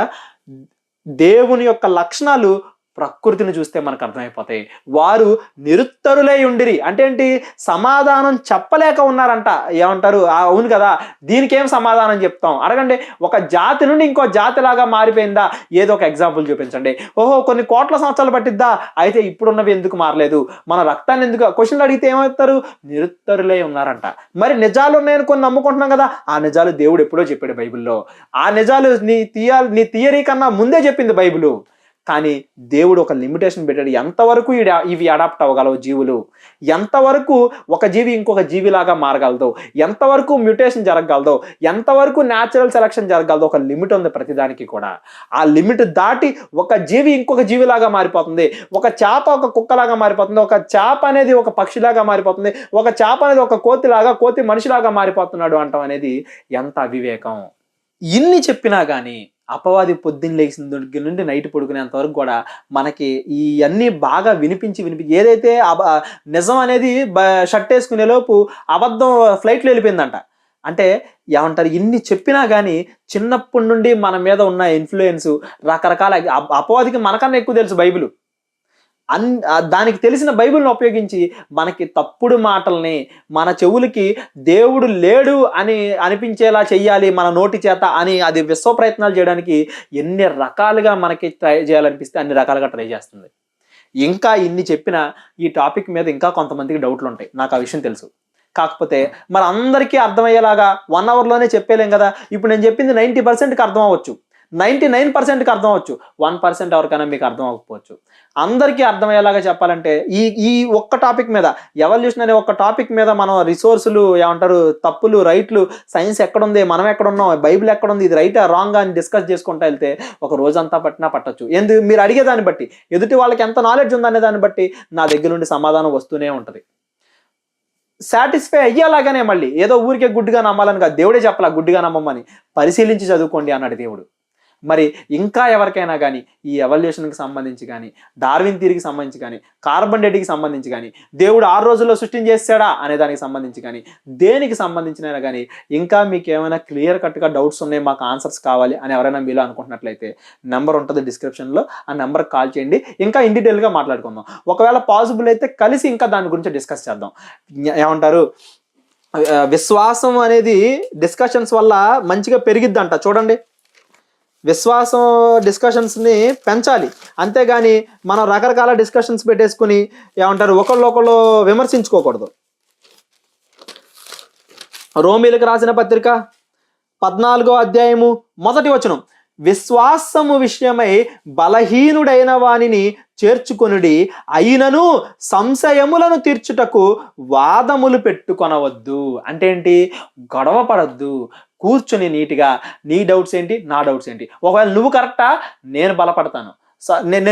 దేవుని యొక్క లక్షణాలు ప్రకృతిని చూస్తే మనకు అర్థమైపోతాయి. వారు నిరుత్తరులై ఉండిరి అంటే ఏంటి, సమాధానం చెప్పలేక ఉన్నారంట. ఏమంటారు, అవును కదా, దీనికి ఏం సమాధానం చెప్తాం అడగండి. ఒక జాతి నుండి ఇంకో జాతిలాగా మారిపోయిందా? ఏదో ఒక ఎగ్జాంపుల్ చూపించండి. ఓహో కొన్ని కోట్ల సంవత్సరాలు పట్టిద్దా, అయితే ఇప్పుడున్నవి ఎందుకు మారలేదు, మన రక్తాన్ని ఎందుకు, క్వశ్చన్లు అడిగితే ఏమవుతారు, నిరుత్తరులై ఉన్నారంట. మరి నిజాలు ఉన్నాయని కొన్ని నమ్ముకుంటున్నాం కదా, ఆ నిజాలు దేవుడు ఎప్పుడో చెప్పాడు బైబిల్లో. ఆ నిజాలు నీ థియరీ కన్నా ముందే చెప్పింది బైబిల్. కానీ దేవుడు ఒక లిమిటేషన్ పెట్టాడు. ఎంతవరకు ఇవి అడాప్ట్ అవ్వగలవు జీవులు, ఎంతవరకు ఒక జీవి ఇంకొక జీవిలాగా మారగలదు, ఎంతవరకు మ్యూటేషన్ జరగగలదు, ఎంతవరకు న్యాచురల్ సెలక్షన్ జరగగలదు, ఒక లిమిట్ ఉంది ప్రతిదానికి కూడా. ఆ లిమిట్ దాటి ఒక జీవి ఇంకొక జీవిలాగా మారిపోతుంది, ఒక చేప ఒక కుక్కలాగా మారిపోతుంది, ఒక చేప అనేది ఒక పక్షిలాగా మారిపోతుంది, ఒక చేప అనేది ఒక కోతిలాగా, కోతి మనిషిలాగా మారిపోతున్నాడు అంటాం అనేది ఎంత అవివేకం. ఇన్ని చెప్పినా కానీ అపవాది పొద్దున్న లేచిన దగ్గర నుండి నైట్ పడుకునేంత వరకు కూడా మనకి ఇవన్నీ బాగా వినిపించి ఏదైతే నిజం అనేది షర్ట్ వేసుకునే లోపు అబద్ధం ఫ్లైట్లో వెళ్ళిపోయిందంట. అంటే ఏమంటారు, ఇన్ని చెప్పినా కానీ చిన్నప్పటి నుండి మన మీద ఉన్న ఇన్ఫ్లుయెన్స్ రకరకాల అపవాదికి మనకన్నా ఎక్కువ తెలుసు బైబిల్. దానికి తెలిసిన బైబిల్ని ఉపయోగించి మనకి తప్పుడు మాటల్ని, మన చెవులకి దేవుడు లేడు అని అనిపించేలా చెయ్యాలి మన నోటి చేత అని, అది విశ్వ ప్రయత్నాలు చేయడానికి ఎన్ని రకాలుగా మనకి ట్రై చేయాలనిపిస్తే అన్ని రకాలుగా ట్రై చేస్తుంది. ఇంకా ఇన్ని చెప్పిన ఈ టాపిక్ మీద ఇంకా కొంతమందికి డౌట్లు ఉంటాయి, నాకు ఆ విషయం తెలుసు. కాకపోతే మరి అందరికీ అర్థమయ్యేలాగా 1 అవర్లోనే చెప్పేలేం కదా. ఇప్పుడు నేను చెప్పింది 90%కి అర్థం అవ్వచ్చు, 99%కి అర్థం అవ్వచ్చు, 1% ఎవరికైనా మీకు అర్థం అవ్వకపోవచ్చు. అందరికీ అర్థమయ్యేలాగా చెప్పాలంటే ఈ ఒక్క టాపిక్ మీద, ఎవల్యూషన్ అనే ఒక్క టాపిక్ మీద మనం రిసోర్సులు ఏమంటారు, తప్పులు రైట్లు, సైన్స్ ఎక్కడుంది, మనం ఎక్కడున్నాం, బైబిల్ ఎక్కడుంది, ఇది రైటా రాంగ్ అని డిస్కస్ చేసుకుంటూ వెళ్తే ఒక రోజంతా పట్టినా పట్టచ్చు. ఎందుకు, మీరు అడిగేదాన్ని బట్టి, ఎదుటి వాళ్ళకి ఎంత నాలెడ్జ్ ఉందనే దాన్ని బట్టి నా దగ్గర నుండి సమాధానం వస్తూనే ఉంటుంది. సాటిస్ఫై అయ్యేలాగానే, మళ్ళీ ఏదో ఊరికే గుడ్డిగా నమ్మాలని కాదు, దేవుడే చెప్పాలా గుడ్డిగా నమ్మమని, పరిశీలించి చదువుకోండి అన్నాడు దేవుడు. మరి ఇంకా ఎవరికైనా కానీ ఈ ఎవల్యూషన్కి సంబంధించి కానీ, డార్విన్ థియరీకి సంబంధించి కానీ, కార్బన్ డేటింగ్కి సంబంధించి కానీ, దేవుడు 6 రోజుల్లో సృష్టిని చేస్తాడా అనే దానికి సంబంధించి కానీ, దేనికి సంబంధించినైనా కానీ ఇంకా మీకు ఏమైనా క్లియర్ కట్గా డౌట్స్ ఉన్నాయి, మాకు ఆన్సర్స్ కావాలి అని ఎవరైనా మీలో అనుకుంటున్నట్లయితే నెంబర్ ఉంటుంది డిస్క్రిప్షన్లో, ఆ నెంబర్కి కాల్ చేయండి. ఇంకా ఇన్ డీటెయిల్గా మాట్లాడుకుందాం. ఒకవేళ పాసిబుల్ అయితే కలిసి ఇంకా దాని గురించి డిస్కస్ చేద్దాం. ఏమంటారు, విశ్వాసం అనేది డిస్కషన్స్ వల్ల మంచిగా పెరిగిద్దంట. చూడండి, విశ్వాసం డిస్కషన్స్ని పెంచాలి, అంతేగాని మనం రకరకాల డిస్కషన్స్ పెట్టేసుకుని ఏమంటారు ఒకళ్ళు విమర్శించుకోకూడదు. రోమీలకు రాసిన పత్రిక 14వ అధ్యాయము 1వ వచనం, విశ్వాసము విషయమై బలహీనుడైన వానిని చేర్చుకొనుడి, అయినను సంశయములను తీర్చుటకు వాదములు పెట్టుకొనవద్దు. అంటే ఏంటి, గొడవ పడద్దు, కూర్చుని నీట్గా నీ డౌట్స్ ఏంటి, నా డౌట్స్ ఏంటి, ఒకవేళ నువ్వు కరెక్టా నేను బలపడతాను, నేను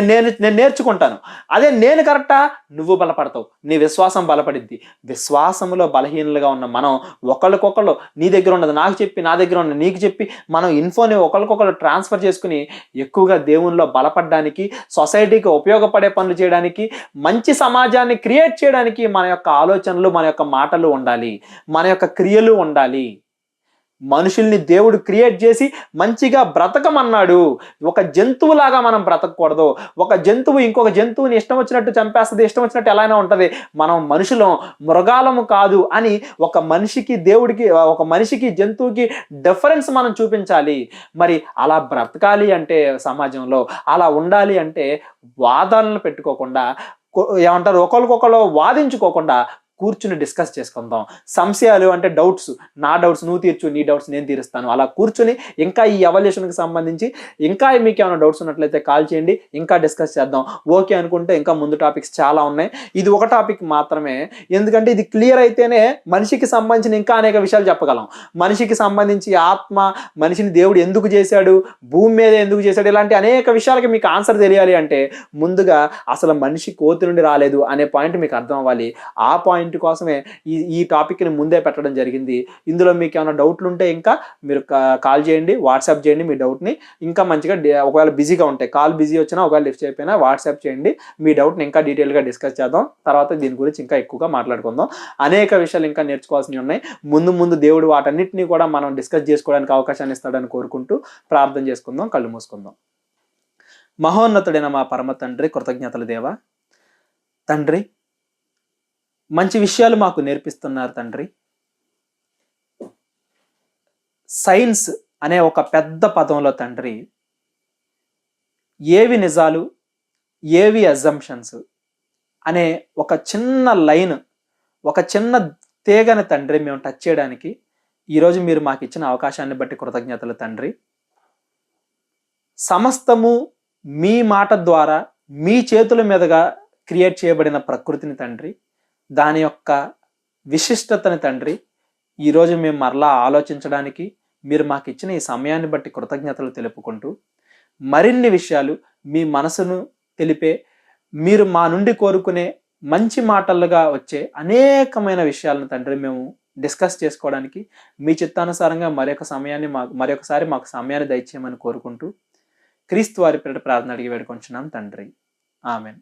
నేర్చుకుంటాను. అదే నేను కరెక్టా, నువ్వు బలపడతావు, నీ విశ్వాసం బలపడిద్ది. విశ్వాసంలో బలహీనలుగా ఉన్న మనం ఒకళ్ళకొకళ్ళు, నీ దగ్గర ఉన్నది నాకు చెప్పి, నా దగ్గర ఉన్నది నీకు చెప్పి, మనం ఇన్ఫోని ఒకళ్ళకొకళ్ళు ట్రాన్స్ఫర్ చేసుకుని ఎక్కువగా దేవునిలో బలపడడానికి, సొసైటీకి ఉపయోగపడే పనులు చేయడానికి, మంచి సమాజాన్ని క్రియేట్ చేయడానికి మన యొక్క ఆలోచనలు, మన యొక్క మాటలు ఉండాలి, మన యొక్క క్రియలు ఉండాలి. మనుషుల్ని దేవుడు క్రియేట్ చేసి మంచిగా బ్రతకమన్నాడు. ఒక జంతువులాగా మనం బ్రతకూడదు. ఒక జంతువు ఇంకొక జంతువుని ఇష్టం వచ్చినట్టు చంపేస్తుంది, ఇష్టం వచ్చినట్టు ఎలా అయినా ఉంటుంది. మనం మనుషులం, మృగాలము కాదు అని ఒక మనిషికి దేవుడికి, ఒక మనిషికి జంతువుకి డిఫరెన్స్ మనం చూపించాలి. మరి అలా బ్రతకాలి అంటే సమాజంలో, అలా ఉండాలి అంటే వాదనలు పెట్టుకోకుండా, ఏమంటారు, ఒకరికొకరు వాదించుకోకుండా కూర్చుని డిస్కస్ చేసుకుందాం. సంశయాలు అంటే డౌట్స్, నా డౌట్స్ నువ్వు తీర్చు, నీ డౌట్స్ నేను తీరుస్తాను. అలా కూర్చుని ఇంకా ఈ ఎవల్యూషన్కి సంబంధించి ఇంకా మీకు ఏమైనా డౌట్స్ ఉన్నట్లయితే కాల్ చేయండి, ఇంకా డిస్కస్ చేద్దాం. ఓకే అనుకుంటే ఇంకా ముందు టాపిక్స్ చాలా ఉన్నాయి. ఇది ఒక టాపిక్ మాత్రమే, ఎందుకంటే ఇది క్లియర్ అయితేనే మనిషికి సంబంధించిన ఇంకా అనేక విషయాలు చెప్పగలం. మనిషికి సంబంధించి ఆత్మ, మనిషిని దేవుడు ఎందుకు చేశాడు, భూమి మీద ఎందుకు చేశాడు, ఇలాంటి అనేక విషయాలకి మీకు ఆన్సర్ తెలియాలి అంటే ముందుగా అసలు మనిషి కోతి నుండి రాలేదు అనే పాయింట్ మీకు అర్థం అవ్వాలి. ఆ పాయింట్ కోసమే ఈ టాపిక్ని ముందే పెట్టడం జరిగింది. ఇందులో మీకు ఏమైనా డౌట్లు ఉంటే ఇంకా మీరు కాల్ చేయండి, వాట్సాప్ చేయండి మీ డౌట్ని. ఇంకా మంచిగా ఒకవేళ బిజీగా ఉంటాయి, కాల్ బిజీ వచ్చినా ఒకవేళ లిఫ్ట్ చేయకపోయినా వాట్సాప్ చేయండి, మీ డౌట్ని ఇంకా డీటెయిల్గా డిస్కస్ చేద్దాం. తర్వాత దీని గురించి ఇంకా ఎక్కువగా మాట్లాడుకుందాం. అనేక విషయాలు ఇంకా నేర్చుకోవాల్సినవి ఉన్నాయి. ముందు దేవుడు వాటన్నిటినీ కూడా మనం డిస్కస్ చేసుకోవడానికి అవకాశాన్ని ఇస్తాడని కోరుకుంటూ ప్రార్థన చేసుకుందాం. కళ్ళు మూసుకుందాం. మహోన్నతుడైన మా పరమ తండ్రి, కృతజ్ఞతలు దేవా. తండ్రి, మంచి విషయాలు మాకు నేర్పిస్తున్నారు తండ్రి. సైన్స్ అనే ఒక పెద్ద పదంలో తండ్రి ఏవి నిజాలు, ఏవి అజంప్షన్స్ అనే ఒక చిన్న లైన్, ఒక చిన్న తీగని తండ్రి మేము టచ్ చేయడానికి ఈరోజు మీరు మాకు ఇచ్చిన అవకాశాన్ని బట్టి కృతజ్ఞతలు తండ్రి. సమస్తము మీ మాట ద్వారా, మీ చేతుల మీదుగా క్రియేట్ చేయబడిన ప్రకృతిని తండ్రి, దాని యొక్క విశిష్టతని తండ్రి ఈరోజు మేము మరలా ఆలోచించడానికి మీరు మాకు ఇచ్చిన ఈ సమయాన్ని బట్టి కృతజ్ఞతలు తెలుపుకుంటూ, మరిన్ని విషయాలు మీ మనసును తెలిపే, మీరు మా నుండి కోరుకునే మంచి మాటలుగా వచ్చే అనేకమైన విషయాలను తండ్రి మేము డిస్కస్ చేసుకోవడానికి మీ చిత్తానుసారంగా మరొకసారి మాకు సమయాన్ని దయచేయమని కోరుకుంటూ క్రీస్తు వారి పేరిట ప్రార్థన అడిగి వేడుకొంచున్నాం తండ్రి. ఆమెన్.